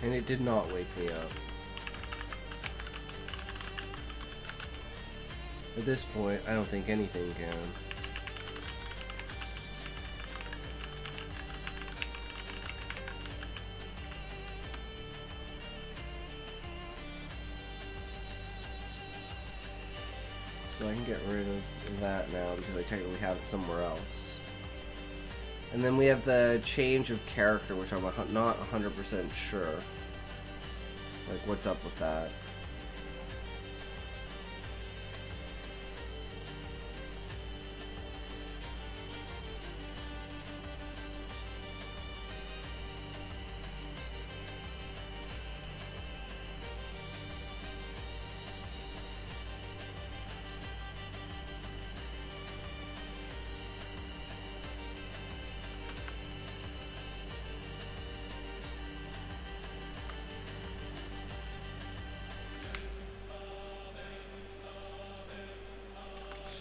And it did not wake me up. At this point, I don't think anything can. So I can get rid of that now because I technically have it somewhere else. And then we have the change of character, which I'm not 100% sure. Like, what's up with that?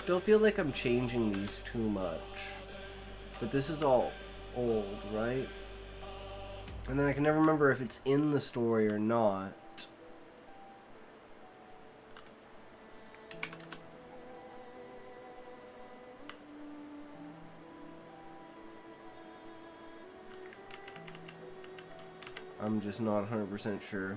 Still feel like I'm changing these too much. But this is all old, right? And then I can never remember if it's in the story or not. I'm just not 100% sure.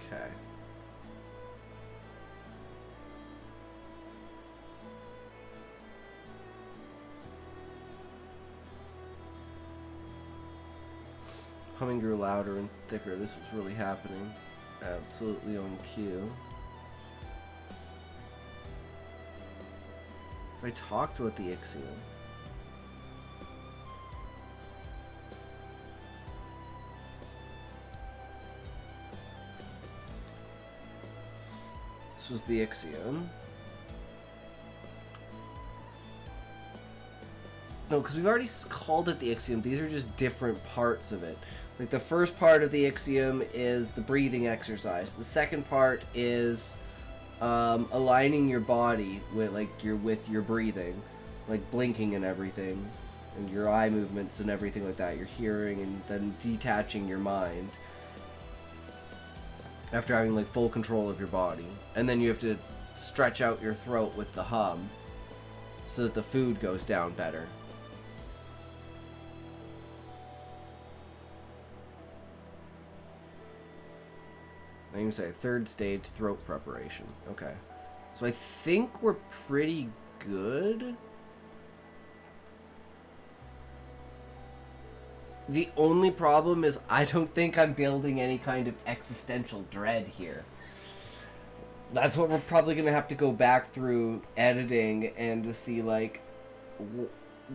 Okay. Humming grew louder and thicker. This was really happening. Absolutely on cue. If I talked with the Ixion. This was the Ixion. No, because we've already called it the Ixiom. These are just different parts of it. Like, the first part of the Ixiom is the breathing exercise. The second part is aligning your body with your breathing, like blinking and everything, and your eye movements and everything like that. Your hearing, and then detaching your mind after having like full control of your body. And then you have to stretch out your throat with the hum so that the food goes down better. I can say third stage throat preparation. Okay. So I think we're pretty good. The only problem is I don't think I'm building any kind of existential dread here. That's what we're probably going to have to go back through editing and to see, like,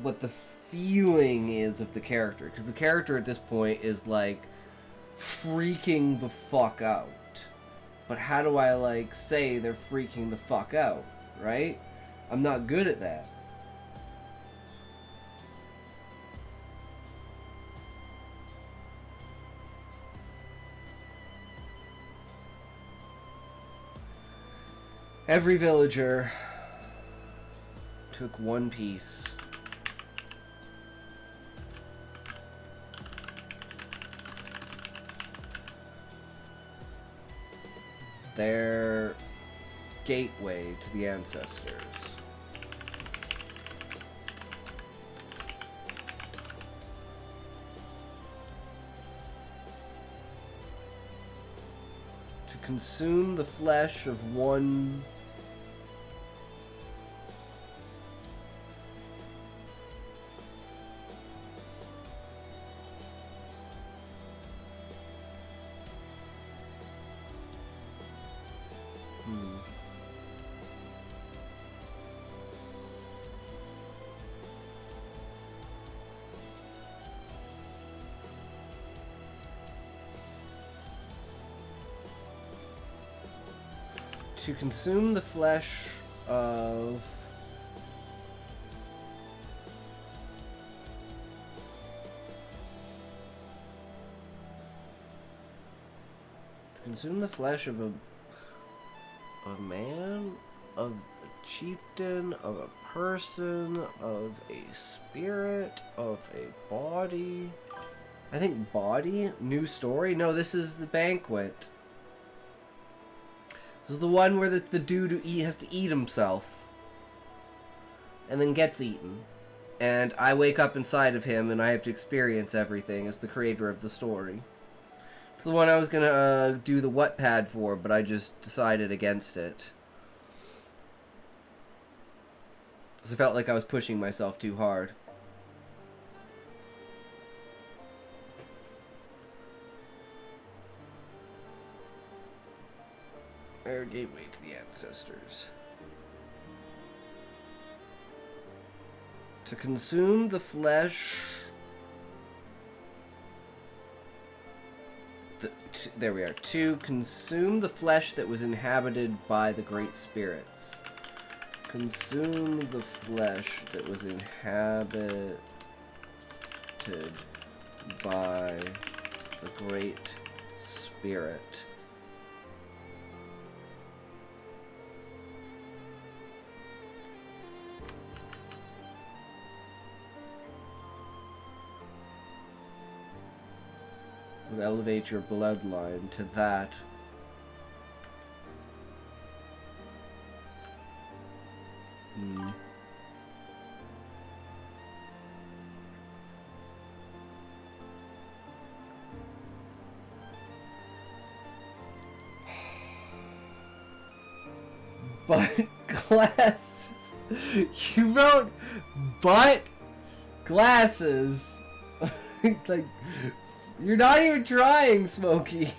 what the feeling is of the character. Because the character at this point is, like, freaking the fuck out. But how do I, like, say they're freaking the fuck out, right? I'm not good at that. Every villager took one piece. Their gateway to the ancestors. To consume the flesh of one to consume the flesh of a man, of a chieftain, of a person, of a spirit, of a body. I think body? New story? No, this is the Banquet. This is the one where the dude who has to eat himself. And then gets eaten. And I wake up inside of him and I have to experience everything as the creator of the story. It's the one I was gonna do the Wattpad for, but I just decided against it. Because I felt like I was pushing myself too hard. Our gateway to the ancestors. To consume the flesh... there we are. To consume the flesh that was inhabited by the great spirits. Consume the flesh that was inhabited by the great spirit. Would elevate your bloodline to that. but glasses. You wrote but glasses. Like, you're not even trying, Smokey.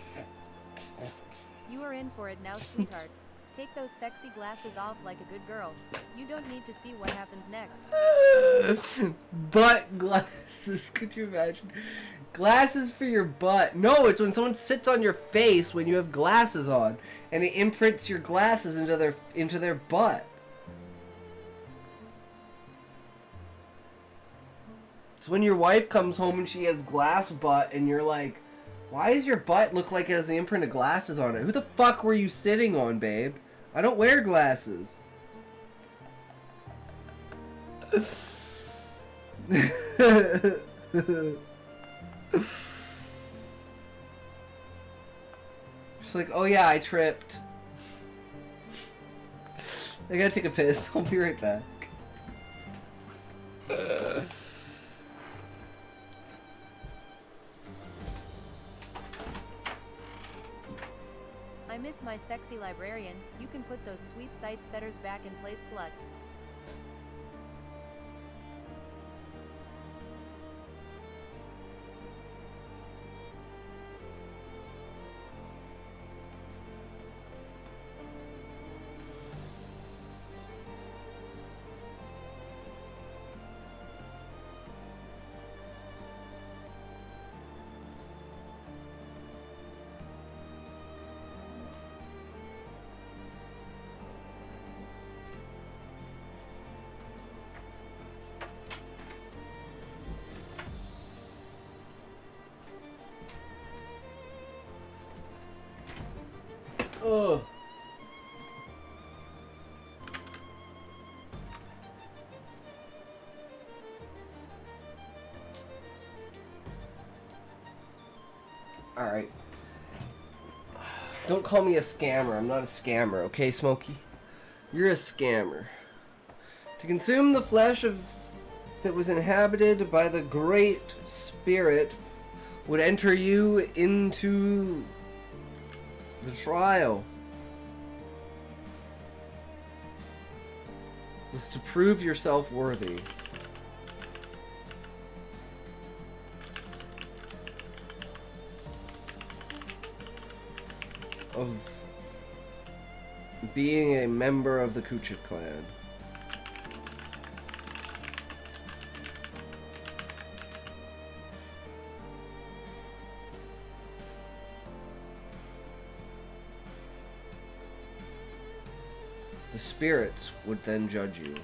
You are in for it now, sweetheart. Take those sexy glasses off like a good girl. You don't need to see what happens next. Butt glasses. Could you imagine? Glasses for your butt. No, it's when someone sits on your face when you have glasses on, and it imprints your glasses into their butt. It's when your wife comes home and she has glass butt, and you're like, why does your butt look like it has the imprint of glasses on it? Who the fuck were you sitting on, babe? I don't wear glasses. It's like, oh yeah, I tripped. I gotta take a piss. I'll be right back. I miss my sexy librarian. You can put those sweet sight setters back in place, slut. Ugh. Alright. Don't call me a scammer. I'm not a scammer, okay, Smokey? You're a scammer. To consume the flesh of that was inhabited by the Great Spirit would enter you into the trial. Is to prove yourself worthy. Of being a member of the Kuchik clan. The spirits would then judge you.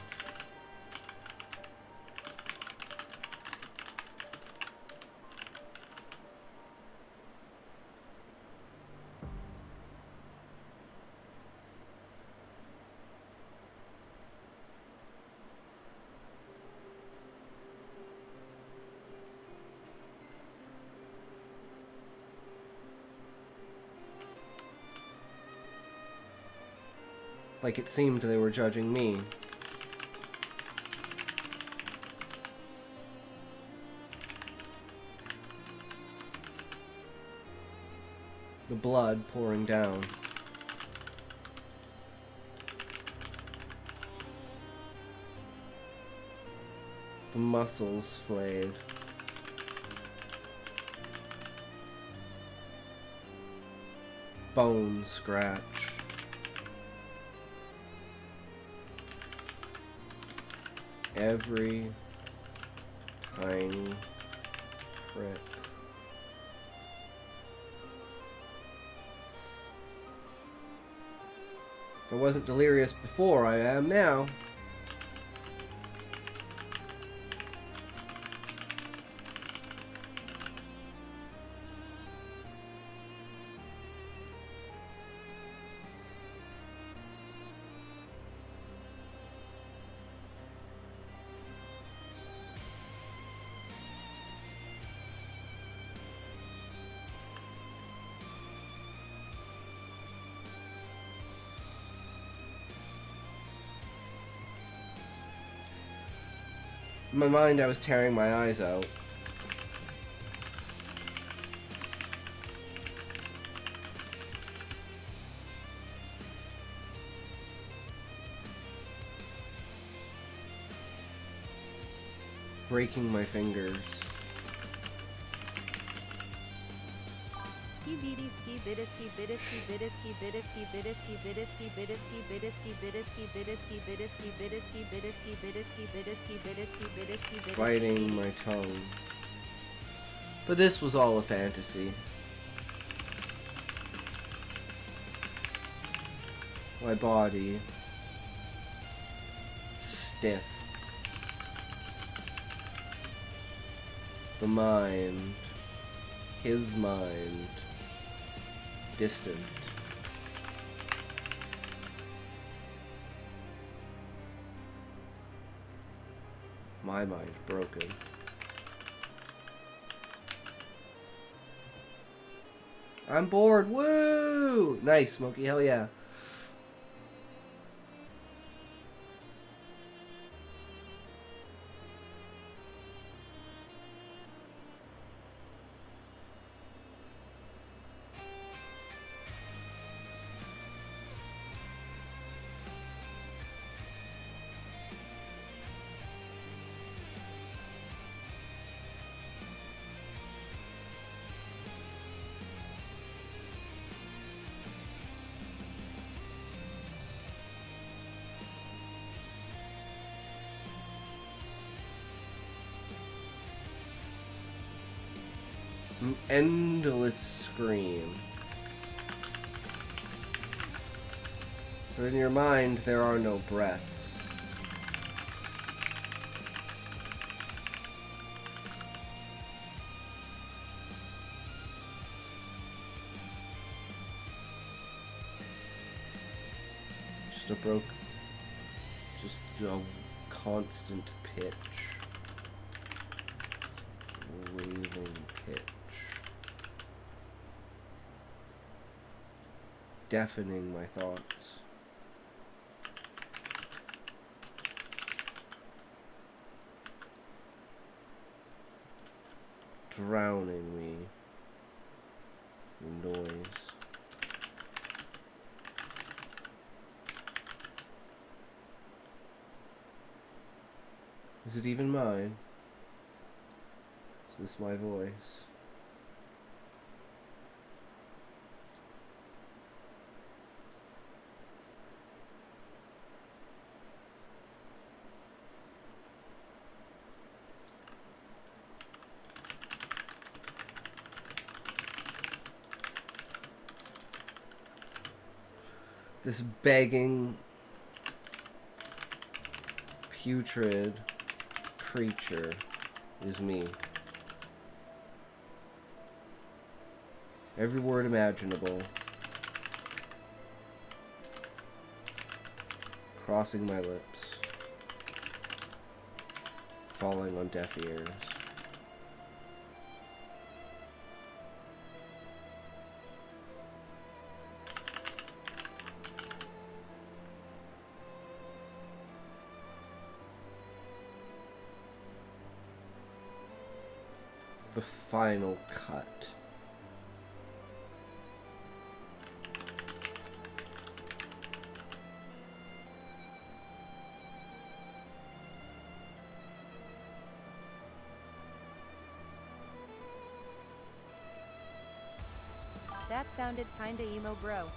Like it seemed they were judging me. The blood pouring down. The muscles flayed. Bones scratched. Every tiny prick. If I wasn't delirious before, I am now. In my mind, I was tearing my eyes out. breaking my fingers. Ski beady ski bidiski bidiski bidiski bidiski bidiski bidiski bidiski bidiski bidiski bidiski bidiski bidiski bidiski bidiski bidiski bidiski bidiski Biting my tongue. But this was all a fantasy. My body stiff. The mind, his mind, distant. My mind broken. I'm bored. Woo! Nice, Smokey. Hell yeah. An endless scream. But in your mind, there are no breaths. Just a constant pitch. Waving pitch. Deafening my thoughts. Drowning me in noise. Is it even mine? Is this my voice? This begging, putrid creature is me. Every word imaginable. Crossing my lips. Falling on deaf ears. The final cut. That sounded kinda emo, bro.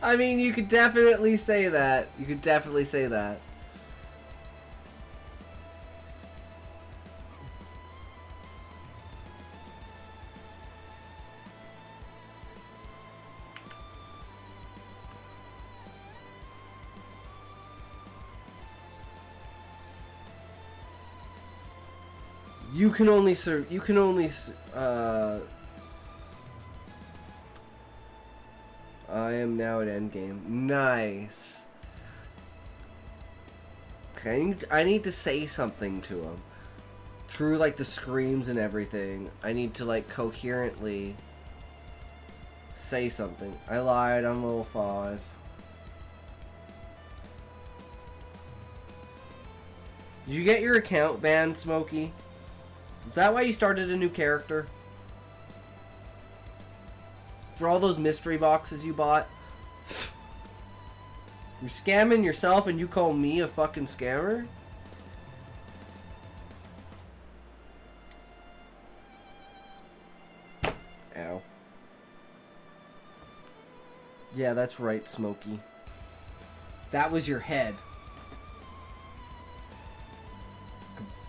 I mean, you could definitely say that. You could definitely say that. You can only I am now at endgame. Nice. Okay, I need to say something to him. Through, like, the screams and everything, I need to, like, coherently say something. I lied, I'm level 5. Did you get your account banned, Smokey? Is that why you started a new character? For all those mystery boxes you bought? You're scamming yourself and you call me a fucking scammer? Ow. Yeah, that's right, Smokey. That was your head.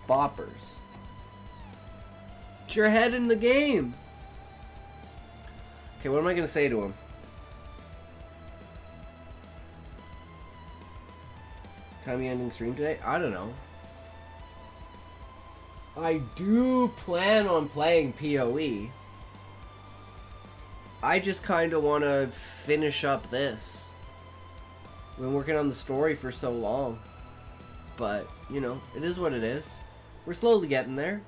Boppers. It's your head in the game. Okay, what am I gonna say to him? Time ending stream today? I don't know. I do plan on playing PoE. I just kind of want to finish up this. We've been working on the story for so long. But, you know, it is what it is. We're slowly getting there.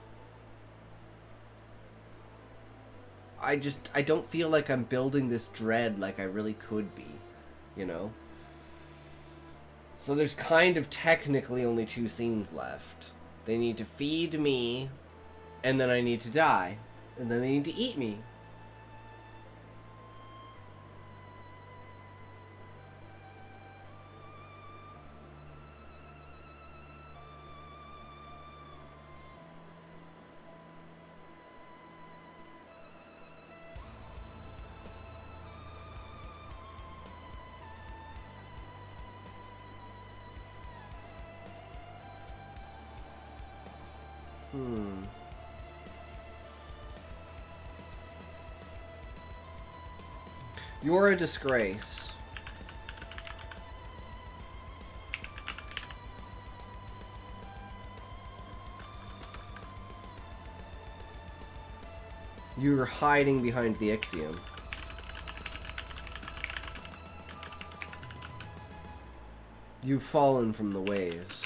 I don't feel like I'm building this dread like I really could be, you know? So there's kind of technically only 2 scenes left. They need to feed me, and then I need to die. And then they need to eat me. You're a disgrace. You're hiding behind the Ixiom. You've fallen from the waves.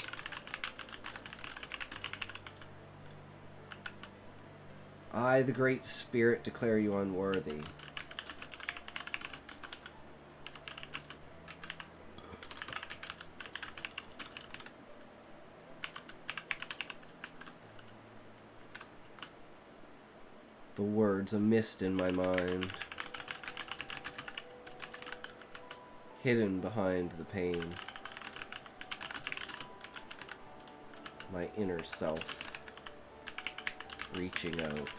I, the Great Spirit, declare you unworthy. The words, a mist in my mind. Hidden behind the pain. My inner self. Reaching out.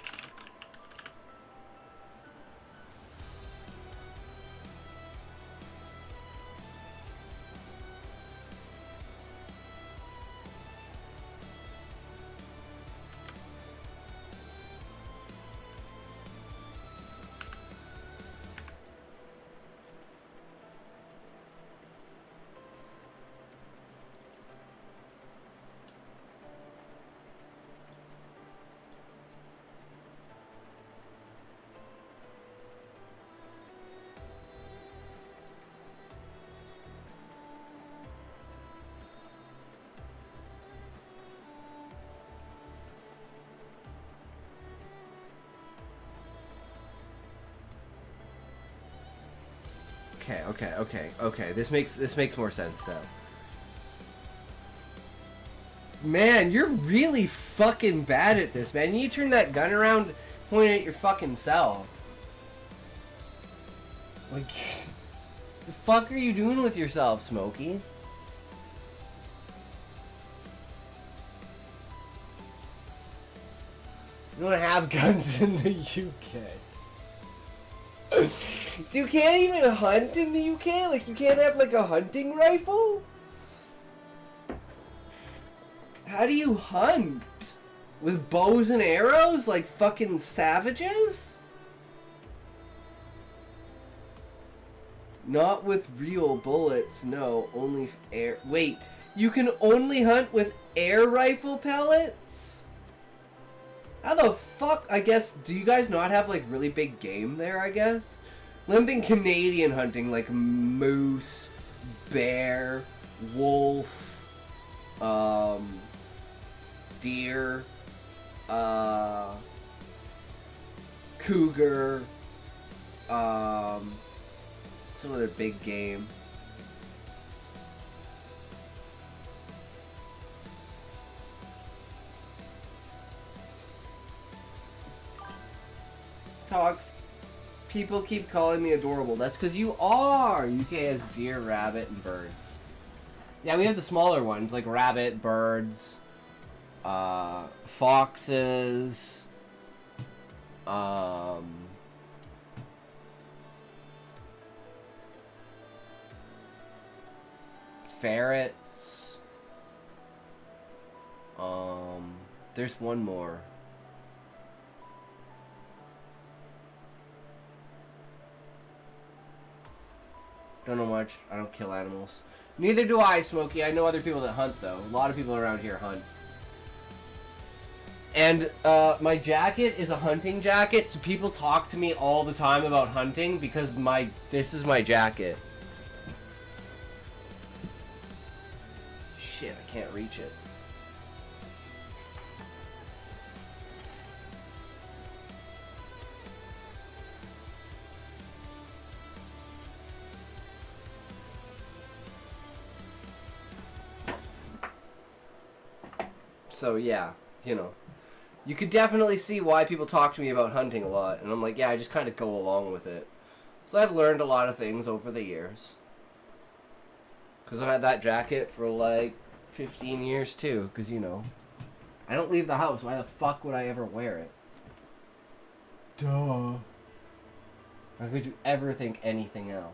Okay. This makes more sense now. Man, you're really fucking bad at this, man. You need to turn that gun around, point it at your fucking self. Like, the fuck are you doing with yourself, Smokey? You don't have guns in the UK. You can't even hunt in the UK? Like, you can't have, like, a hunting rifle? How do you hunt? With bows and arrows? Like fucking savages? Not with real bullets, no. Only air... Wait, you can only hunt with air rifle pellets? How the fuck? I guess, do you guys not have, like, really big game there, I guess? I'm thinking Canadian hunting, like moose, bear, wolf, deer, cougar, some other big game. Talks. People keep calling me adorable. That's because you are. UK has deer, rabbit, and birds. Yeah, we have the smaller ones like rabbit, birds, foxes, ferrets. There's one more. Don't know much. I don't kill animals. Neither do I, Smokey. I know other people that hunt, though. A lot of people around here hunt. And my jacket is a hunting jacket, so people talk to me all the time about hunting because this is my jacket. Shit, I can't reach it. So yeah, you know. You could definitely see why people talk to me about hunting a lot. And I'm like, yeah, I just kind of go along with it. So I've learned a lot of things over the years. Because I've had that jacket for like 15 years too. Because, you know, I don't leave the house. Why the fuck would I ever wear it? Duh. How could you ever think anything else?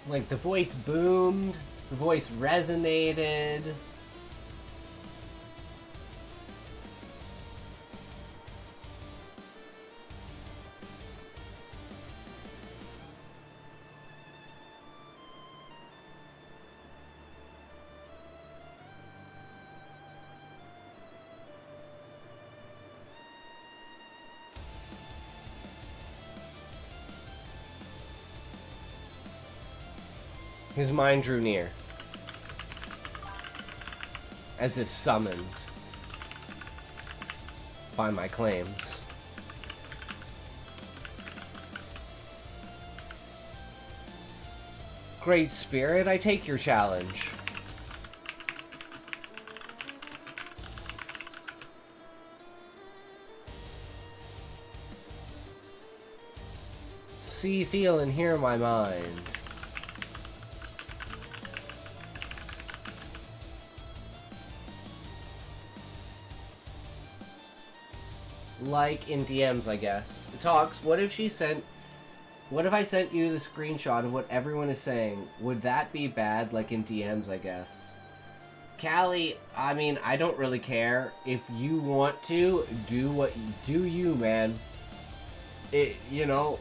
Like, the voice boomed, the voice resonated. His mind drew near, as if summoned by my claims. Great Spirit, I take your challenge. See, feel, and hear my mind. Like in DMs, I guess. Talks, what if I sent you the screenshot of what everyone is saying? Would that be bad, like in DMs, I guess? Callie, I mean, I don't really care. If you want to, do you, man. You know.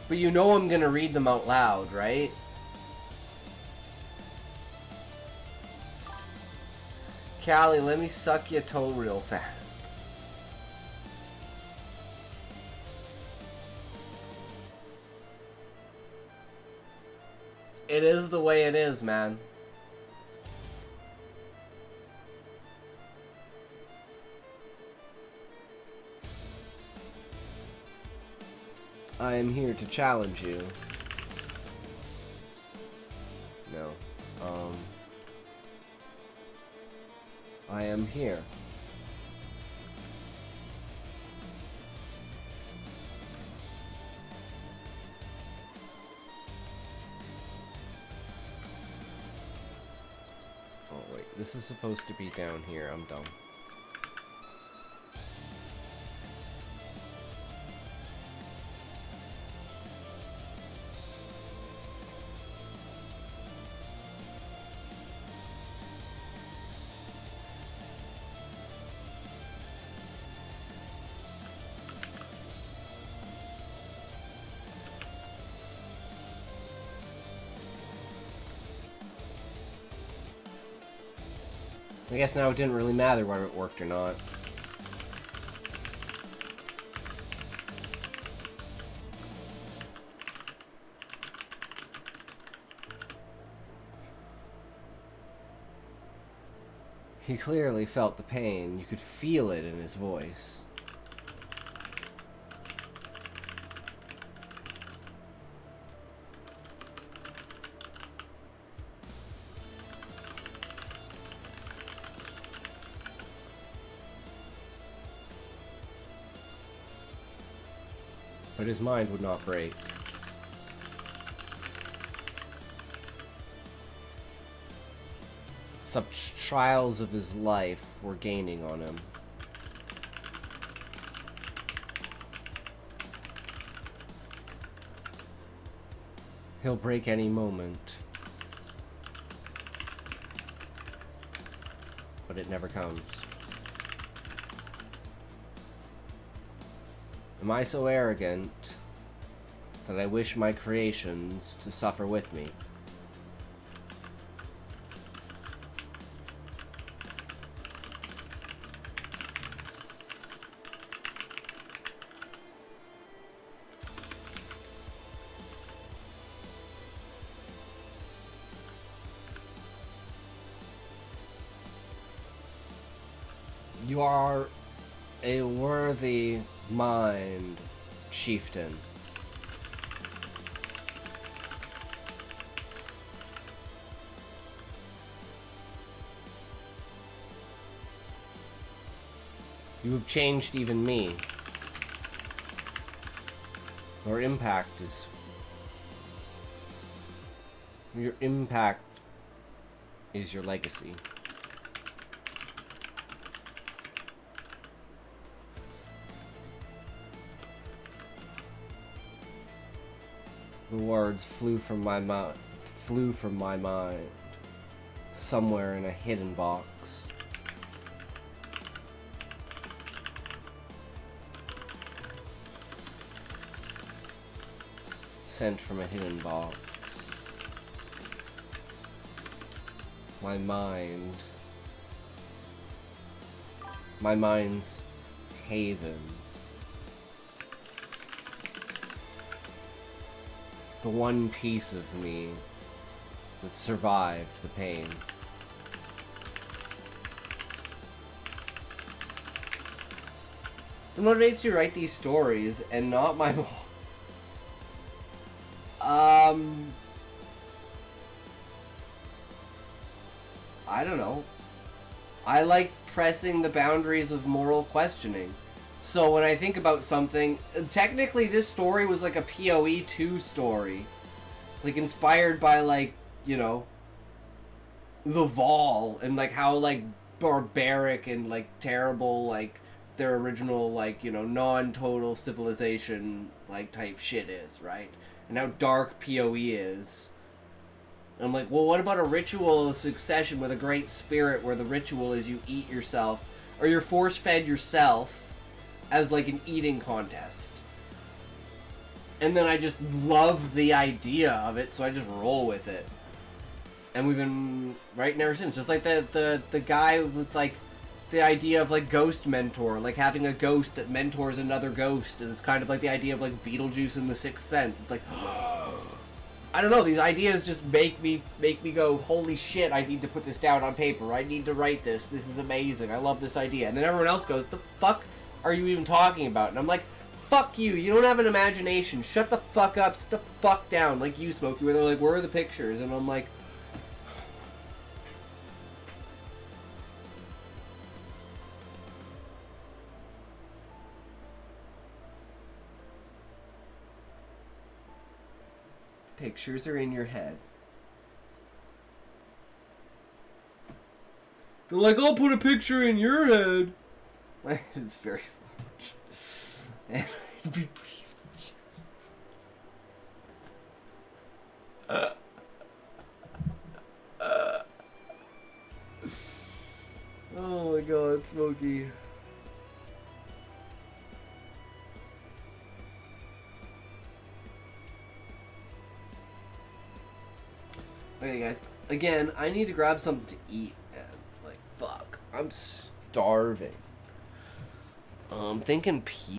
But you know I'm gonna read them out loud, right? Callie, let me suck your toe real fast. It is the way it is, man. I am here to challenge you. No. I am here. Oh wait, this is supposed to be down here. I'm dumb. I guess now it didn't really matter whether it worked or not. He clearly felt the pain. You could feel it in his voice. But his mind would not break. Such trials of his life were gaining on him. He'll break any moment. But it never comes. Am I so arrogant that I wish my creations to suffer with me? You are a worthy mind, chieftain. You have changed even me. Your impact is... Your impact is your legacy. The words flew from my mind, somewhere in a hidden box. Sent from a hidden box. My mind's haven. The one piece of me that survived the pain. What motivates you to write these stories and not my mom? I don't know. I like pressing the boundaries of moral questioning. So when I think about something, technically this story was like a PoE 2 story. Like inspired by like, you know, the Vol and like how like barbaric and like terrible like their original like, you know, non-total civilization like type shit is, right? And how dark PoE is. And I'm like, well, what about a ritual of succession with a great spirit where the ritual is you eat yourself or you're force-fed yourself as like an eating contest. And then I just love the idea of it, so I just roll with it. And we've been writing ever since. Just like the guy with like the idea of like ghost mentor, like having a ghost that mentors another ghost, and it's kind of like the idea of like Beetlejuice in The Sixth Sense. It's like I don't know, these ideas just make me go, holy shit, I need to put this down on paper. I need to write this. This is amazing. I love this idea. And then everyone else goes, the fuck are you even talking about? And I'm like, fuck you, you don't have an imagination. Shut the fuck up, sit the fuck down. Like you, Smokey, where they're like, where are the pictures? And I'm like, pictures are in your head. They're like, I'll put a picture in your head. My head is very large. And I'd be oh my god, Smokey. Okay, guys. Again, I need to grab something to eat. And, like, fuck. I'm starving. Thinking pizza.